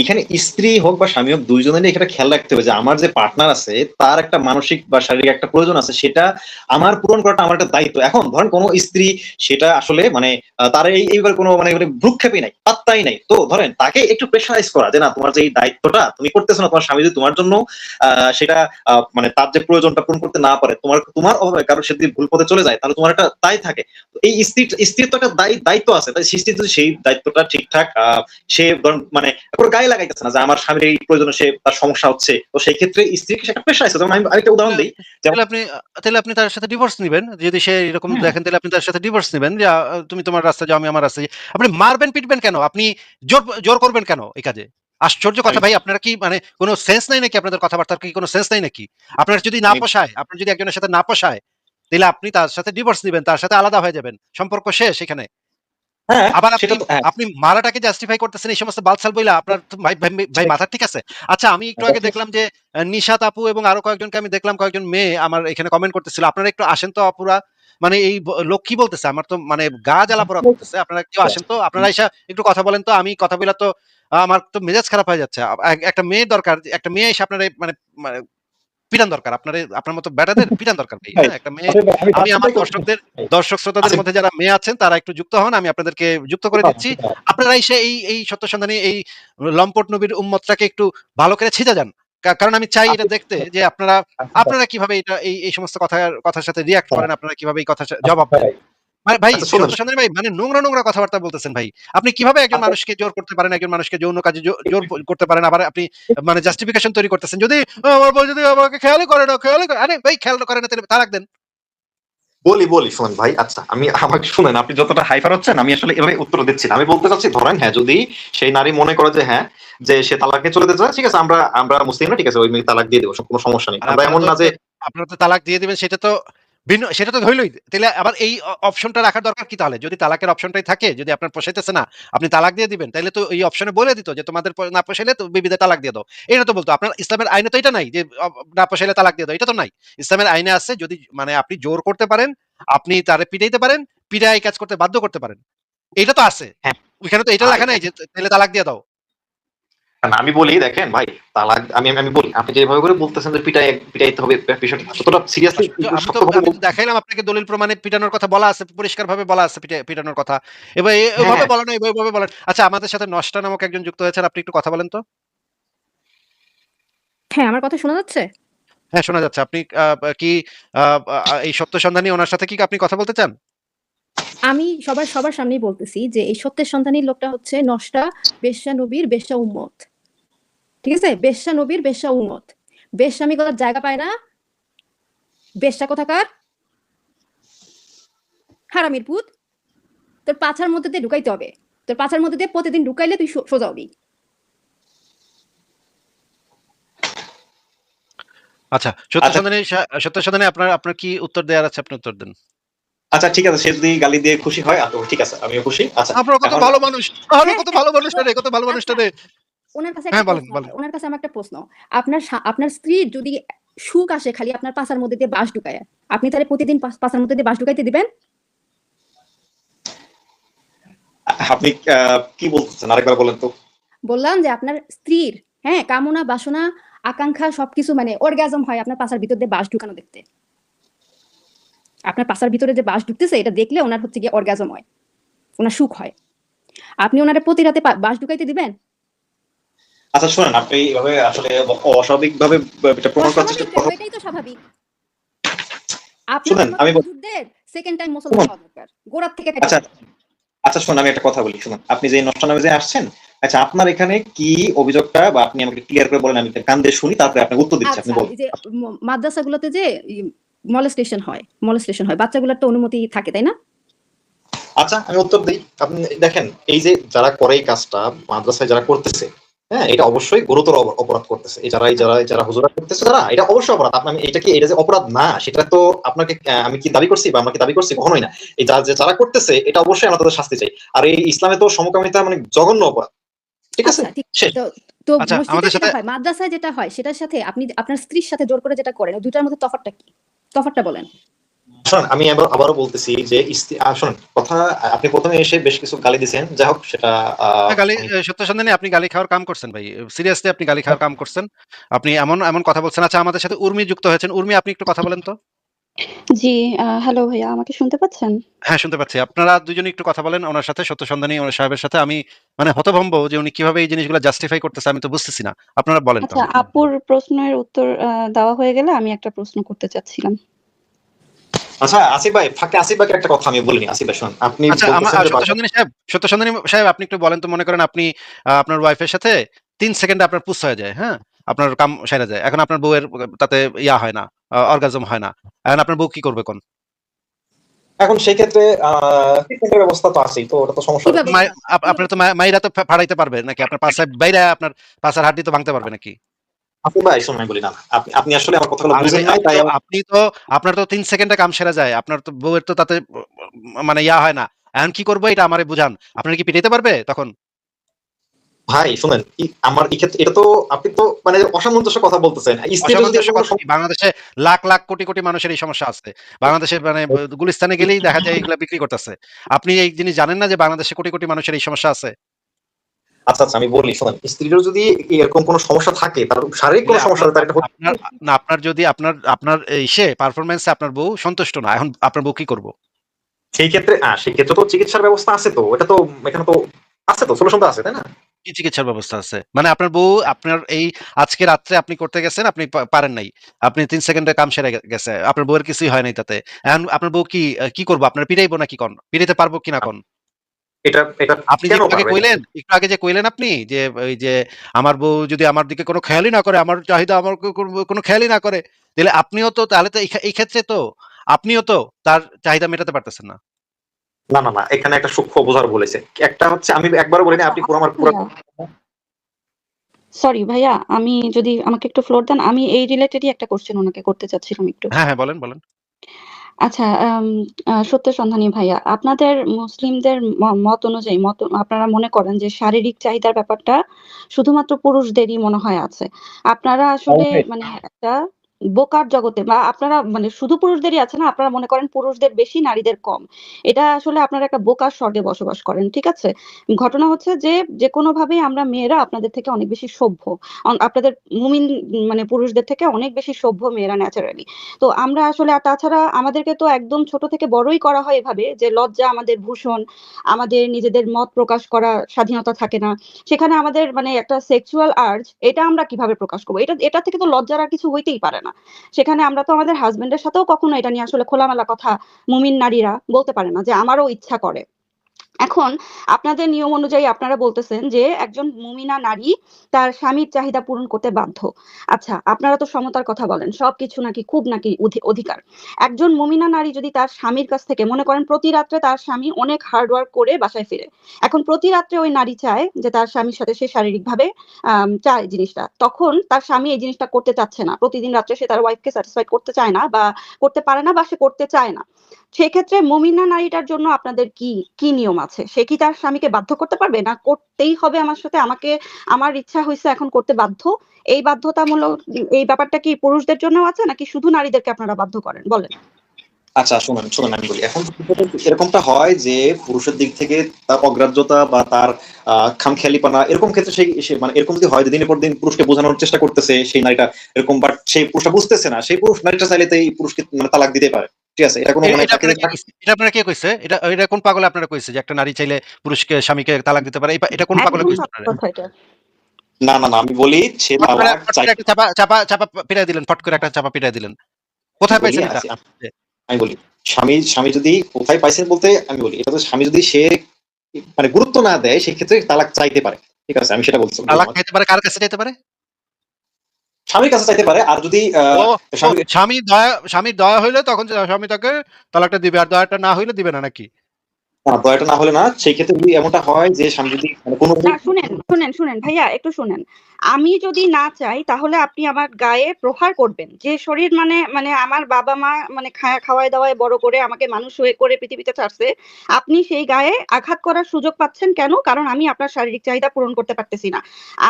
এখানে স্ত্রী হোক বা স্বামী হোক, দুইজনেরই এখানে খেয়াল রাখতে হবে যে আমার যে পার্টনার আছে তার একটা মানসিক বা শারীরিক একটা প্রয়োজন আছে, সেটা আমার পূরণ করাটা আমার একটা দায়িত্ব। এখন ধরেন কোনো স্ত্রী সেটা আসলে মানে তার এইবার কোনো মানে ভ্রুক্ষেপই নাই, পাত্তাই নাই, তো ধরেন তাকে একটু প্রেশারাইজ করা যে না, তোমার যে এই দায়িত্বটা তুমি করতেছো না, তোমার স্বামী যদি তোমার জন্য সেটা মানে তার যে প্রয়োজনটা পূরণ করতে না পারে, তোমার তোমার অভাবে কারো সে যদি ভুল পথে চলে যায়, তাহলে তোমার একটা দায় থাকে। তো এই স্ত্রীর তো একটা দায়িত্ব আছে, তাই স্ত্রী যদি সেই দায়িত্বটা ঠিকঠাক সে মানে কোনো গায়ে লাগাইতেছে না যে আমার স্বামীর এই প্রয়োজনে সে তার সমস্যা হচ্ছে, তো সেই ক্ষেত্রে স্ত্রীকে সেটা পেশা আছে। যেমন আমি আরেকটা উদাহরণ দিই, যেমন তাহলে আপনি তার সাথে ডিভোর্স নিবেন, যদি সে এরকম দেখেন তাহলে আপনি তার সাথে ডিভোর্স নিবেন যে তুমি তোমার রাস্তায় যাও, আমি আমার রাস্তায় যাই। আপনি মারবেন পিটবেন কেন? আপনি জোর করবেন কেন এই কাজে? আশ্চর্য কথা ভাই, আপনারা কি মানে কোনো সেন্স নাই নাকি? আপনাদের কথাবার্তার কি কোনো সেন্স নাই নাকি? আপনার যদি না পোষায়, আপনার যদি একজনের সাথে না পোষায়, তাহলে আপনি তার সাথে ডিভোর্স নিবেন, তার সাথে আলাদা হয়ে যাবেন, সম্পর্ক শেষ এখানে। হ্যাঁ আবার সেটা তো আপনি মারাটাকে জাস্টিফাই করতেছেন এই সমস্ত বালছাল বইলা। আপনার তো ভাই মাথা ঠিক আছে? আচ্ছা, আমি একটু আগে দেখলাম যে নিশাত আপু এবং আরো কয়েকজনকে আমি দেখলাম, কয়েকজন মেয়ে আমার এখানে কমেন্ট করতেছিল। আপনারা একটু আসেন তো আপুরা, মানে এই লোক কি বলতেছে, আমার তো মানে গা জ্বালা পোড়া করতেছে। আপনারা একটু আসেন তো, আপনারা এসে একটু কথা বলেন তো। আমি কথা বলা তো আমার তো মেজাজ খারাপ হয়ে যাচ্ছে। একটা মেয়ে দরকার, একটা মেয়ে এসে আপনার মানে মানে পিটান দরকার, আপনার মতো বেটাদের পিটান দরকার ভাই। হ্যাঁ, একটা মেয়ে। আমি আমার দর্শক শ্রোতাদের মধ্যে যারা মেয়ে আছেন তারা একটু যুক্ত হন, আমি আপনাদেরকে যুক্ত করে দিচ্ছি। আপনারা এসে এই সত্য সন্ধানী এই লম্পট নবীর উম্মতটাকে একটু ভালো করে ছিঁচে যান। কারণ আমি চাই এটা দেখতে যে আপনারা কিভাবে এটা এই সমস্ত কথার সাথে রিঅ্যাক্ট করেন, আপনারা কিভাবে এই কথা জবাব দেন। ভাই আচ্ছা শুনুন, সত্য সন্ধানী ভাই, মানে নোংরা কথাবার্তা বলতেছেন ভাই। আপনি কিভাবে একজন মানুষকে জোর করতে পারেন, একজন মানুষকে যৌন কাজে জোর করতে পারেন, আবার আপনি মানে জাস্টিফিকেশন তৈরি করতেছেন, যদি আমার বউ যদি আমাকে খেয়ালই করে না, আরে ভাই খেয়াল করে না তাহলে তালাক দেন। বলি শুনুন ভাই, আচ্ছা আমি আমাকে শুনেন, আপনি যতটা হাইফার হচ্ছেন আমি আসলে এভাবে উত্তর দিচ্ছি না। আমি বলতে চাচ্ছি, ধরেন হ্যাঁ যদি সেই নারী মনে করে যে হ্যাঁ যে সে তালাকে চলে যেতে চায়, ঠিক আছে, আমরা মুসলিম না, ঠিক আছে, ওই মেয়ে তালাক দিয়ে দেবো, কোনো সমস্যা নেই। আর আমরা এমন না যে আপনারা তো তালাক দিয়ে দিবেন, সেটা তো ভিন্ন, সেটা তো হইলই। তাহলে আবার এই অপশনটা রাখার দরকার কি তাহলে? যদি তালাকের অপশনটাই থাকে, যদি আপনার পোষাইতেছে না, আপনি তালাক দিয়ে দিবেন, তাহলে তো এই অপশনে বলে দিত যে তোমাদের না পোষাইলে তো বিবিদের তালাক দিয়ে দাও। এটা তো বলতো। আপনার ইসলামের আইনে তো এটা নাই যে না পোষাইলে তালাক দিয়ে দাও, এটা তো নাই। ইসলামের আইনে আছে যদি মানে আপনি জোর করতে পারেন, আপনি তারে পিটাইতে পারেন, পিটায় এই কাজ করতে বাধ্য করতে পারেন। এটা তো আছে। হ্যাঁ ওইখানে তো এটা ভাই, লেখা নাই যে তাহলে তালাক দিয়ে দাও। না, আমি বলি দেখেন ভাই, তালাক আমি বলি, আপনি যেভাবে করে বলতেছেন যে পিটাইতে হবে, বিষয়টা যতটা সিরিয়াসলি আমি তো দেখাইলাম আপনাকে দলিল প্রমাণে পিটানোর কথা বলা আছে, পরিষ্কারভাবে বলা আছে পিটানোর কথা। এবার হ্যাঁ এভাবে হ্যাঁ বলেন, এভাবে বলেন। আচ্ছা, আমাদের সাথে নষ্টা নামক একজন যুক্ত হয়েছেন, আপনি একটু কথা বলেন তো। হ্যাঁ, আমার কথা শোনা যাচ্ছে? হ্যাঁ, শোনা যাচ্ছে। আপনি কি এই সত্য সন্ধানী ওনার সাথে কি আপনি কথা বলতে চান? আমি সবার সামনেই বলতেছি যে এই সত্যের সন্ধানী লোকটা হচ্ছে নষ্টা, বেশ্যা নবীর, বেশ্যা উম্মত। ঠিক আছে? বেশ্যা নবীর, বেশ্যা উম্মত। বেশ্যামি করার জায়গা পায় না। বেশ্যা কোথাকার? হারামির পুত। তোর পাছার মধ্যে দিয়ে ঢুকাইতে হবে। তোর পাছার মধ্যে দিয়ে প্রতিদিন ঢুকাইলে তুই সোজা হবি। আচ্ছা, সত্য আচ্ছা সন্ধানী আপনার কি উত্তর দেওয়ার আছে, আপনি উত্তর দেন। আচ্ছা ঠিক আছে, সে যদি গালি দিয়ে খুশি হয় তো ঠিক আছে, আমিও খুশি। আচ্ছা আপনারা কত এখন ভালো মানুষ, আরো হ্যাঁ, কত ভালো মানুষটা রে, কত ভালো মানুষটা আচ্ছা, রে। ওনার কাছে হ্যাঁ, একটা বলেন প্রশ্ন বলেন। আমার। ওনার কাছে আমার একটা প্রশ্ন। আপনার স্ত্রীর যদি সুখ আসে খালি আপনার পাছার মধ্যে দিয়ে বাঁশ ঢুকায়, আপনি তাহলে প্রতিদিন পাছার মধ্যে দিয়ে বাঁশ ঢুকাইতে দিবেন? আপনি কি বলতেছেন আরেকবার বলেন তো। বললাম যে আপনার স্ত্রীর হ্যাঁ কামনা বাসনা আকাঙ্ক্ষা সবকিছু মানে অর্গাজম হয় আপনার পাছার ভিতর দিয়ে বাঁশ ঢুকানো দেখতে। আপনার পাছার ভিতরে যে বাঁশ ঢুকতেছে এটা দেখলে ওনার হচ্ছে গিয়ে অর্গাজম হয়, ওনার সুখ হয়। আপনি ওনারে প্রতি রাতে বাঁশ ঢুকাইতে দিবেন? আচ্ছা শোনেন, আপনি এভাবে আসলে অস্বাভাবিক ভাবে এটা প্রমাণ করার চেষ্টা অস্বাভাবিক কেন? এটাই তো স্বাভাবিক। আপনার শুনেন মতো আমি হুজুরদের সেকেন্ড টাইম মুসলমান হওয়া দরকার, গোড়ার থেকে কেটে আচ্ছা দেওয়া। আচ্ছা শুনুন, আমি একটা কথা বলি, শুনুন, আপনি যে নষ্ট নামে যে আসছেন, আচ্ছা আপনার এখানে কি অভিযোগটা বা আপনি আমাকে ক্লিয়ার করে বলেন, আমি কান দিয়ে শুনি, তারপরে আপনাকে উত্তর দিচ্ছি, আপনি আচ্ছা, বলুন। এই যে মাদ্রাসাগুলোতে যে মলেস্টেশন হয়, বাচ্চাগুলোর তো অনুমতি থাকে তাই না? আচ্ছা আমি উত্তর দিই, আপনি দেখেন এই যে যারা করে এই কাজটা মাদ্রাসায় যারা করতেছে, হ্যাঁ এটা অবশ্যই গুরুতর অপরাধ করতেছে। এই যারা হুজুরা করতেছে তারা, এটা অবশ্যই অপরাধ। আপনি এটা যে অপরাধ না সেটা তো আপনাকে আমি কি দাবি করছি বা আমরা কি দাবি করছি? কখনোই না। এই যারা করতেছে এটা অবশ্যই আমরা তাদের শাস্তি চাই। আর এই ইসলামে তো সমকামিতা মানে জঘন্য অপরাধ, ঠিক আছে? আচ্ছা ঠিক আছে। শেষ। তো আচ্ছা, মসজিদে আমাদের যেটা সাথে হয়, মাদ্রাসায় যেটা হয় সেটার সাথে আপনি আপনার স্ত্রীর সাথে জোর করে যেটা করেন, ওই দুটার মধ্যে তফাৎটা কি? তফাৎটা বলেন। শোনেন আমি আবারও বলতেছি যে শোনেন কথা, আপনি প্রথমে এসে বেশ কিছু গালি দিয়েছেন, যাই হোক সেটা সত্য সন্ধানী আপনি গালি খাওয়ার কাম করছেন ভাই। সিরিয়াসলি আপনি গালি খাওয়ার কাম করছেন। আপনি এমন এমন কথা বলছেন। আচ্ছা, আমাদের সাথে উর্মি যুক্ত হয়েছেন। উর্মি, আপনি একটু কথা বলেন তো। জি, হ্যালো ভাইয়া, আমাকে শুনতে পাচ্ছেন? হ্যাঁ, শুনতে পাচ্ছি। আপনারা দুজনে একটু কথা বলেন ওনার সাথে, সত্য সন্ধানী ওনার সাহেবের সাথে। আমি মানে হতভম্ব যে উনি কিভাবে এই জিনিসগুলো জাস্টিফাই করতেছে, আমি তো বুঝতেছি না। আপনারা বলেন আচ্ছা, তাহলে। আপুর প্রশ্নের উত্তর দেওয়া হয়ে গেলে আমি একটা প্রশ্ন করতে চাচ্ছিলাম। আচ্ছা আসিফ ভাই, ফাঁকে আসিফ ভাইকে একটা কথা আমি বলিনি। আসিফ ভাই শুনুন, আপনি আচ্ছা, বলতেছেন যে সত্য সন্ধানী সাহেব, আপনি একটু বলেন তো, মনে করেন আপনি আপনার ওয়াইফের সাথে ৩ সেকেন্ডে আপনার পুস হয়ে যায়, হ্যাঁ? আপনার কাম সাইরা যায়। এখন আপনার বউয়ের তাতে ইয়া হয় না, অর্গাজম হয় না। এখন আপনার বউ কি করবে কোন? এখন সেই ক্ষেত্রে ট্রিটমেন্টের ব্যবস্থা তো আছেই, তো ওটা তো সমস্যা কি হবে না। ব্যবস্থা? আপনার তো মাইরা তো ফাড়াইতে পারবে নাকি? আপনার পাছায় বাইরা আপনার পাছার হাড্ডি তো ভাঙতে পারবে নাকি? আসিফ ভাই শুনুন, আমি বলি না, না। আপনি আসলে আমার কথাগুলো আরে ভাই, বুঝেন নাই, তাই আমার আপনি তো আপনার তো ৩ সেকেন্ডে কাম সেরে যায়। আপনার তো বউয়ের তো তাতে মানে ইয়া হয় না। এখন কি করবো এটা আমারে বুঝান। আপনার কি পিটাইতে পারবে তখন? ভাই শুনেন, আমার এই ক্ষেত্রে এটা তো আপনি তো মানে অসামঞ্জস্য কথা বলতেছেন। স্ত্রীর যদি অসামঞ্জস্য এরকম কোনো কথা কি? বাংলাদেশে লাখ লাখ কোটি কোটি মানুষের এই সমস্যা আছে। বাংলাদেশে মানে গুলিস্তানে গেলেই দেখা যায় এগুলা বিক্রি করতেছে। আপনি এই জিনিস জানেন না যে বাংলাদেশে কোটি কোটি মানুষের এই সমস্যা আছে? আচ্ছা, আচ্ছা, আমি বলি শোনেন, স্ত্রীরও যদি এরকম কোনো সমস্যা থাকে, তার শারীরিক তাহলে কোনো সমস্যা থাকে, তার এটা আপনার না, আপনার যদি আপনার পারফরম্যান্স এ আপনার বউ সন্তুষ্ট না, এখন আপনার বউ কি করব? সেই ক্ষেত্রে তো চিকিৎসার ব্যবস্থা আছে, তো এটা তো এখানে তো আছে, তো সলিউশন তো আছে, তাই না? কি চিকিৎসার ব্যবস্থা আছে? মানে আপনার বউ আপনার এই আজকে রাত্রে আপনি করতে গেছেন, আপনি পারেন নাই। আপনি ৩ সেকেন্ডে কাম সেরে গেছে। আপনার বউয়ের কিছুই হয় নাই তাতে। এখন আপনার বউ কি করব? আপনার পিটাইবো নাকি কোন? পিটাইতে পারবো কিনা কোন? এটা আপনি যে কেন একটু আগে পারবে এটা? কইলেন, আপনি যে ওই যে আমার বউ যদি আমার দিকে কোনো খেয়ালই না করে, আমার চাহিদা আমার কোনো খেয়ালই না করে, তাহলে তো এই ক্ষেত্রে তো আপনিও তো তার চাহিদা মেটাতে পারতেছেন না। না, না, না, এখানে একটা সূক্ষ্ম বোঝার ভুল হয়েছে। একটা হচ্ছে, আমি একবারও বলিনি আপনি পুরো আমার পুরো সরি ভাইয়া, আমি যদি আমাকে একটু ফ্লোর দেন, আমি এই রিলেটেডই একটা কোশ্চেন ওনাকে করতে চাচ্ছিলাম একটু। হ্যাঁ, হ্যাঁ, বলেন, বলেন। আচ্ছা, সত্য সন্ধানী ভাইয়া, আপনাদের মুসলিমদের মত অনুযায়ী আপনারা মনে করেন যে শারীরিক চাহিদার ব্যাপারটা শুধুমাত্র পুরুষদেরই মনে হয় আছে। আপনারা আসলে মানে একটা বোকার জগতে, বা আপনারা মানে শুধু পুরুষদেরই আছে না, আপনারা মনে করেন পুরুষদের বেশি নারীদের কম। এটা আসলে আপনারা একটা বোকার স্বর্গে বসবাস করেন, ঠিক আছে? ঘটনা হচ্ছে যে যেকোনো ভাবেই আমরা মেয়েরা আপনাদের থেকে অনেক বেশি সভ্য। আপনাদের মুমিন মানে পুরুষদের থেকে অনেক বেশি সভ্য মেয়েরা ন্যাচারালি। তো আমরা আসলে, আর তাছাড়া আমাদেরকে তো একদম ছোট থেকে বড়ই করা হয় এভাবে যে লজ্জা আমাদের ভূষণ, আমাদের নিজেদের মত প্রকাশ করার স্বাধীনতা থাকে না। সেখানে আমাদের মানে একটা সেক্সুয়াল আর্জ, এটা আমরা কিভাবে প্রকাশ করবো? এটা থেকে তো লজ্জার আর কিছু হইতেই পারে না। সেখানে আমরা তো আমাদের হাজবেন্ডের সাথেও কখনো এটা নিয়ে আসলে খোলামেলা কথা মুমিন নারীরা বলতে পারে না যে আমারও ইচ্ছা করে। এখন আপনাদের নিয়ম অনুযায়ী আপনারা বলতেছেন যে একজন মুমিনা নারী তার স্বামীর চাহিদা পূরণ করতে বাধ্য। আচ্ছা, আপনারা তো সমতার কথা বলেন, সবকিছু নাকি খুব নাকি অধিকার। একজন মুমিনা নারী যদি তার স্বামীর কাছ থেকে, মনে করেন প্রতি রাত্রে তার স্বামী অনেক হার্ড ওয়ার্ক করে বাসায় ফিরে, এখন প্রতি রাত্রে ওই নারী চায় যে তার স্বামীর সাথে সে শারীরিক ভাবে চায় জিনিসটা, তখন তার স্বামী এই জিনিসটা করতে চাচ্ছে না, প্রতিদিন রাত্রে সে তার ওয়াইফকে স্যাটিসফাই করতে চায় না, বা করতে পারে না, বা সে করতে চায় না। সেক্ষেত্রে মুমিনা নারীটার জন্য আপনাদের কি কি নিয়ম আছে? সে কি তার স্বামীকে বাধ্য করতে পারবে, না করতেই হবে আমার সাথে, আমাকে আমার ইচ্ছা হয়েছে এখন করতে বাধ্য? এই বাধ্যতামূলক এই ব্যাপারটা কি পুরুষদের জন্য আছে, নাকি শুধু নারীদেরকে আপনারা বাধ্য করেন, বলেন? আচ্ছা শুনুন, শুনুন, আমি বলি। এখন এরকমটা হয় যে পুরুষের দিক থেকে তার অগ্রাহ্যতা বা তার খামখেয়ালিপনা, এরকম ক্ষেত্রে সে মানে এরকম যদি হয় যে দিনের পর দিন পুরুষকে বোঝানোর চেষ্টা করতেছে সেই নারীটা এরকম, বাট সেই পুরুষটা বুঝতেছে না, সেই পুরুষ নারীটা চাইলে তো এই পুরুষকে মানে তালাক দিতে পারে। ঠিক আছে, এটা কোনো মানে এটা তাকে আপনারা কে কইছে? এটা আপনারা কে কইছে? এটা কোন পাগলে আপনারা কইছে যে একটা নারী চাইলে পুরুষকে স্বামীকে তালাক দিতে পারে? এটা কোন পাগলে একদম কইছে সত্য আপনারা? কথা এটা। না, না, না, আমি বলি সে তালাক ফট চাই। করে একটা চাপা পিটাই দিলেন। ফট করে একটা চাপা পিটাই দিলেন। আমি কোথায় বলি পাইছেন এটা? আমি বলি স্বামী যদি কোথায় পাইছেন বলতে, আমি বলি এটা তো স্বামী যদি সে মানে গুরুত্ব না দেয়, সেক্ষেত্রে তালাক চাইতে পারে। ঠিক আছে, আমি সেটা তালাক বললাম। চাইতে পারে, কার কাছে চাইতে পারে? স্বামীর কাছে চাইতে পারে, আর যদি ও, ও, স্বামী স্বামীর দয়া হইলে তখন স্বামী তাকে তালাকটা দিবে, আর দয়াটা না হইলে দিবে না নাকি? দয়াটা না হলে না, সেই ক্ষেত্রে যদি এমনটা হয় যে স্বামী যদি মানে কোনো না, শুনেন ভাইয়া, একটু শুনেন। আমি যদি না চাই তাহলে আপনি আমার গায়ে প্রহার করবেন, যে শরীর মানে মানে আমার বাবা মা মানে খাওয়ায় দাওয়ায় বড় করে আমাকে মানুষ হয়ে করে পৃথিবীতে ছাড়ছে, আপনি সেই গায়ে আঘাত করার সুযোগ পাচ্ছেন কেন? কারণ আমি আপনার শারীরিক চাহিদা পূরণ করতে পারতেছি না।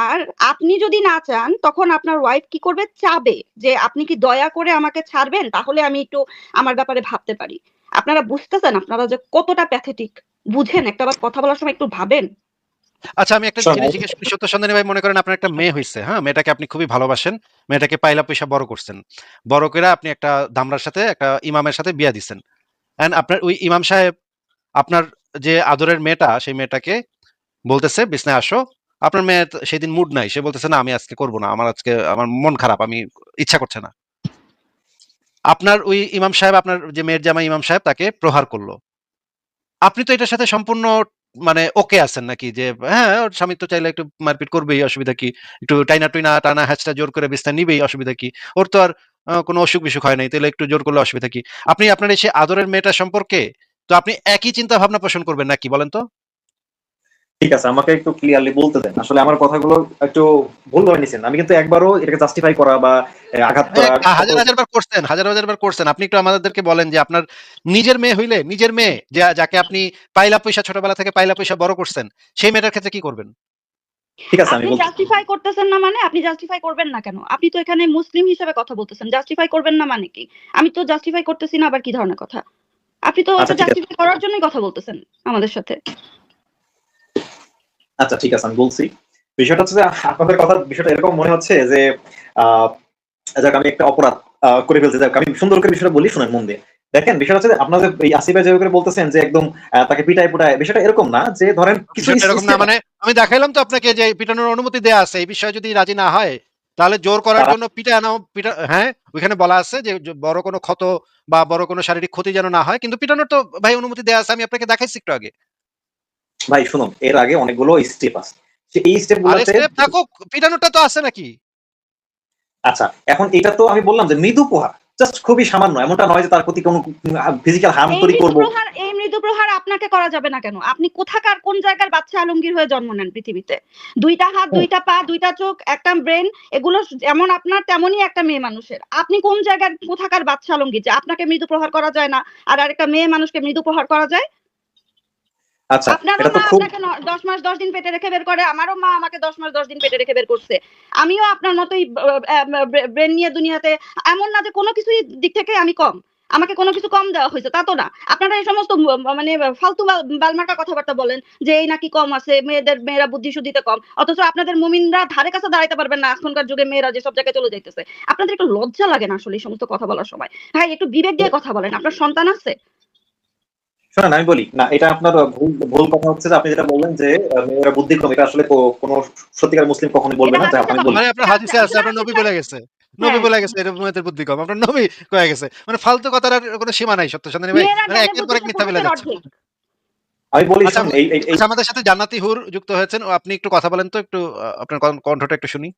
আর আপনি যদি না চান, তখন আপনার ওয়াইফ কি করবে? চাবে যে আপনি কি দয়া করে আমাকে ছাড়বেন, তাহলে আমি একটু আমার ব্যাপারে ভাবতে পারি। আপনারা বুঝতেছেন আপনারা যে কতটা প্যাথেটিক? বুঝেন, একটা বার কথা বলার সময় একটু ভাবেন। আচ্ছা, আমি একটা জিনিস জিজ্ঞেস করি, সত্য সন্ধানী ভাই, মনে করেন আপনার একটা মেয়ে হইছে, হ্যাঁ? মেয়েটাকে আপনি খুবই ভালোবাসেন। মেয়েটাকে পাইলা পয়সা বড় করছেন। বড় কইরা আপনি একটা দামড়ার সাথে, একটা ইমামের সাথে বিয়া দিছেন। এন্ড আপনার ওই ইমাম সাহেব আপনার যে আদরের মেয়েটা, সেই মেয়েটাকে বলতেছে বিছনায় আসো। আপনার মেয়ে সেদিন মুড নাই। সে বলতেছে না, আমি আজকে করব না। আমার মন খারাপ। আমি ইচ্ছা করছে না। আপনার ওই ইমাম সাহেব, আপনার যে মেয়ের জামাই ইমাম সাহেব তাকে প্রহার করলো। আপনি তো এটার সাথে সম্পূর্ণ মানে ওকে আছেন নাকি? যে হ্যাঁ, ওর স্বামী তো চাইলে একটু মারপিট করবেই, অসুবিধা কি? একটু টাইনা-টুইনা, টানা হ্যাচড়া জোর করে বিছানায় নিবেই, অসুবিধা কি? ওর তো আর কোনো অসুখ-বিসুখ হয় নাই। তাইলে একটু জোর করলে অসুবিধা কি? আপনি আপনার এই সেই আদরের মেয়েটা সম্পর্কে তো আপনি একই চিন্তা ভাবনা পোষণ করবেন নাকি বলেন তো? ঠিক আছে, আমাকে একটু ক্লিয়ারলি বলতে দেন। আসলে আমার কথাগুলো একটু ভুলভাবে নিছেন। আমি কিন্তু একবারও এটাকে জাস্টিফাই করা বা আঘাত করা হাজার, হাজার বার করছেন, হাজার, হাজার বার করছেন। আপনি একটু আমাদেরকে বলেন যে আপনার নিজের মেয়ে হইলে, নিজের মেয়ে যাকে আপনি পাইলা পয়সা ছোটবেলা থেকে পাইলা পয়সা বড় করছেন, সেই মেয়েটার ক্ষেত্রে কি করবেন? ঠিক আছে, আমি আপনি বলছি। জাস্টিফাই করতেছেন না মানে আপনি জাস্টিফাই করবেন না কেন? আপনি তো এখানে মুসলিম হিসেবে কথা বলতেছেন। জাস্টিফাই করবেন না মানে কি? আমি তো জাস্টিফাই করতেছি না, আবার কি ধরনের কথা? আপনি তো আচ্ছা এটা ঠিক আছে, জাস্টিফাই করার জন্যই কথা বলতেছেন আমাদের সাথে। আচ্ছা ঠিক আছে, আমি বলছি। বিষয়টা হচ্ছে যে আপনাদের কথার বিষয়টা এরকম মনে হচ্ছে যে আহ যাক আমি একটা অপরাধ করে ফেলতে, যাক আমি সুন্দর করে বিষয়টা বলি, শুনেন মন দিয়ে। দেখেন, বিষয়টা হচ্ছে যে আপনাদের এই আসিফ ভাই যেভাবে করে বলতেছেন যে একদম তাকে পিটায় পুটায়, বিষয়টা এরকম না যে ধরেন কিছু বিষয়টা এরকম না, স্টেপ মানে আমি দেখাইলাম তো আপনাকে যে পিটানোর অনুমতি দেয়া আছে। এই বিষয়ে যদি রাজি না হয়, তাহলে জোর করার তারা জন্য হ্যাঁ, ওইখানে বলা আছে যে বড় কোনো ক্ষত বা বড় কোনো শারীরিক ক্ষতি যেন না হয়। কিন্তু পিটানোর তো ভাই অনুমতি দেয়া আছে। আমি আপনাকে দেখাইছি একটু আগে। ভাই শুনুন, এর আগে অনেকগুলো স্টেপ আছে। এই স্টেপ আর গুলাতে স্টেপ থাকুক, পিটানোরটা তো আছে নাকি? আচ্ছা, এখন এটা তো আমি বললাম যে মৃদু প্রহার, জাস্ট খুবই সামান্য, এমনটা নয় যে তার প্রতি কোনো ফিজিক্যাল হার্ম তৈরি করব। এই মৃদু প্রহার আপনাকে করা যাবে না কেন? আপনি কোথাকার কোন জায়গার বাচ্চা আলমগীর হয়ে জন্ম নেন পৃথিবীতে? ২ টা হাত, ২ টা পা, ২ টা চোখ, একটা ব্রেন, এগুলো যেমন আপনার তেমনই একটা মেয়ে মানুষের। আপনি কোন জায়গার কোথাকার বাচ্চা আলমগীর যে আপনাকে মৃদু প্রহার করা যায় না আর আরেকটা মেয়ে মানুষকে মৃদু প্রহার করা যায়? আচ্ছা, আপনারও এটা তো মা খুব আপনাকে ১০ মাস ১০ দিন পেটে রেখে বের করে, আমারও মা আমাকে ১০ মাস ১০ দিন পেটে রেখে বের করছে। আমিও আপনার মতোই ব্রেন নিয়ে দুনিয়াতে, এমন না যে কোনো কিছুই দিক থেকে আমি কম। আমাকে কোনো কিছু কম দেওয়া হইছে, তা তো না। আপনারা এই সমস্ত মানে ফালতু বালমার্কা কথাবার্তা বলেন যে এই নাকি কম আছে, মেয়েরা বুদ্ধি-সুদ্ধিতে কম। অথচ আপনাদের মুমিনরা ধারে কাছে দাঁড়াইতে পারবেন না, এখনকার যুগে মেয়েরা যেসব জায়গায় চলে যাইতেছে। আপনাদের একটু লজ্জা লাগে না আসলে এই সমস্ত কথা বলার সময়? ভাই একটু বিবেক দিয়ে কথা বলেন। আপনার সন্তান আছে? শোনেন, আমি বলি না, এটা আপনার ভুল ভুল কথা হচ্ছে যে আপনি যেটা বললেন যে মেয়েরা বুদ্ধিক্রম, এটা আসলে কোনো সত্যিকার মুসলিম কখনোই বলবে এটা না। যাক হাদিসে আমি কথা বলি, মানে আপনার আছে। হাদিসে আছে, আপনার আপনার নবী হাদিসে বলে গেছে। নবী হ্যাঁ, বলে গেছে এরকম মেয়েদের বুদ্ধি কম। আপনার নবী কয়ে গেছে। মানে ফালতু কথার আর কোনো সীমা নাই সত্য সন্ধানী ভাই। মেয়েরা মানে জ্ঞানে একের পর এক বুদ্ধিতে মিথ্যা বলে পুরুষের যাচ্ছেন। অর্ধেক। আমি বলি আচ্ছা, শুনুন, এই আচ্ছা, আমাদের সাথে জান্নাতি হুর যুক্ত হয়েছেন। আপনি একটু কথা বলেন তো, একটু আপনার কণ্ঠটা একটু শুনি।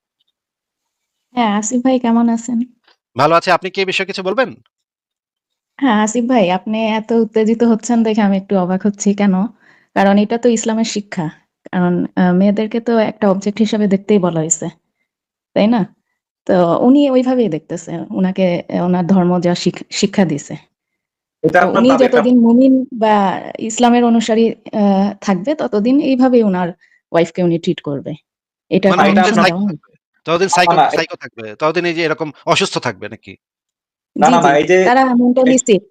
হ্যাঁ, আসিফ ভাই কেমন আছেন? ভালো আছে। আপনি কি এই বিষয়ে কিছু বলবেন? হ্যাঁ, আসিফ ভাই আপনি এত উত্তেজিত হচ্ছেন দেখে আমি একটু অবাক হচ্ছি কেন? কারণ এটা তো ইসলামের শিক্ষা। কারণ মেয়েদেরকে তো একটা অবজেক্ট হিসাবে দেখতেই বলা হয়েছে, তাই না? তো উনি ওইভাবেই দেখতেছে। উনাকে ওনার ধর্ম যা শিক্ষা দিছে। এটা তো আপনার উনি তাদের যতদিন মুমিন বা ইসলামের অনুসারী থাকবে ততদিন এইভাবেই উনার ওয়াইফকে উনি ট্রিট করবে। এটা মানে এটা পারমিশন ততদিন আপনার দেওয়া হয়? ততদিন না না সাইকো থাকবে। ততদিন এই যে এরকম অসুস্থ থাকবে নাকি? না জি, না না, জি। এই যে তারা মেন্টালি সিক।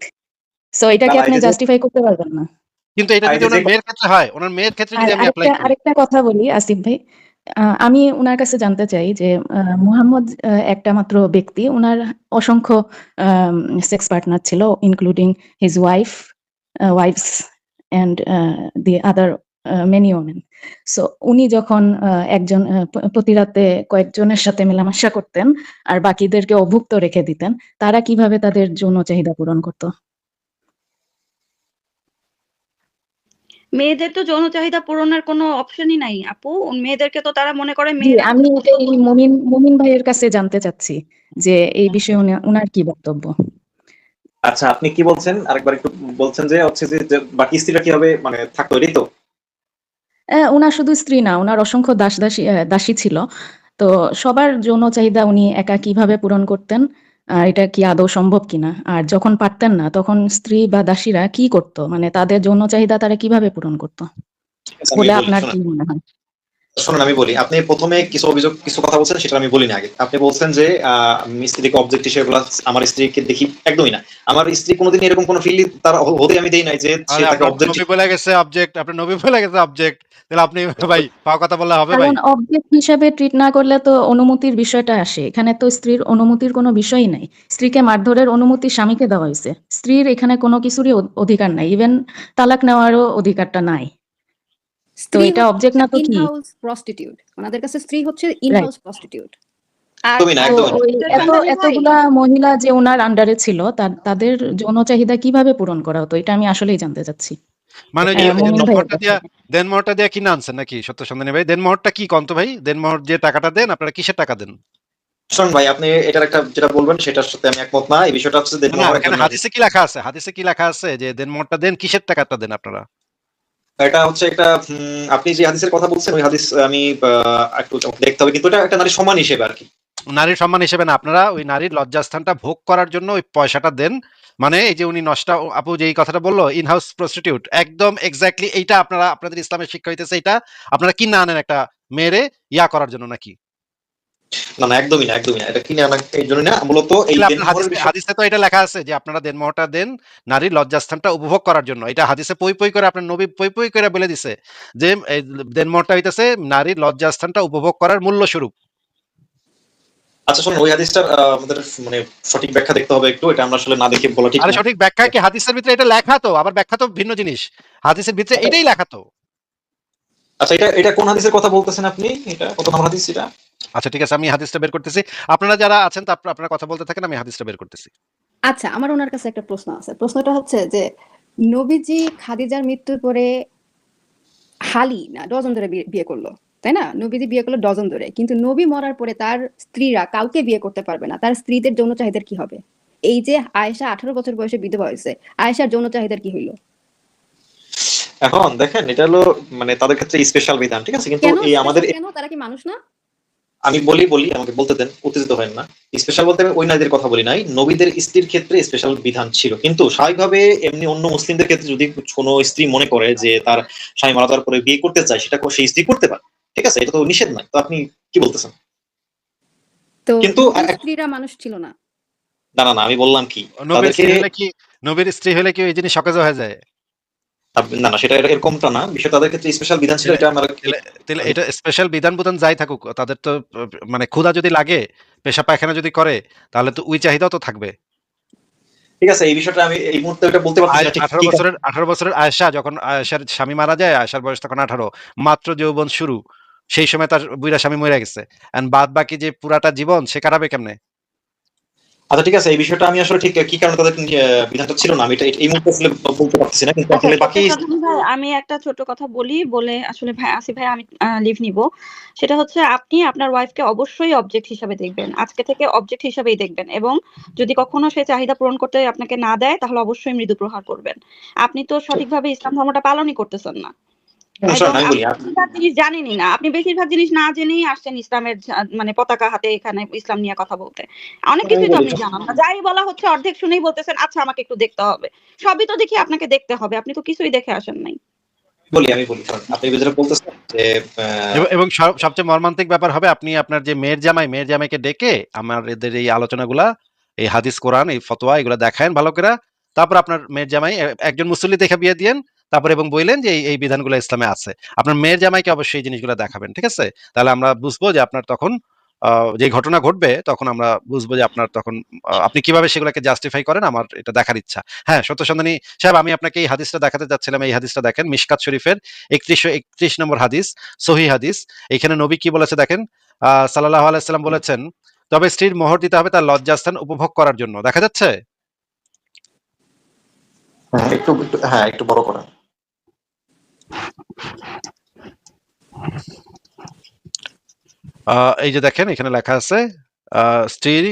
সো না এটাকে না, আপনি জাস্টিফাই করতে পারবেন না। কিন্তু এটা যদি এই যে উনার মেয়ের ক্ষেত্রে হয়, উনার মেয়ের ক্ষেত্রে আর যদি আমি এপ্লাই করি। আরেকটা কথা বলি আসিফ ভাই। আমি উনার কাছে জানতে চাই যে মুহাম্মদ একটা মাত্র ব্যক্তি। উনার অসংখ্য আম সেক্স পার্টনার ছিল including his wife's and the other many women. So উনি যখন একজন প্রতি রাতে কয়েকজনের সাথে মেলামেশা করতেন আর বাকিদেরকে অভুক্ত রেখে দিতেন, তারা কিভাবে তাদের যৌন চাহিদা পূরণ করত? মেয়েদের তো যৌন চাহিদা পূরণের কোনো অপশনই নাই আপু। মেয়েদেরকে তো তারা মনে করে জি, মেয়েরা আমি হচ্ছে এটাই মুমিন ভাইয়ের কাছে জানতে চাচ্ছি যে এই বিষয়ে উনার কি বক্তব্য? আচ্ছা, আপনি কি বলছেন আরেকবার একটু বলছেন যে হচ্ছে যে বাকি স্ত্রীরা কিভাবে মানে থাকতো, এটাই তো? উনার শুধু স্ত্রী না, উনার অসংখ্য দাসী ছিল। তো সবার যৌন চাহিদা উনি একা কিভাবে পূরণ করতেন? আর এটা কি আদৌ সম্ভব কিনা? আর যখন পারতেন না তখন স্ত্রী বা দাসীরা কি করত? মানে তাদের যৌন চাহিদা তারা কিভাবে পূরণ করত ঠিক আছে, আমি বলে বলি, আপনার শুনুন। কি মনে হয়? শুনুন, আমি বলি। আপনি প্রথমে কিছু কথা বলছেন, সেটা আমি বলিনি আগে। আপনি বলছেন যে আমি স্ত্রীকে অবজেক্ট হিসেবে আমার স্ত্রীকে দেখি, একদমই না। আমার স্ত্রী কোনোদিন এরকম কোনো ফিল তার হতে আমি দেই নাই যে সে তাহলে তাকে আপনার অবজেক্ট। নবী বলে গেছে অবজেক্ট, আপনার নবী বলে গেছে অবজেক্ট। তাহলে আপনি ভাই পাও কথা বললে হবে ভাই? কারণ অবজেক্ট হিসাবে ট্রিট না করলে তো অনুমতির বিষয়টা আসে। এখানে তো স্ত্রীর অনুমতির কোনো বিষয়ই নাই। স্ত্রীকে মারধরের অনুমতি স্বামীকে দেওয়া হইছে। স্ত্রীর এখানে কোনো কিছুরই অধিকার নাই। ইভেন তালাক নেওয়ারও অধিকারটা নাই। তো স্ত্রী এটা হচ্ছে অবজেক্ট না তো ইন কি? House prostitute. ওনাদের কাছে স্ত্রী হচ্ছে ইন রাইট। House prostitute. আর একদমই না, তো একদমই না। ওই সত্যের সন্ধানী ভাই, এতগুলা মহিলা যে ওনার আন্ডারে ছিল তাদের যৌন চাহিদা কিভাবে পূরণ করা হতো, এটা আমি আসলেই জানতে চাচ্ছি। মানে ওই যে এই মুমিন ভাইয়ের দেনমোহরটা কাছে। দিয়া দেনমোহরটা দিয়া কিনে আনছেন নাকি সত্য সন্ধানী ভাই? দেনমোহরটা কি কন্ত ভাই? দেনমোহর যে টাকাটা দেন আপনারা কিসের টাকা দেন? শোন ভাই, আপনি এটার একটা যেটা বলবেন সেটার সাথে আমি একমত না। এই বিষয়টা হচ্ছে না না, দেনমোহর এখানে একজন নারী। হাদিসে কি লেখা আছে? হাদিসে কি লেখা আছে যে দেনমোহরটা দেন কিসের টাকাটা দেন আপনারা? এটা হচ্ছে একটা আপনি যে হাদিসের কথা বলছেন ওই হাদিস আমি একটু দেখতে হবে, কিন্তু এটা একটা নারী সমান হিসেবে আর কি। নারীর সম্মান হিসেবে না, আপনারা ওই নারীর লজ্জাস্থানটা ভোগ করার জন্য ওই পয়সাটা দেন। মানে এই যে উনি নষ্টা আপু যে এই কথাটা বললো ইন হাউস প্রস্টিটিউট, একদম এক্স্যাক্টলি এইটা আপনারা আপনাদের ইসলামের শিক্ষা হইতেছে এটা আপনারা কিনে আনেন একটা মেয়েরে ইয়া করার জন্য নাকি? না না, একদমই না, একদমই না, এটা কিনে আনা এই জন্য না, মূলত এই তাহলে আপনার দেনমোহরের বিষয়। হাদিসে তো এটা লেখা আছে যে আপনারা দেনমোহরটা দেন নারীর লজ্জাস্থানটা উপভোগ করার জন্য। এটা হাদিসে পই পই করে আপনার নবী পই পই করে বলে দিছে যে এই দেনমোহরটা হইতেছে নারীর লজ্জাস্থানটা উপভোগ করার মূল্য স্বরূপ। আচ্ছা শুনুন, ওই হাদিসটার আমাদের মানে সঠিক ব্যাখ্যা দেখতে হবে একটু, এটা আমরা আসলে না দেখে বলা ঠিক আরে না। সঠিক ব্যাখ্যা কি? হাদিসের ভিতরে এটা লেখা তো, আবার ব্যাখ্যা তো ভিন্ন জিনিস। হাদিসের ভিতরে এটাই লেখা তো। আচ্ছা, এটা এটা কোন হাদিসের কথা বলতেছেন আপনি? এটা কত নম্বর হাদিস এটা? আচ্ছা ঠিক আছে, আমি হাদিসটা বের করতেছি। আপনারা যারা আছেন তা আপনারা কথা বলতে থাকেন, আমি হাদিসটা বের করতেছি। আচ্ছা, আমার ওনার কাছে একটা প্রশ্ন আছে। প্রশ্নটা হচ্ছে যে নবীজি খাদিজার মৃত্যুর পরে হালি না ডজন ধরে বিয়ে করলো, তাই না? নবীজি বিয়ে করলো ডজন ধরে, কিন্তু নবী মরার পরে তার স্ত্রীরা কাউকে বিয়ে করতে পারবে না। তার স্ত্রীদের যৌন চাহিদার কি হবে? এই যে আয়েশা 18 বছর বয়সে বিধবা হয়েছে, আয়েশার যৌন চাহিদার কি হইলো? এখন দেখেন, এটা হলো মানে তাদের ক্ষেত্রে স্পেশাল বিধান, ঠিক আছে, কিন্তু কেন এই আমাদের স্পেশাল? কেন? তারা কি মানুষ না? আমি বলি আমাকে বলতে দেন, উত্তেজিত হয় না। স্পেশাল বলতে আমি ওই নারীদের কথা বলি নাই, নবীদের স্ত্রীর ক্ষেত্রে স্পেশাল বিধান ছিল, কিন্তু স্বাভাবিকভাবে এমনি অন্য মুসলিমদের ক্ষেত্রে যদি কোনো স্ত্রী মনে করে যে তার স্বামী মারা যাওয়ার পরে বিয়ে করতে চায়, সেটা সেই স্ত্রী করতে পারে, ঠিক আছে, এটা তো নিষেধ নয়। তো আপনি কি বলতেছেন? তো কিন্তু নবীর স্ত্রীরা মানুষ ছিল না? না না না, আমি বললাম কি তাদেরকে নবীর স্ত্রী হলে কি এই জিনিস সকাজে হয়ে যায়? না না, সেটা এরকমটা না, বিষয় তাদের ক্ষেত্রে স্পেশাল বিধান ছিল, তাহলে এটা আমরা তাহলে তাহলে এটা স্পেশাল বিধান বুধান যাই থাকুক, তাদের তো মানে ক্ষুধা যদি লাগে, পেশা পায়খানা যদি করে, তাহলে তো ওই চাহিদাও তো থাকবে। ঠিক আছে। এই বিষয়টা আমি এই মুহূর্তে এটা বলতে পারতেছি না ঠিক আঠারো কি কারণে। বছরের 18 বছরের আয়েশা, যখন আয়েশার স্বামী মারা যায়, আয়েশার বয়স তখন 18, মাত্র যৌবন শুরু, সেই সময় তার বুইড়া স্বামী মরে গেছে, এন্ড বাদ বাকি যে পুরাটা জীবন সে কাটাবে কেমনে? আচ্ছা ঠিক আছে, এই বিষয়টা আমি আসলে ঠিক কি কারণে তাদের বিধানটা ছিল না, আমি এটা এই মুহূর্তে আসলে বলতে পারতেছি না, কিন্তু আচ্ছা, আসলে বাকি সত্যের সন্ধানী ভাই, আমি একটা ছোট কথা বলি, বলে আসলে ভাই আসিফ ভাই আমি লিভ নিব। সেটা হচ্ছে আপনি আপনার ওয়াইফকে অবশ্যই অবজেক্ট হিসাবে দেখবেন, আজকে থেকে অবজেক্ট হিসাবেই দেখবেন, এবং যদি কখনো সে চাহিদা পূরণ করতে আপনাকে না দেয় তাহলে অবশ্যই মৃদু প্রহার করবেন। আপনি তো সঠিকভাবে ইসলাম ধর্মটা পালনই করতেছেন না। শোনেন, আমি আপনি বলি বেশিরভাগ জিনিস জানেনই না, আপনি বেশিরভাগ জিনিস না জেনেই আসছেন ইসলামের মানে পতাকা হাতে এখানে ইসলাম নিয়ে কথা বলতে। অনেক কিছুই তো আপনি জানান না, যাই বলা হচ্ছে অর্ধেক শুনেই বলতেছেন আচ্ছা আমাকে একটু দেখতে হবে। সবই তো দেখি আপনাকে দেখতে হবে, আপনি তো কিছুই দেখে আসেন নাই। আমি বলি শোনেন, আপনি যেটা বলতেছেন যে এবং সবচেয়ে মর্মান্তিক ব্যাপার হবে, আপনি আপনার যে মেয়ের জামাইকে ডেকে আমার এদের এই আলোচনাগুলা, এই হাদিস কোরআন এই ফতোয়া এগুলা দেখায়েন ভালো করে, তারপর আপনার মেয়ের জামাই একজন মুসল্লি দেখে বিয়ে দিয়েন, তারপর এবং বললেন যে এই বিধানগুলো ইসলামে আছে। আপনার মেয়ের জামাইকে অবশ্যই এই জিনিসগুলো দেখাবেন, ঠিক আছে? তাহলে আমরা বুঝবো যে আপনার তখন যে ঘটনা ঘটবে, তখন আমরা বুঝবো যে আপনার তখন আপনি কিভাবে সেগুলোকে জাস্টিফাই করেন। আমার এটা দেখার ইচ্ছা। হ্যাঁ, সত্য সন্ধানী সাহেব, আমি আপনাকে এই হাদিসটা দেখাতে যাচ্ছিলাম। এই হাদিসটা দেখেন, মিশকাত শরীফের 3131 নম্বর হাদিস, সহিহ হাদিস। এখানে নবী কি বলেছে দেখেন, সাল্লাল্লাহু আলাইহি সাল্লাম বলেছেন, তবে স্ত্রীর মোহর দিতে হবে তার লজ্জাস্থান উপভোগ করার জন্য। দেখা যাচ্ছে? একটু বড় করেন। এই যে দেখেন এখানে লেখা আছে, আহ, স্ত্রীর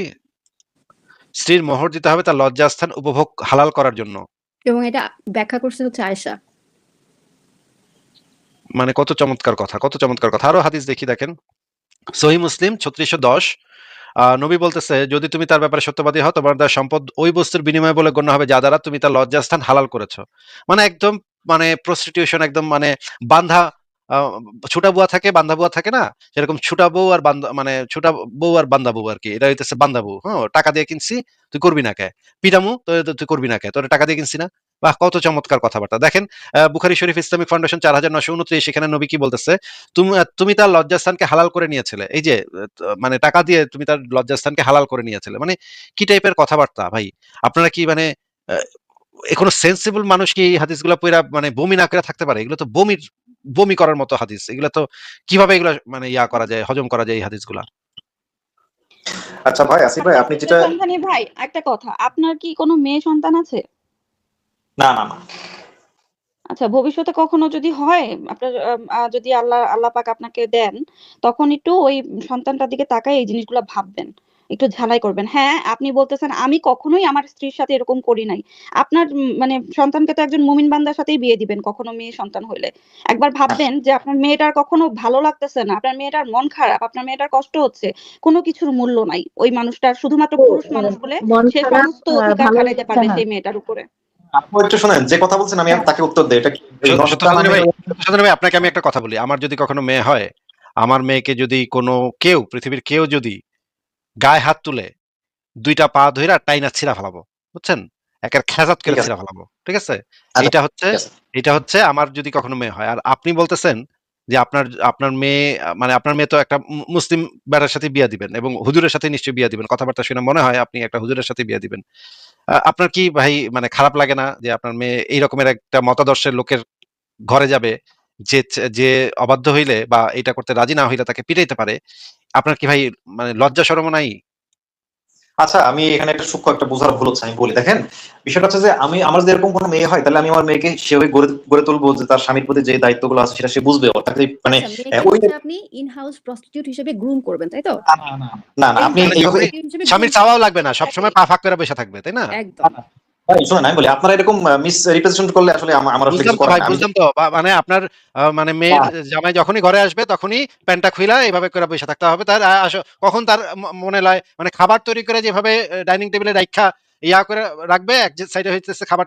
স্ত্রীর মোহর দিতে হবে তার লজ্জাস্থান উপভোগ হালাল করার জন্য। এবং এটা ব্যাখ্যা করছে হচ্ছে আয়েশা। মানে কত চমৎকার কথা, কত চমৎকার কথা। আরো হাদিস দেখি, দেখেন সহিহ মুসলিম 3610, নবী বলতেছে, যদি তুমি তার ব্যাপারে সত্যবাদী হও তোমার তার সম্পদ ওই বস্তুর বিনিময়ে বলে গণ্য হবে যা দ্বারা তুমি তার লজ্জাস্থান হালাল করেছো। মানে একদম মানে প্রস্টিটিউশন, একদম মানে বান্ধা ছুটা বুয়া থাকে, বান্ধা বুয়া থাকে না, সেরকম ছুটা বউ আর বান্ধা, মানে ছুটা বউ আর বান্ধা বউ আর কি, এটা হইতেছে বান্ধা বউ। হ্যাঁ, টাকা দিয়ে কিনছি, তুই করবি না কে? পিটামু তো তুই করবি না কে? তোর টাকা দিয়ে কিনছি না? বাহ, কত চমৎকার কথাবার্তা। দেখেন বুখারী শরীফ ইসলামিক ফাউন্ডেশন 4929, সেখানে নবী কি বলতেছে, তুমি তার লজ্জাস্থানকে হালাল করে নিয়েছিলে। এই যে মানে টাকা দিয়ে তুমি তার লজ্জাস্থানকে হালাল করে নিয়েছিলে, মানে কি টাইপের কথাবার্তা ভাই? আপনারা কি মানে কোনো সেন্সিবল মানুষ কি এই হাদিসগুলো পড়া মানে বমি না করে থাকতে পারে? এগুলো তো বমি করার মতো হাদিস। এগুলো তো কিভাবে এগুলো মানে ইয়া করা যায়, হজম করা যায় এই হাদিসগুলা? আচ্ছা ভাই, আসিফ ভাই, আপনি যেটা সন্তানী ভাই একটা কথা, আপনার কি কোনো মেয়ে সন্তান আছে? না না না আচ্ছা, ভবিষ্যতে কখনো যদি হয় আপনার যদি আল্লাহ পাক আপনাকে দেন, তখন একটু ওই সন্তানটার দিকে তাকায় এই জিনিসগুলো ভাববেন, একটু ঝালাই করবেন। হ্যাঁ, আপনি বলতেছেন আমি কখনোই আমার স্ত্রীর সাথে এরকম করি নাই। আপনার মানে সন্তানকে তো একজন মুমিন বান্দার সাথেই বিয়ে দিবেন কখনো মেয়ে সন্তান হইলে। একবার ভাববেন যে আপনার মেয়েটার কখনো ভালো লাগতেছে না, আপনার মেয়েটার মন খারাপ, আপনার মেয়েটার কষ্ট হচ্ছে, কোনো কিছুর মূল্য নাই ওই মানুষটার, শুধুমাত্র পুরুষ মানুষ বলে মন সে খারাপ, সমস্ত অধিকার ভালো খাটাইতে লাগছে পারবে না। সেই মেয়েটার উপরে। আপু একটু শোনেন, যে কথা বলছেন আমি তাকে উত্তর দেই। এটা কি ওই নষ্ট সত্যেন্দ্র নামে ভাই, সত্যেন্দ্র ভাই, আপনাকে আমি একটা কথা বলি। আমার যদি কখনো মেয়ে হয়, আমার মেয়েকে যদি কোনো কেউ, পৃথিবীর কেউ যদি গায়ে হাত তুলে ২টা পা ধইরা টাইনা ছিঁড়া ফেলাবো। বুঝছেন? একের খেজাত ঠিক করে আছে। ছিঁড়া ফেলাবো। ঠিক আছে? আচ্ছা এইটা হচ্ছে ঠিক আছে। এইটা হচ্ছে আমার যদি কখনো মেয়ে হয়। আর আপনি বলতেছেন যে আপনার আপনার মেয়ে মানে আপনার মেয়ে তো একটা মুসলিম বেড়ার সাথে বিয়া দিবেন এবং হুজুরের সাথে নিশ্চয়ই বিয়া দিবেন। কথাবার্তা শুনে মনে হয় আপনি একটা হুজুরের সাথে বিয়া দিবেন। আপনার কি ভাই মানে খারাপ লাগে না যে আপনার মেয়ে এই রকমের একটা মতাদর্শের লোকের ঘরে যাবে, যে অবাধ্য হইলে বা এটা করতে রাজি না হইলে তাকে পিটাইতে পারে? আপনার কি ভাই মানে লজ্জা শরমও নাই? আচ্ছা, আমি এখানে একটা সূক্ষ্ম একটা বোঝার ভুল হচ্ছে, আমি বলি। দেখেন, বিষয়টা হচ্ছে যে আমার যদি এরকম কোনো মেয়ে হয়, তাহলে আমি আমার মেয়েকে সেভাবে গড়ে গড়ে তুলবো যে তার স্বামীর প্রতি যে দায়িত্বগুলো আছে সেটা সে বুঝবে। তাকে মানে আচ্ছা, মেয়েকে ওই হচ্ছে আপনি ইন হাউস প্রস্টিটিউট হিসেবে গ্রুম করবেন, তাই তো? না না না না, আপনি মানে এইভাবে যখনই হিসেবে স্বামীর গ্রুম চাওয়াও করবেন। লাগবে না, সবসময় পা ফাঁক করে বসে থাকবে, তাই না? একদম। ভাই শোনেন, আমি বলি, আপনারা এরকম মিস রিপ্রেজেন্ট করলে আসলে আমার আসলে বুঝলাম কিছু তো করার ভাই, নাই। আমি বুঝলাম তো। মানে আপনার মানে মেয়ের জামাই যখনই ঘরে আসবে তখনই প্যান্টটা খুইলা এইভাবে করে বসে থাকতে হবে। তার কখন তার মনে লয় মানে খাবার তৈরি করে যেভাবে ডাইনিং টেবিলে রাইখা ইয়া করে রাখবে, এক সাইডে হইতেছে খাবার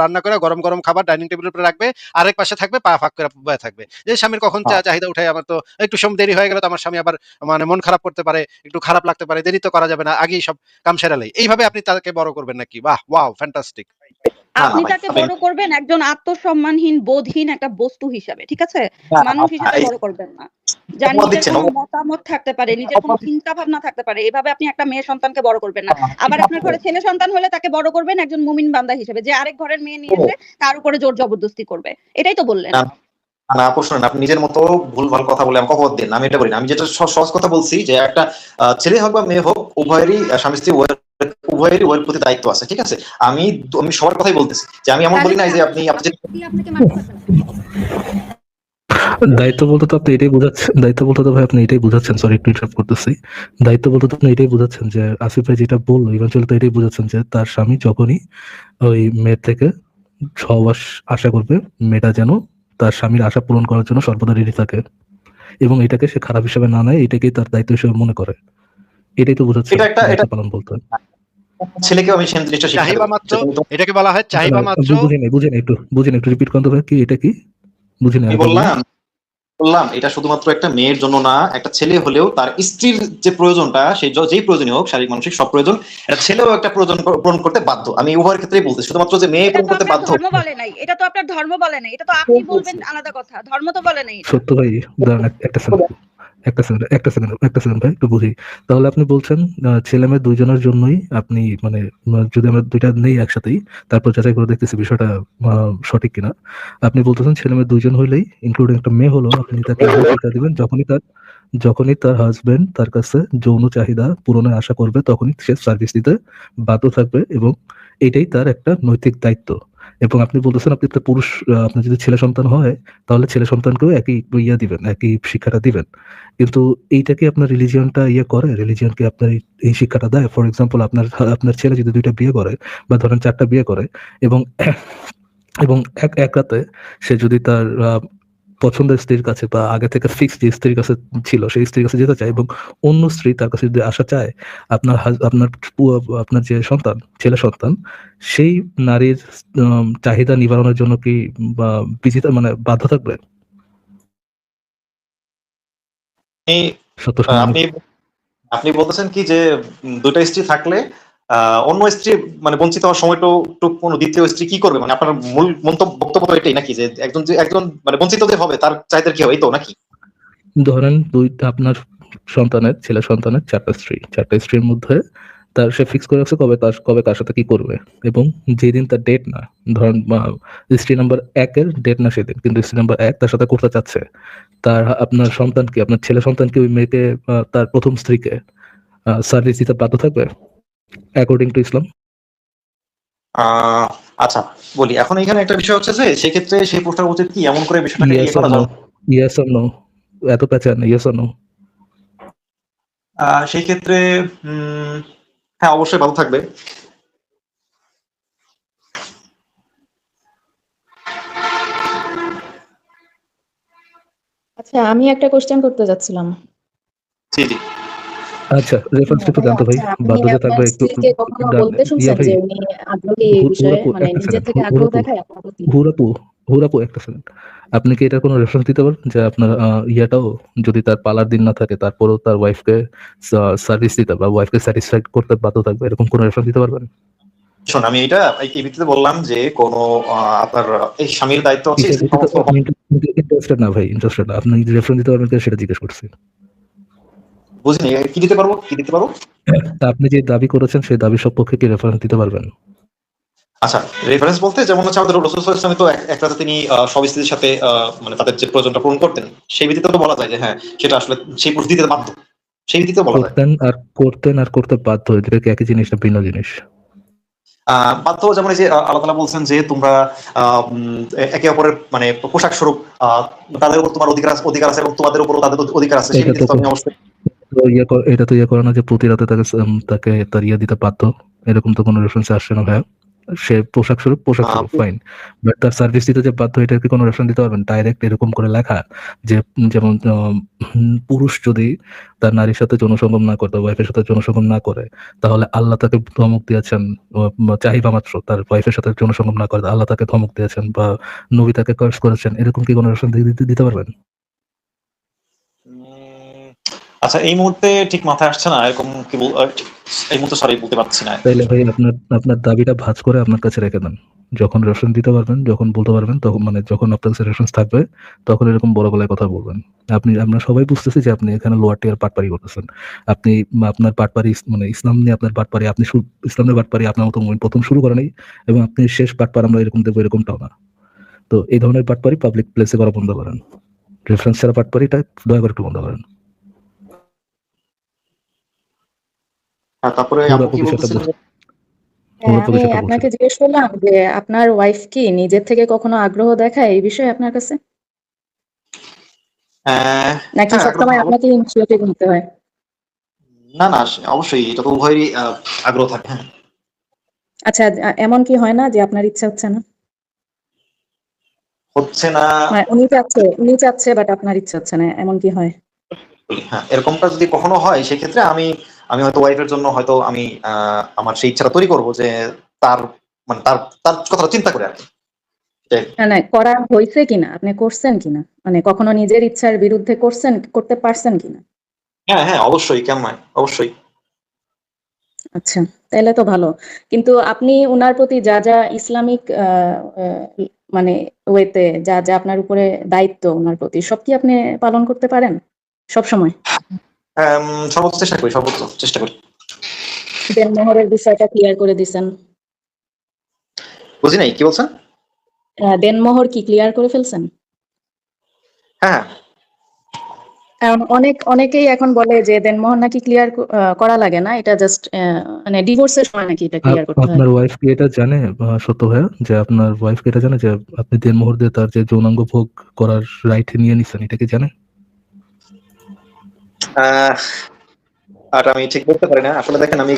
রান্না করে গরম গরম খাবার ডাইনিং টেবিলের উপরে রাখবে, আরেক পাশে থাকবে পা ফাঁক করে বয়ে থাকবে। যে স্বামীর কখন চাহিদা উঠায়, আমার তো একটু সময় দেরি হয়ে গেলে তো আমার স্বামী আবার মানে মন খারাপ করতে পারে, একটু খারাপ লাগতে পারে, দেরি তো করা যাবে না, আগেই সব কাম সেরালেই। এইভাবে আপনি তাকে বড় করবেন নাকি? বাহ, ওয়াও, ফ্যান্টাস্টিক। না না আপনি ভাই, তাকে বড় করবেন একজন আত্মসম্মানহীন, বোধহীন একটা বস্তু হিসাবে, ঠিক আছে? মানুষ হিসাবে বড় করবেন না। যার অপবাদ নিজের দিচ্ছেন। কোনো মতামত থাকতে পারে, নিজের কোনো চিন্তা ভাবনা থাকতে পারে, এভাবে আপনি একটা মেয়ে সন্তানকে বড় করবেন না। আবার আপনার ঘরে ছেলে সন্তান হলে তাকে বড় করবেন একজন মুমিন বান্দা হিসেবে, যে আরেক ঘরের মেয়ে নিয়ে এসে তার উপরে জোর জবরদস্তি করবে। এটাই তো বললেন। না না আপু শোনেন, আপনি নিজের মতো ভুলভাল কথা বলে আমাকে অপবাদ দিন। আমি এটা বলি না। আমি যেটা সহজ কথা বলছি যে একটা ছেলে হোক বা মেয়ে হোক, উভয়েরই স্বামী স্ত্রী উভয়েরই উভয়ের প্রতি দায়িত্ব আছে। ঠিক আছে? আমি আমি সবার কথাই বলতেছি, যে আমি এমন তাহলে বলি কি নাই যে আপনি আপনার স্ত্রী আপনাকে মারতে পারবে না? দায়িত্ব বলতে তো আপনি এটাই বোঝাচ্ছেন, দায়িত্ব বলতে তো ভাই আপনি এটাই বোঝাচ্ছেন, সরি একটু ইন্টারাপ্ট করতেছি। দায়িত্ব বলতে তো আপনি এটাই বোঝাচ্ছেন যে আসিফ ভাই যেটা বললো ইভেন্চুয়ালি তো এটাই বোঝাচ্ছেন যে তার স্বামী যখনই ওই মেয়ের থেকে সহবাস আশা করবে, মেয়েটা যেন তার স্বামীর আশা পূরণ করার জন্য সর্বদা রেডি থাকে এবং এটাকে সে খারাপ হিসেবে না নেয়, এটাকেই তার দায়িত্ব হিসেবে মনে করে। এটাই তো বোঝাচ্ছে এটা এটা দায়িত্ব পালন বলতে। ছেলেকে আমি সেই জিনিসটা শিক্ষা চাহিবা দেবো মাত্র, যে তুমি এটাকে বলা হয় চাহিবা মাত্র। বুঝিনি একটু রিপিট করেন তো ভাই, কি এটা কি বুঝিনি আমি আরেকবার বলুন। বললাম এটা শুধুমাত্র একটা মেয়ের জন্য না, একটা ছেলে হলেও তার স্ত্রীর যে প্রয়োজনটা, সেই যেই প্রয়োজনই হোক, শারীরিক মানসিক সব প্রয়োজন, এটা ছেলেও একটা প্রয়োজন পূরণ করতে বাধ্য। আমি উভয়ের ক্ষেত্রেই বলছি, শুধুমাত্র যে মেয়ে এটা পূরণ তো করতে আপনার বাধ্য। ধর্ম বলে নাই, এটা তো আপনার ধর্ম বলে নাই, এটা তো আপনি বলবেন আলাদা কথা, ধর্ম তো বলে নাই এটা। সত্য ভাই, দাঁড়ান একটা সেকেন্ড ভাই, একটু বুঝি। তাহলে আপনি বলছেন ছেলে মেয়ে দুইজনের জন্যই আপনি মানে যদি আমরা দুইটা নেই একসাথেই, তারপর যাচাই করে দেখতেছি বিষয়টা সঠিক কিনা। আপনি বলতেছেন ছেলে মেয়ে দুইজন হইলেই, ইনক্লুডিং একটা মেয়ে হলো, আপনি তাকে এভাবে শিক্ষা দিবেন যখনই তার হাজবেন্ড তার কাছে যৌন চাহিদা পূরণের আশা করবে, তখনই সে সার্ভিস দিতে বাধ্য থাকবে এবং এটাই তার একটা নৈতিক দায়িত্ব। এবং আপনি বলতেছেন আপনি একটা পুরুষ, আপনার যদি ছেলে সন্তান হয় তাহলে ছেলে সন্তানকেও একই ইয়ে দিবেন, একই শিক্ষাটা দিবেন। কিন্তু এইটা কি আপনার রিলিজিয়নটা ইয়ে করে? রিলিজিয়ন কি আপনার এই শিক্ষাটা দেয়? ফর এক্সাম্পল আপনার ছেলে যদি 2টা বিয়ে করে বা ধরেন 4টা বিয়ে করে এবং এবং এক রাতে সে যদি তার পছন্দের স্ত্রীর কাছে বা আগে থেকে ফিক্সড যে স্ত্রীর কাছে ছিল সেই স্ত্রীর কাছে যেতে চায় এবং অন্য স্ত্রী তার কাছে যদি আসা চায়, আপনার যে সন্তান, ছেলে সন্তান, সেই নারীর চাহিদা নিবারণের জন্য কি বা বিজিতা মানে বাধ্য থাকবে? সত্য আপনি আপনি বলতেছেন কি যে 2টা স্ত্রী থাকলে অন্য স্ত্রী মানে বঞ্চিত হওয়ার সময়টা কোনো দ্বিতীয় স্ত্রী কি করবে? মানে আপনার মূল বক্তব্য তো এটাই নাকি, যে একজন মানে বঞ্চিত যে হবে তার চাহিদা কি হবে, এই তো নাকি? ধরেন আপনার ছেলে সন্তানের 4টা স্ত্রী, 4টা স্ত্রীর মধ্যে সে ফিক্স করে রাখছে কবে কার সাথে কি করবে, এবং যেদিন তার ডেট না, ধরেন স্ত্রী নাম্বার 1-এর ডেট না সেদিন, কিন্তু স্ত্রী নাম্বার 1 তার সাথে করতে চাচ্ছে, আপনার ছেলে সন্তানকে ওই মেয়েকে তার প্রথম স্ত্রীকে সার্ভিস দিতে বাধ্য থাকবে অ্যাকর্ডিং টু ইসলাম? আচ্ছা, বলি এখন এখানে একটা বিষয় হচ্ছে যে সেক্ষেত্রে সেই পোস্টার উচিত কি এমন করে বিষয়টাকে ইয়েস অর করা নো? যায়। Yes or no? এত প্যাচান, ইয়েস অর নো? সেই ক্ষেত্রে হ্যাঁ অবশ্যই ভালো থাকবে। আচ্ছা, আমি একটা কোশ্চেন করতে যাচ্ছিলাম। জি জি। আচ্ছা, রেফারেন্সটা একটু ভাই, জানতো ভাই, আচ্ছা, আপনি বাধ্য যে আপনার থাকবে একটু। স্ত্রীকে কখনো বলতে শুনছেন ভাই, যে উনি আগ্রহী এই বিষয়ে, হুরাপু মানে একটা নিজের সেকেন্ড, থেকে আগ্রহ দেখায় আপনার প্রতি? হুরাপু হুরাপু একটা সেকেন্ড। আপনি কি এটার কোনো রেফারেন্স দিতে পারেন যে আপনার ইয়াটাও যদি তার পালার দিন না থাকে তারপরেও তার ওয়াইফকে সার্ভিস দিতে বা ওয়াইফকে স্যাটিসফাইড করতে বাধ্য থাকবে, এরকম কোনো রেফারেন্স দিতে পারবেন? শোন, আমি এটা এই ভিত্তিতে বললাম যে কোনো আপনার এই স্বামীর দায়িত্ব হচ্ছে কিসের স্ত্রী ভিত্তিতে? সমস্ত আপনি ইন্টারেস্টেড না ভাই, ইন্টারেস্টেড না। আপনি রেফারেন্স দিতে পারবেন কিনা সেটা জিজ্ঞেস করছি। বুঝিনি কি দিতে পারবো, কি দিতে পারবো। তা আপনি যে দাবি করেছেন সেই দাবির সপক্ষে কি রেফারেন্স দিতে পারবেন? আচ্ছা, রেফারেন্স বলতে যেমন হচ্ছে আমাদের রাসূল সাল্লাল্লাহু আলাইহি ওয়াসাল্লাম তো এক রাতে তিনি সব স্ত্রীর সাথে মানে তাদের যে প্রয়োজনটা পূরণ করতেন, সেই ভিত্তিতে তো বলা যায় যে হ্যাঁ সেটা আসলে সেই পুরুষ দিতে বাধ্য, সেই ভিত্তিতে বলা যায়। করতেন আর করতে বাধ্য, এটা কি একই জিনিস না ভিন্ন জিনিস? বাধ্য যেমন এই যে আল্লাহ তাআলা বলছেন যে তোমরা একে অপরের মানে পোশাক স্বরূপ তাদের উপর তোমার অধিকার আছে এবং তোমাদের উপরও তাদের অধিকার আছে, সেই এটা তো ভিত্তিতে তুমি অবশ্যই। এটা তো ইয়ে করে না যে প্রতি রাতে তাকে তার ইয়ে দিতে বাধ্য, এরকম তো কোনো রেফারেন্স আসছে না ভাইয়া। সে পোশাক স্বরূপ ফাইন, বাট তার সার্ভিস দিতে যে বাধ্য, এটা কি কোনো রেফারেন্স দিতে পারবেন ডাইরেক্ট এরকম করে লেখা? যে যেমন পুরুষ যদি তার নারীর সাথে যৌনসঙ্গম না করে, ওয়াইফের সাথে যৌনসঙ্গম না করে, তাহলে আল্লাহ তাকে ধমক দিয়েছেন, চাহিদা মাত্র তার ওয়াইফের সাথে যৌনসঙ্গম না করে আল্লাহ তাকে ধমক দিয়েছেন, বা নবী তাকে কার্স করেছেন, এরকম কি কোনো রেফারেন্স দিতে পারবেন? আচ্ছা, এই মুহূর্তে ঠিক মাথায় আসছে না এরকম কি এই মুহূর্তে সরি বলতে পারছি না। তাইলে ভাই আপনার দাবিটা ভাঁজ করে আপনার কাছে রেখে দেন। যখন রেফারেন্স দিতে পারবেন, যখন বলতে পারবেন, তখন মানে যখন আপনার কাছে রেফারেন্স থাকবে, তখন এরকম বড় গলায় কথা বলবেন। আমরা সবাই বুঝতেছি যে আপনি এখানে লোয়ার টিয়ার পাটপাড়ি করতেছেন। আপনি আপনার পাটপাড়ি মানে ইসলাম নিয়ে আপনার পাটপাড়ি, আপনি ইসলামের পাটপাড়ি আপনার মতো প্রথম শুরু করেন নাই, এবং আপনি শেষ পাটপাড় আমরা এরকম দেখবো এরকমটাও না। তো এই ধরনের পাটপাড়ি পাবলিক প্লেসে করা বন্ধ করেন। রেফারেন্স ছাড়া পাটপাড়িটা দয়া করে একটু বন্ধ করেন। তারপরে আপু কি বলতেছেন? হ্যাঁ, আমি আপনাকে জিজ্ঞেস করলাম যে আপনার ওয়াইফ কি নিজের থেকে কখনো আগ্রহ দেখায় এই বিষয়ে আপনার কাছে, নাকি সবসময় আপনাকে ইনিশিয়েটিভ নিতে হয়? না না, অবশ্যই এটা তো উভয়েরই আগ্রহ থাকে। হ্যাঁ, আচ্ছা, এমন কি হয় না যে আপনার ইচ্ছা হচ্ছে না? হচ্ছে না। মানে উনি চাচ্ছে বাট আপনার ইচ্ছা হচ্ছে না, এমন কি হয়? হ্যাঁ, এরকমটা যদি কখনো হয় সেক্ষেত্রে আমি আমি হয়তো ওয়াইফের জন্য হয়তো আমি আমার সেই ইচ্ছাটা তৈরি করবো যে তার মানে তার তার কথাটা চিন্তা করে আর কি। না, করা হয়েছে কিনা, আপনি করছেন কিনা, মানে কখনো নিজের ইচ্ছার বিরুদ্ধে করতে পারছেন কিনা? হ্যাঁ হ্যাঁ, অবশ্যই, কেন নয়, অবশ্যই। আচ্ছা, তাহলে তো ভালো। কিন্তু আপনি উনার প্রতি যা যা ইসলামিক মানে ওয়েতে যা যা আপনার উপরে দায়িত্ব উনার প্রতি, সব কি আপনি পালন করতে পারেন সব সময়? সর্বোচ্চ চেষ্টা করি। দেনমোহরের বিষয়টা ক্লিয়ার করে দিছেন? বুঝি নাই কি বলছেন? দেনমোহর কি ক্লিয়ার করে ফেলছেন? হ্যাঁ, কারণ অনেকেই এখন বলে যে দেনমোহর নাকি ক্লিয়ার করা লাগে না, এটা জাস্ট মানে ডিভোর্সের সময় নাকি এটা ক্লিয়ার করতে হয়। আপনার ওয়াইফ কি এটা জানে, সত্য ভাইয়া, যে আপনার ওয়াইফ কি এটা জানে যে আপনি দেনমোহর দিয়ে তার যে যৌনাঙ্গ ভোগ করার রাইট নিয়ে নিছেন, এটা কি জানে? আর আমি ঠিক বলতে পারি না আসলে। দেখেন, আমি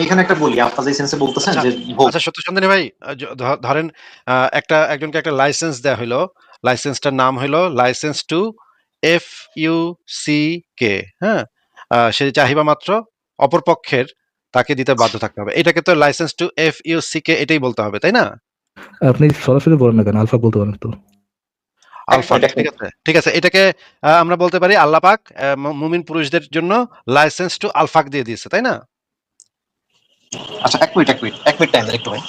এখানে একটা বলি, আপনার যে সেন্সে বলতেছেন যে আচ্ছা, সত্যচন্দ্র ভাই, ধরেন একজনকে একটা লাইসেন্স দেয়া হইলো, লাইসেন্সটার নাম হইলো লাইসেন্স টু FUCK। হ্যাঁ, সে চাহিবা মাত্র অপরপক্ষের তাকে দিতে বাধ্য থাকতে হবে। এটাকে তো লাইসেন্স টু FUCK এটাই বলতে হবে, তাই না? আপনি সরাসরি বলেন না কেন, আলফা বলতে পারেন তো। আলফা, ঠিক আছে, এটাকে আমরা বলতে পারি আল্লাহ পাক মুমিন পুরুষদের জন্য লাইসেন্স টু আলফাক দিয়ে দিয়েছে, তাই না? আচ্ছা, এক মিনিট টাইম দেন একটু ভাই।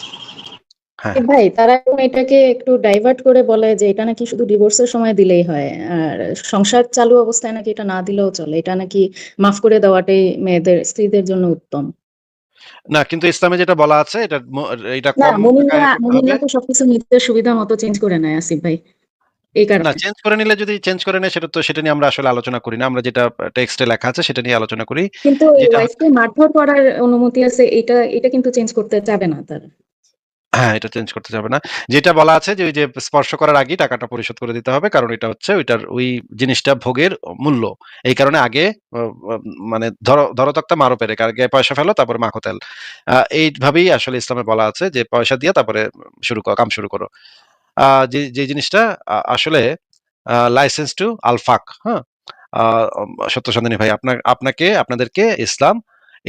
হ্যাঁ ভাই, তারা এখন এটাকে একটু ডাইভার্ট করে বলে যে এটা নাকি শুধু ডিভোর্সের সময় দিলেই হয়, আর সংসার চালু অবস্থায় নাকি এটা না দিলেও চলে, এটা নাকি মাফ করে দেওয়াটাই স্ত্রীদের জন্য উত্তম। না, কিন্তু ইসলামে যেটা বলা আছে এটা না, কম টাকায় করতে হবে। মুমিনরা তো সবকিছু নিজেদের সুবিধা মতো চেঞ্জ করে নেয় আসিফ ভাই। এই না, কারণে। চেঞ্জ করে নিলে যদি চেঞ্জ করে নেয় সেটা নিয়ে আমরা আসলে আলোচনা করি না। আমরা যেটা টেক্সটে লেখা আছে সেটা নিয়ে আলোচনা করি। কিন্তু যেটা ওয়াইফকে মারধর করার অনুমতি আছে, এটা কিন্তু চেঞ্জ করতে চাবে না তারা। হ্যাঁ, এটা চেঞ্জ করতে যাবে না। যেটা বলা আছে যে ওই যে স্পর্শ করার আগেই টাকাটা পরিশোধ করে দিতে হবে। কারণ এটা হচ্ছে ওই জিনিসটা ভোগের মূল্য। এই কারণে আগে অ অ মানে ধরো তক্তা মারো পেরে, আগে পয়সা ফেলো তারপরে মাখো তেল। এইভাবেই আসলে ইসলামে বলা আছে যে পয়সা দিয়ে তারপরে কাম শুরু করো। যে জিনিসটা আসলে লাইসেন্স টু আল-ফাক, হ্যাঁ? আ সত্য সন্ধানী ভাই আপনাদেরকে ইসলাম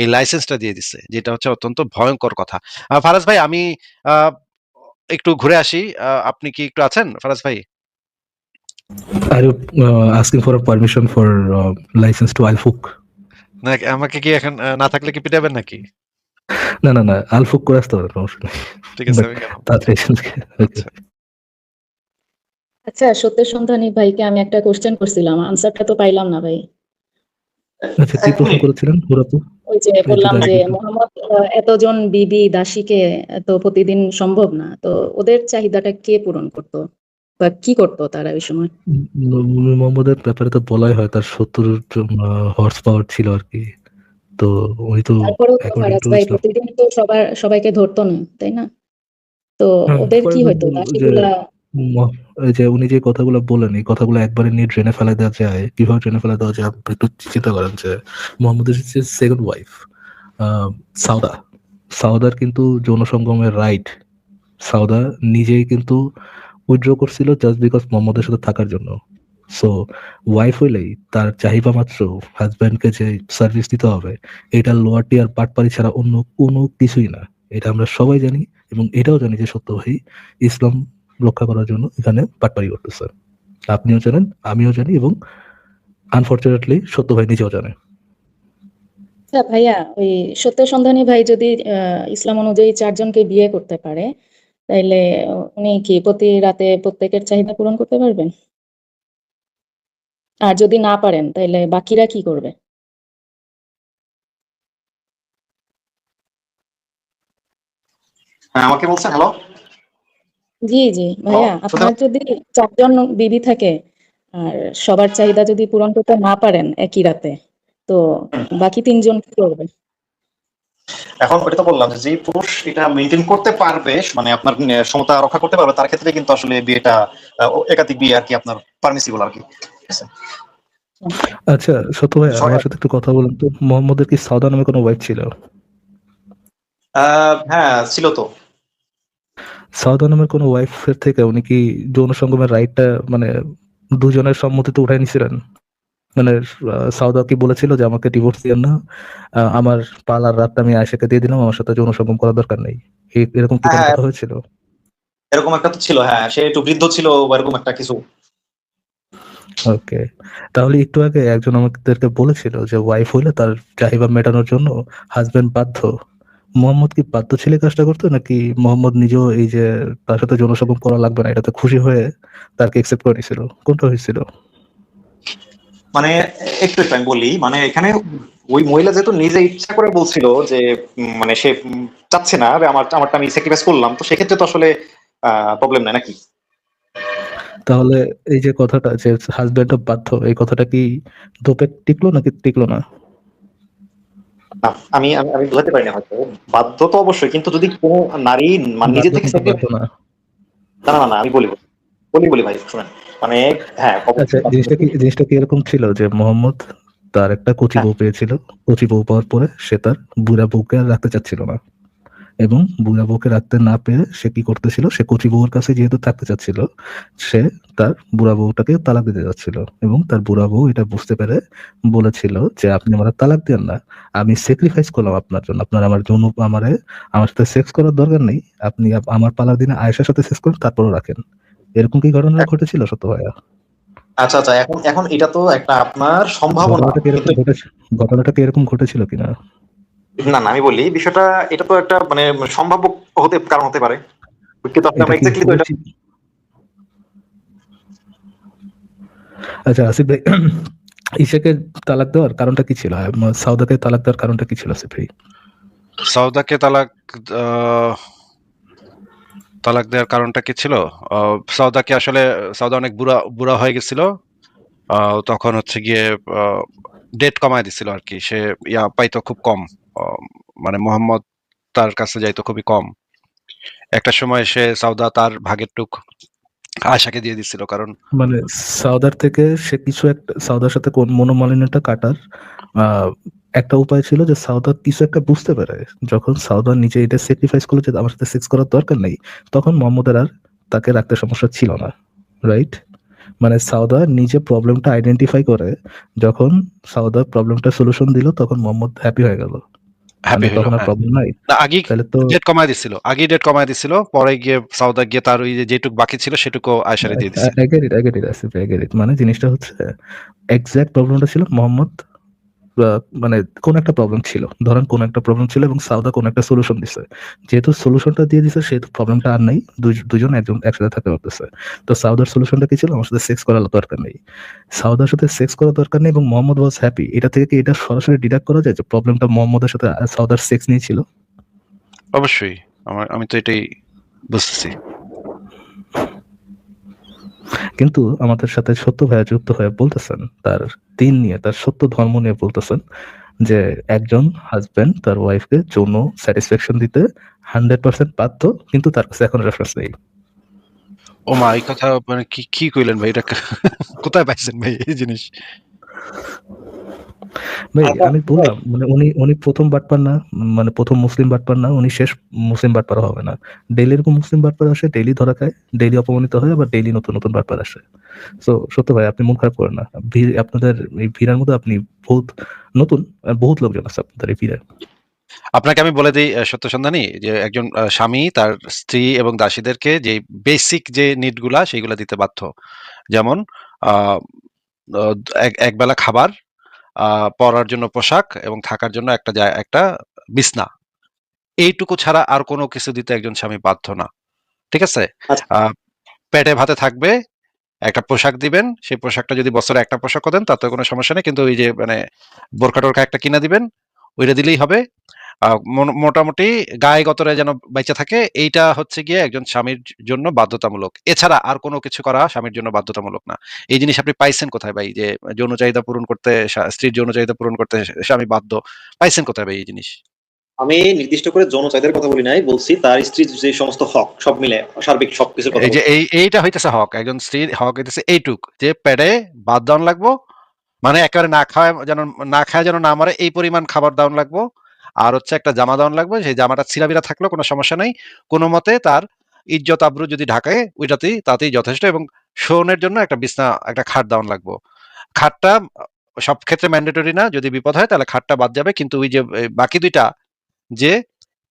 এই লাইসেন্সটা দিয়ে দিছে। যেটা হচ্ছে অত্যন্ত ভয়ংকর কথা। ফারাজ ভাই, আমি আ একটু ঘুরে আসি। আপনি কি একটু আছেন ফারাজ ভাই? Are you asking for a permission for license to Al-Fuq? না, আমাকে কি এখন না থাকলে কি পিটাবেন নাকি? না, না, না, Al-Fuq করে আসতে পারেন, সমস্যা নেই। ঠিক আছে, বাট আমি গেলাম। তাড়াতাড়ি এসেন। ওকে। আচ্ছা। আচ্ছা, সত্যের সন্ধানী ভাইকে আমি একটা কোশ্চেন করছিলাম, আনসারটা তো পাইলাম না ভাই। আচ্ছা, কি এক প্রশ্ন মিনিট। করেছিলেন মুরাদু? ওই যে প্লিজ বললাম যদি যে আরেকবার মোহাম্মদ এতজন বিবি দাসীকে তো প্রতিদিন সম্ভব না, তো ওদের চাহিদাটা কে পূরণ করতো বা কি করতো তারা ওই সময়? নবী মোহাম্মদের ব্যাপারে তো বলাই হয় তার ৭০ হর্স পাওয়ার ছিল আরকি। তো উনি তো তারপরেও তো অ্যাকর্ডিং ফারাজ টু ভাই ইসলাম প্রতিদিন তো সবাইকে ধরতো না, তাই না? তো ওদের ফর কি হইতো এক্সাম্পল যে দাসীগুলা? ম- এই যে উনি যে কথাগুলো বলেন এই কথাগুলো একবারে নিয়ে ড্রেনে ফেলা দেওয়া যায়, কিভাবে ড্রেনে ফেলা দেওয়া যায় আপনি একটু চিন্তা করেন যে মোহাম্মদের সেকেন্ড ওয়াইফ সাউদা, সাউদার কিন্তু যৌন সঙ্গমের রাইট সাউদা নিজেই কিন্তু উইথড্র করছিল জাস্ট বিকজ মোহাম্মদের সাথে থাকার জন্য। সো ওয়াইফ হইলেই তার চাহিদা মাত্র হাজব্যান্ডকে যে সার্ভিস দিতে হবে, এটা লোয়ার টিয়ার পাটপাড়ি ছাড়া অন্য কোনো কিছুই না। এটা আমরা সবাই জানি এবং এটাও জানি যে সত্য ভাই ইসলাম রক্ষা করার জন্য এখানে পাটপাড়ি করতেছে। আপনিও জানেন, আমিও জানি এবং আনফরচুনেটলি সত্য ভাই নিজেও জানে। আচ্ছা ভাইয়া, ওই সত্যের সন্ধানী ভাই যদি ইসলাম অনুযায়ী 4 জনকে বিয়ে করতে পারে, তাইলে উনি কি প্রতি রাতে প্রত্যেকের চাহিদা পূরণ করতে পারবেন? আর যদি না পারেন তাইলে বাকিরা কি করবে? হ্যাঁ, আমাকে বলছেন? হ্যালো? জি জি ভাইয়া, শুনতে আপনার যদি 4 জন বিবি থাকে আর সবার চাহিদা যদি পূরণ করতে না পারেন একই রাতে, তো বাকি 3 জন কি করবে? এখন ওটা তো বললাম যে যেই পুরুষ এটা মেনটেন করতে পারবে, মানে আপনার সমতা রক্ষা করতে পারবে, তার ক্ষেত্রে কিন্তু আসলে বিয়েটা একাধিক বিয়ে আর কি আপনার পারমিসিবল আর কি। ঠিক আছে? আচ্ছা সত্য ভাই, আমার সাথে একটু কথা বলুন তো, মোহাম্মদের কি সাউদা নামে কোনো ওয়াইফ ছিল? হ্যাঁ, ছিল তো। সাউদা নামের কোনো ওয়াইফের থেকে উনি কি যৌন সঙ্গমের রাইটটা মানে দুজনের সম্মতিতে উঠাই নিছিলেন? মানে সাউদা কি বলেছিল যে আমাকে ডিভোর্স দিয়েন না, আমার পালার রাতটা আমি আয়েশাকে দিয়ে দিলাম, আমার সাথে যৌন সঙ্গম করার দরকার নেই, এরকম কি কোনো হ্যাঁ, কথা হয়েছিল? এরকম একটা তো ছিল। হ্যাঁ, সে একটু বৃদ্ধ ছিল বা এরকম একটা কিছু। ওকে, তাহলে একটু আগে একজন আমাদেরকে বলেছিল যে ওয়াইফ হইলে তার চাহিদা মেটানোর জন্য হাজবেন্ড বাধ্য। মোহাম্মদ কি বাধ্য ছেলে কাজটা করতো নাকি মোহাম্মদ নিজেও এই যে তার সাথে যৌন সঙ্গম করা লাগবে না এটাতে খুশি হয়ে তাকে একসেপ্ট করে নিছিল? কোনটা হয়েছিল? মানে একটু আমি বলি, মানে এখানে ওই মহিলা যেহেতু নিজে ইচ্ছা করে বলছিল যে মানে সে চাচ্ছে না যে আমারটা আমি স্যাক্রিফাইস করলাম, তো সেক্ষেত্রে তো আসলে প্রবলেম নাই নাকি? তাহলে এই যে কথাটা যে হাজবেন্ড বাধ্য, এই কথাটা কি দোপে টিকলো নাকি টিকলো না? না, আমি আমি আমি বোঝাতে পারি না হয়তো। বাধ্য তো অবশ্যই, কিন্তু যদি কোনো নারী মানে নিজে বাধ্য থেকে কিন্তু বাধ্য না। না, না, না, আমি বলি ভাই শুনেন। মানে হ্যাঁ, আচ্ছা, অবশ্যই জিনিসটা কি এরকম ছিল যে মোহাম্মদ তার একটা কচি হ্যাঁ, বউ পেয়েছিল, কচি বউ পাওয়ার পরে সে তার বুড়া বউকে আর রাখতে চাচ্ছিল না, এবং বুড়া বউকে রাখতে না পেরে সে কি করতেছিল, সে কচি বউর কাছে যেহেতু থাকতে চাচ্ছিল, সে তার বুড়া বউটাকে তালাক দিতে যাচ্ছিল, এবং তার বুড়া বউ এটা বুঝতে পেরে বলেছিল যে আপনি আমার তালাক দেন না, আমি স্যাক্রিফাইস করলাম আপনার জন্য, আপনার আমার জন্য আমার সাথে সেক্স করার দরকার নেই, আপনি আমার পালার দিনে আয়েশার সাথে সেক্স করুন তারপরও রাখেন। এরকম কি ঘটনা ঘটেছিল সত্য ভাইয়া? আচ্ছা, আচ্ছা, এখন এখন এটা তো একটা আপনার সম্ভাবনা, ঘটনাটা কি কিন্তু এরকম ঘটেছিল? ঘটনাটা কি এরকম ঘটেছিল কিনা? না, না, আমি বলি বিষয়টা, এটা তো একটা মানে সম্ভাব্য কারণ হতে পারে, কিন্তু আপনি এটা কি এক্স্যাক্টলি তো এটা হয়েছিল? আচ্ছা আসিফ ভাই, ঈশাকে তালাক দেওয়ার কারণটা কি ছিল? সাউদাকে তালাক দেওয়ার কারণটা কি ছিল আসিফ ভাই? সাউদাকে তালাক আ তালাক দেওয়ার কারণটা কি ছিল? সাউদাকে আসলে সাউদা অনেক বুড়া হয়ে গেছিল। তখন হচ্ছে গিয়ে ডেট কমায় দিছিল আরকি। সে পাইতো খুব কম। মানে মোহাম্মদ তার কাছে যাইতো খুবই কম। একটা সময় সাউদা তার ভাগের টুক আয়েশাকে দিয়ে দিছিল। কারণ মানে সাউদার থেকে সে কিছু একটা সাউদার সাথে কোন মনোমালিন্যটা কাটার একটা উপায় ছিল যে সাউদা কিছু একটা বুঝতে পারে, যখন সাউদা নিজে এটা স্যাক্রিফাইস করলো যে আমার সাথে সেক্স করার দরকার নেই, তখন মোহাম্মদের আর তাকে রাখতে সমস্যা ছিল না, রাইট? মানে সাউদা নিজে প্রবলেমটা আইডেন্টিফাই করে, যখন সাউদা প্রবলেমটা সলিউশন দিল তখন মোহাম্মদ হ্যাপি হয়ে গেল, হ্যাপি মানে হইলো, তখন আর হ্যাঁ। প্রবলেম নাই। না আগেই তাহলে তো ডেট কমায় দিছিল। পরে গিয়ে সাউদা গিয়ে তার ওই যেটুক বাকি ছিল সেটুকু আয়েশারে দিয়ে দিছে। I get it, মানে জিনিসটা হচ্ছে এক্সাক্ট প্রবলেমটা ছিল মোহাম্মদ, মানে কোন একটা প্রবলেম ছিল, ধরেন কোন একটা প্রবলেম ছিল এবং সাউদা কোন একটা সলিউশন দিছে, যেহেতু সলিউশনটা দিয়ে দিছে সেহেতু প্রবলেমটা আর নাই, দুজন একজন একসাথে থাকতে পারতেছে। তো সাউদার সলিউশনটা কি ছিল? আমার সাথে সেক্স করার দরকার নেই, সাউদার সাথে সেক্স করার দরকার নেই এবং মোহাম্মদ ওয়াজ হ্যাপি। এটা থেকে কি এটা সরাসরি ডিডাক্ট করা যায় যে প্রবলেমটা মোহাম্মদের সাথে সাউদার সেক্স নিয়ে ছিল? অবশ্যই আমি তো এটাই বুঝতেছি। কিন্তু আমাদের সাথে সত্য ভাইয়া যুক্ত হয়ে বলতেছেন তার দিন নিয়ে, তার সত্য ধর্ম নিয়ে বলতেছেন যে একজন হাজবেন্ড তার ওয়াইফকে যৌন স্যাটিসফ্যাকশন দিতে 100% বাধ্য, কিন্তু তার কাছে এখন রেফারেন্স নেই। ও মা, এই কথা মানে কি কইলেন ভাই? এটা কোথায় পাইছেন ভাই এই জিনিস? ভাই আমি বললাম, মানে উনি প্রথম বাটপার না, মানে প্রথম মুসলিম বাটপার না, উনি শেষ মুসলিম বাটপার হবে না। ডেইলি এরকম মুসলিম বাটপার আসে, ডেইলি ধরা খায়, ডেইলি অপমানিত হয়, আবার ডেইলি নতুন নতুন বাটপার আসে। তো সত্য ভাই আপনি মন খারাপ করেন না, আপনাদের এই ভিড়ের মধ্যে আপনি বহুত নতুন, বহুত লোকজন আছে আপনাদের এই ভিড়ে। আপনাকে আমি বলে দিই সত্য সন্ধানী, যে একজন স্বামী তার স্ত্রী এবং দাসীদেরকে যে বেসিক যে নিড গুলা সেইগুলা দিতে বাধ্য। যেমন আহ এক বেলা খাবার, পরার জন্য পোশাক এবং থাকার জন্য একটা বিছনা। এইটুকু ছাড়া আর কোনো কিছু দিতে একজন স্বামী বাধ্য না। ঠিক আছে? আচ্ছা। পেটে ভাতে থাকবে, একটা পোশাক দিবেন। সেই পোশাকটা যদি বছরে একটা পোশাকও দেন তাতে কোনো সমস্যা নেই। কিন্তু ওই যে মানে বোরকা টোরকা একটা কিনা দিবেন, ওইটা দিলেই হবে। মোটামুটি গায়ে গতরে যেন বাইচা থাকে, এইটা হচ্ছে গিয়ে একজন স্বামীর জন্য বাধ্যতামূলক। এছাড়া আর কোনো কিছু করা স্বামীর জন্য বাধ্যতামূলক না। এই জিনিস আপনি পাইছেন কোথায় ভাই? যে যৌন চাহিদা পূরণ করতে স্ত্রীর যৌন চাহিদা পূরণ করতে স্বামী বাধ্য, পাইছেন কোথায় ভাই এই জিনিস? আমি নির্দিষ্ট করে যৌন চাহিদার কথা বলি নাই, বলছি তার স্ত্রীর যে সমস্ত হক সব মিলে সার্বিক সবকিছুর কথা এই যে বলছি। এইটা হইতেছে হক, একজন স্ত্রীর হক হইতেছে এইটুক, যে পেটে ভাত দাওন লাগবো, মানে একেবারে না খায় যেন না মরে এই পরিমাণ খাবার দাওন লাগবো। আর হচ্ছে একটা জামা দাওন লাগবে, সেই জামাটা ছিঁড়াবিরা থাকলেও কোনো সমস্যা নাই। কোনো মতে তার ইজ্জত আবরু যদি ঢাকায় তাতেই যথেষ্ট। এবং শোনের জন্য একটা বিছনা, একটা খাট দাওন লাগবো। খাটটা সব ক্ষেত্রে ম্যান্ডেটরি না, যদি বিপদ হয় তাহলে খাটটা বাদ যাবে। কিন্তু ওই যে বাকি দুইটা, যে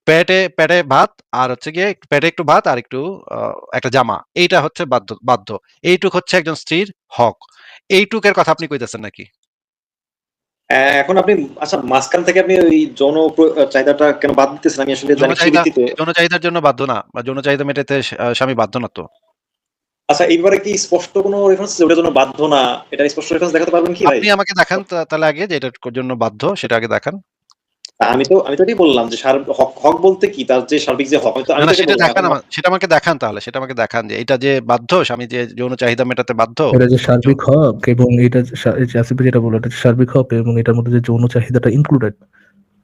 পেটে ভাত আর হচ্ছে গিয়ে পেটে একটু ভাত আর একটু একটা জামা, এইটা হচ্ছে বাধ্য। এইটুক হচ্ছে একজন স্ত্রীর হক। এইটুকের কথা আপনি কইতেছেন নাকি? এখন আপনি আচ্ছা মাঝখান থেকে আপনি ওই যৌন চাহিদাটা কেন বাদ দিতেছেন? আমি আসলে জানি সেই ভিত্তিতে। যৌন চাহিদার জন্য বাধ্য না, বা যৌন চাহিদা মেটাতে স্বামী বাধ্য না তো। আচ্ছা এইবারে কি স্পষ্ট কোনো রেফারেন্স ওটার জন্য বাধ্য না, এটা স্পষ্ট রেফারেন্স দেখাতে পারবেন কি ভাই? আপনি আমাকে দেখান তাহলে আগে, যে এটার জন্য বাধ্য সেটা আগে দেখান। আমি তো এটাই বললাম যে হক হক বলতে কি, তার যে সার্বিক যে হক, আমি না, তো এটাই বললাম। সেটা আমাকে দেখান তাহলে। সেটা আমাকে দেখান যে এটা যে বাধ্য, স্বামী যে যৌন চাহিদা মেটাতে বাধ্য। এটা যে সার্বিক হক, এবং এটা আসিফ যেটা বললো এটা সার্বিক হক এবং এটার মধ্যে যে যৌন চাহিদাটা ইনক্লুডেড,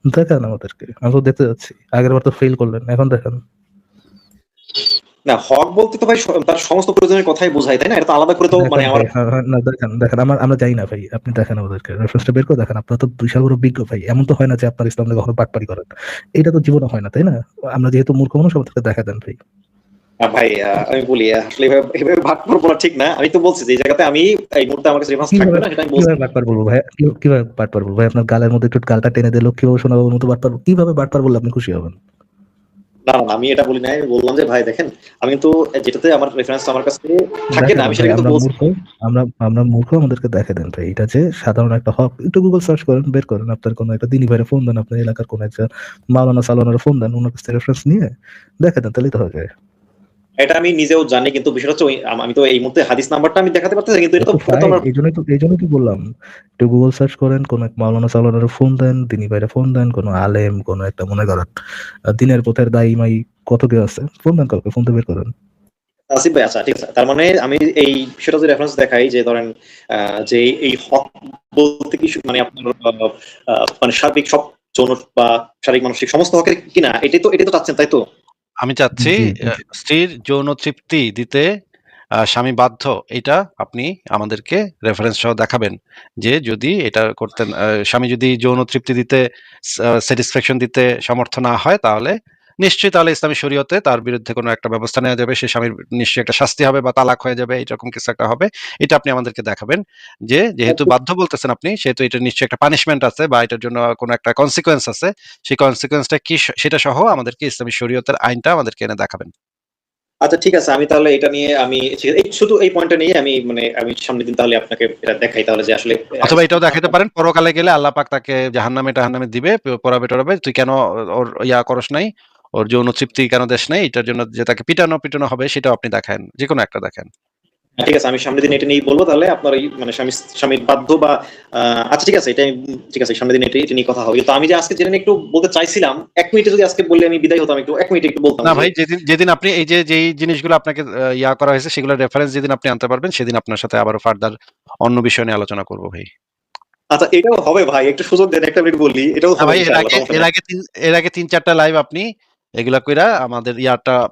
দেখান আমাদেরকে, আমরা তো দেখতে যাচ্ছি। আগের বার তো ফেল করলেন, এখন দেখান। না, হক বলতে তো ভাই তার সমস্ত প্রয়োজনের কথাই বোঝায়, তাই না? এটা তো আলাদা করে তো মানে আমার না দেখেন আমরা যাই না ভাই, আপনি দেখেন আমাদেরকে রেফারেন্সটা বের করে দেখান। আপনার তো বিশাল বড় বিজ্ঞ ভাই, এমন তো হয় না যে আপনার ইসলাম থেকে কখনো পাটপারি করেন, এটা তো জীবনে হয় না, তাই না? আমরা যেহেতু মূর্খ মানুষ আমাদেরকে দেখা দেন ভাই। ভাই আমি বলি আসলে এভাবে ভাগ করে বলা ঠিক না। আমি তো বলছি যে এই জায়গাতে আমি এই মুহূর্তে আমার কাছে রেফারেন্স থাকবে না, সেটা আমি বলছি। কিভাবে বাটপার বলবো ভাই? কিভাবে বাটপার বলবো ভাই? আপনার গালের মধ্যে একটু গালটা টেনে দিল, কিভাবে শোনাবার মতো বাটপার, কিভাবে বাটপার বললে আপনি খুশি হবেন? না আমি এটা বলি নাই, আমি বললাম যে ভাই দেখেন, আমি তো যেটাতে আমার রেফারেন্স আমার কাছে থাকে না, আমি সেটা কিন্তু বলছি। আমরা মূর্খ, আমাদেরকে দেখে দেন ভাই। এটা যে সাধারণ একটা হক, একটু গুগল সার্চ করেন, বের করেন, আপনার কোনো একটা দিনী ভাইরে ফোন দেন, আপনার এলাকার কোনো একটা মাওলানা সালোয়ানের ফোন দেন, ওনার কাছ থেকে রেফারেন্স নিয়ে দেখে দেন, তাহলেই তো হয়ে যায়। এটা আমি নিজেও জানি, কিন্তু বিষয়টা হচ্ছে আমি তো এই মুহূর্তে হাদিস নাম্বারটা আমি দেখাতে পারতেছি, কিন্তু এটা তো এই জন্যই তো বললাম, একটু গুগল সার্চ করেন, কোন এক মাওলানা সালোয়ানের ফোন দেন, দিনী ভাইরে ফোন দেন, কোনো আলেম, কোনো একটা মনে করেন দিনের পথের দায়ী মাই কত কে আছে? ফোন দেন কাউকে, ফোনটা বের করেন। আসিফ ভাই, আচ্ছা ঠিক আছে। তার মানে আমি এই বিষয়টা যদি রেফারেন্স দেখাই যে ধরেন যে এই হক বলতে কি মানে আপনার মানে সার্বিক সব যৌন বা শারীরিক মানসিক সমস্ত হকের কিনা, এটাই তো চাচ্ছেন, তাই তো? আমি চাচ্ছি জি, স্ত্রীর যৌন তৃপ্তি দিতে স্বামী বাধ্য, এটা আপনি আমাদেরকে রেফারেন্স সহ দেখাবেন যে যদি এটা করতেন, স্বামী যদি যৌন তৃপ্তি দিতে স্যাটিসফ্যাকশন দিতে সমর্থ না হয় তাহলে নিশ্চয়ই তাহলে ইসলামী শরীয়তে তার বিরুদ্ধে কোনো একটা ব্যবস্থা নেওয়া যাবে, সে স্বামীর নিশ্চয়ই একটা শাস্তি হবে বা তালাক হয়ে যাবে, এরকম কিছু একটা হবে। এটা আপনি আমাদেরকে দেখাবেন যে যেহেতু বাধ্য বলতেছেন আপনি, সেহেতু এটা নিশ্চয়ই একটা পানিশমেন্ট আছে বা এটার জন্য কোনো একটা কনসিকোয়েন্স আছে। সেই কনসিকোয়েন্সটা কি সেটা সহ আমাদেরকে ইসলামী শরীয়তের আইনটা আমাদেরকে এনে দেখাবেন। আচ্ছা ঠিক আছে, আমি তাহলে এটা নিয়ে আমি শুধু এই পয়েন্টটা নিয়ে আমি সামনের দিন তাহলে আপনাকে এটা দেখাই তাহলে যে আসলে অথবা এটাও দেখাতে পারেন, পরকালে গেলে আল্লাহ পাক তাকে জাহান্নামে টাহান্নামে দিবে, পড়াবে টরাবে, তুই কেন ওর করস নাই, ওর যৌন তৃপ্তি কেন দেশ নাই, এটার জন্য যে তাকে পিটানো হবে সেটাও আপনি দেখান, যে কোনো একটা দেখান। ঠিক আছে, আমি সামনের দিন এটা নিয়ে বলবো তাহলে আপনার ওই মানে স্বামীর বাধ্য বা আচ্ছা ঠিক আছে, এটা ঠিক আছে, সামনের দিন এটা নিয়ে কথা হবে। তো আমি যে আজকে যেটা একটু বলতে চাইছিলাম, 1 মিনিটে যদি আজকে বললে আমি বিদায় হতাম, একটু 1 মিনিটে একটু বলতাম না যে ভাই, যেদিন যেদিন আপনি এই যে যেই জিনিসগুলো আপনাকে করা হয়েছে সেগুলোর রেফারেন্স যেদিন আপনি আনতে পারবেন সেদিন আপনার সাথে আবারও ফার্দার অন্য বিষয় নিয়ে আলোচনা করবো ভাই। আচ্ছা এটাও হবে ভাই, একটু সুযোগ দেন, একটা মিনিট বলি, এটাও না হবে ভাই, ইনশাআল্লাহ, সমস্যা নাই। এর আগে 3-4টা লাইভ আপনি এগুলা কইরা আমাদের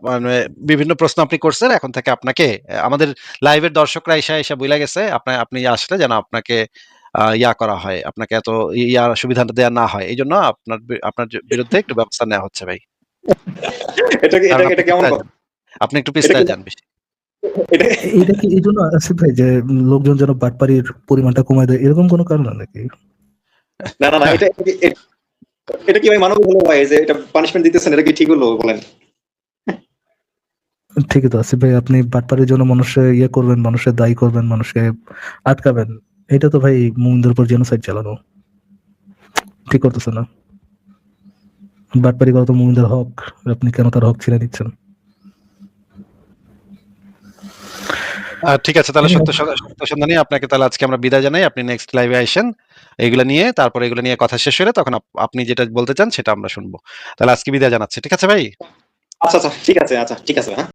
মানে বিভিন্ন প্রশ্ন আপনি করছেন, এখন থেকে আপনাকে আমাদের লাইভের দর্শকরা এসা বইলা গেছে আপনি আসলে যেন আপনাকে করা হয়, আপনাকে এত সুবিধাটা দেওয়া না হয়, এই জন্য আপনার বিরুদ্ধে একটু ব্যবস্থা নেওয়া হচ্ছে ভাই। এটা কারণ আপনি এটা কেমন পিছলায় কথা? যান, আপনি একটু এটা পিছলায় কি যান বেশি। এটা এটা কি এই জন্য আসিফ ভাই যে লোকজন যেন বাটপাড়ির পরিমাণটা কমায় দেয়, এরকম কোনো কারণ নাকি? না, এটা কি ভাই মানবিক হলো ভাই, যে এটা পানিশমেন্ট দিতেছেন, এটা কি ঠিক হলো বলেন? ঠিকই তো আসিফ ভাই, আপনি বাটপাড়ির জন্য মানুষের করবেন, মানুষের দায়ী করবেন, মানুষকে আটকাবেন, এটা তো ভাই মুমিনদের উপর জেনোসাইড চালানো, ঠিক করতেছে না। বাটপাড়ি করা তো মুমিনদের হক, আপনি কেন তার হক ছিনে নিচ্ছেন? ঠিক আছে, তাহলে সত্য সন্ধানী আপনাকে তাহলে আজকে আমরা বিদায় জানাই, আপনি নেক্সট লাইভে আসেন এগুলো নিয়ে, তারপরে এগুলো নিয়ে কথা শেষ হলে তখন আপনি যেটা বলতে চান সেটা আমরা শুনবো। তাহলে আজকে বিদায় জানাচ্ছি, ঠিক আছে ভাই? আচ্ছা ঠিক আছে, হ্যাঁ।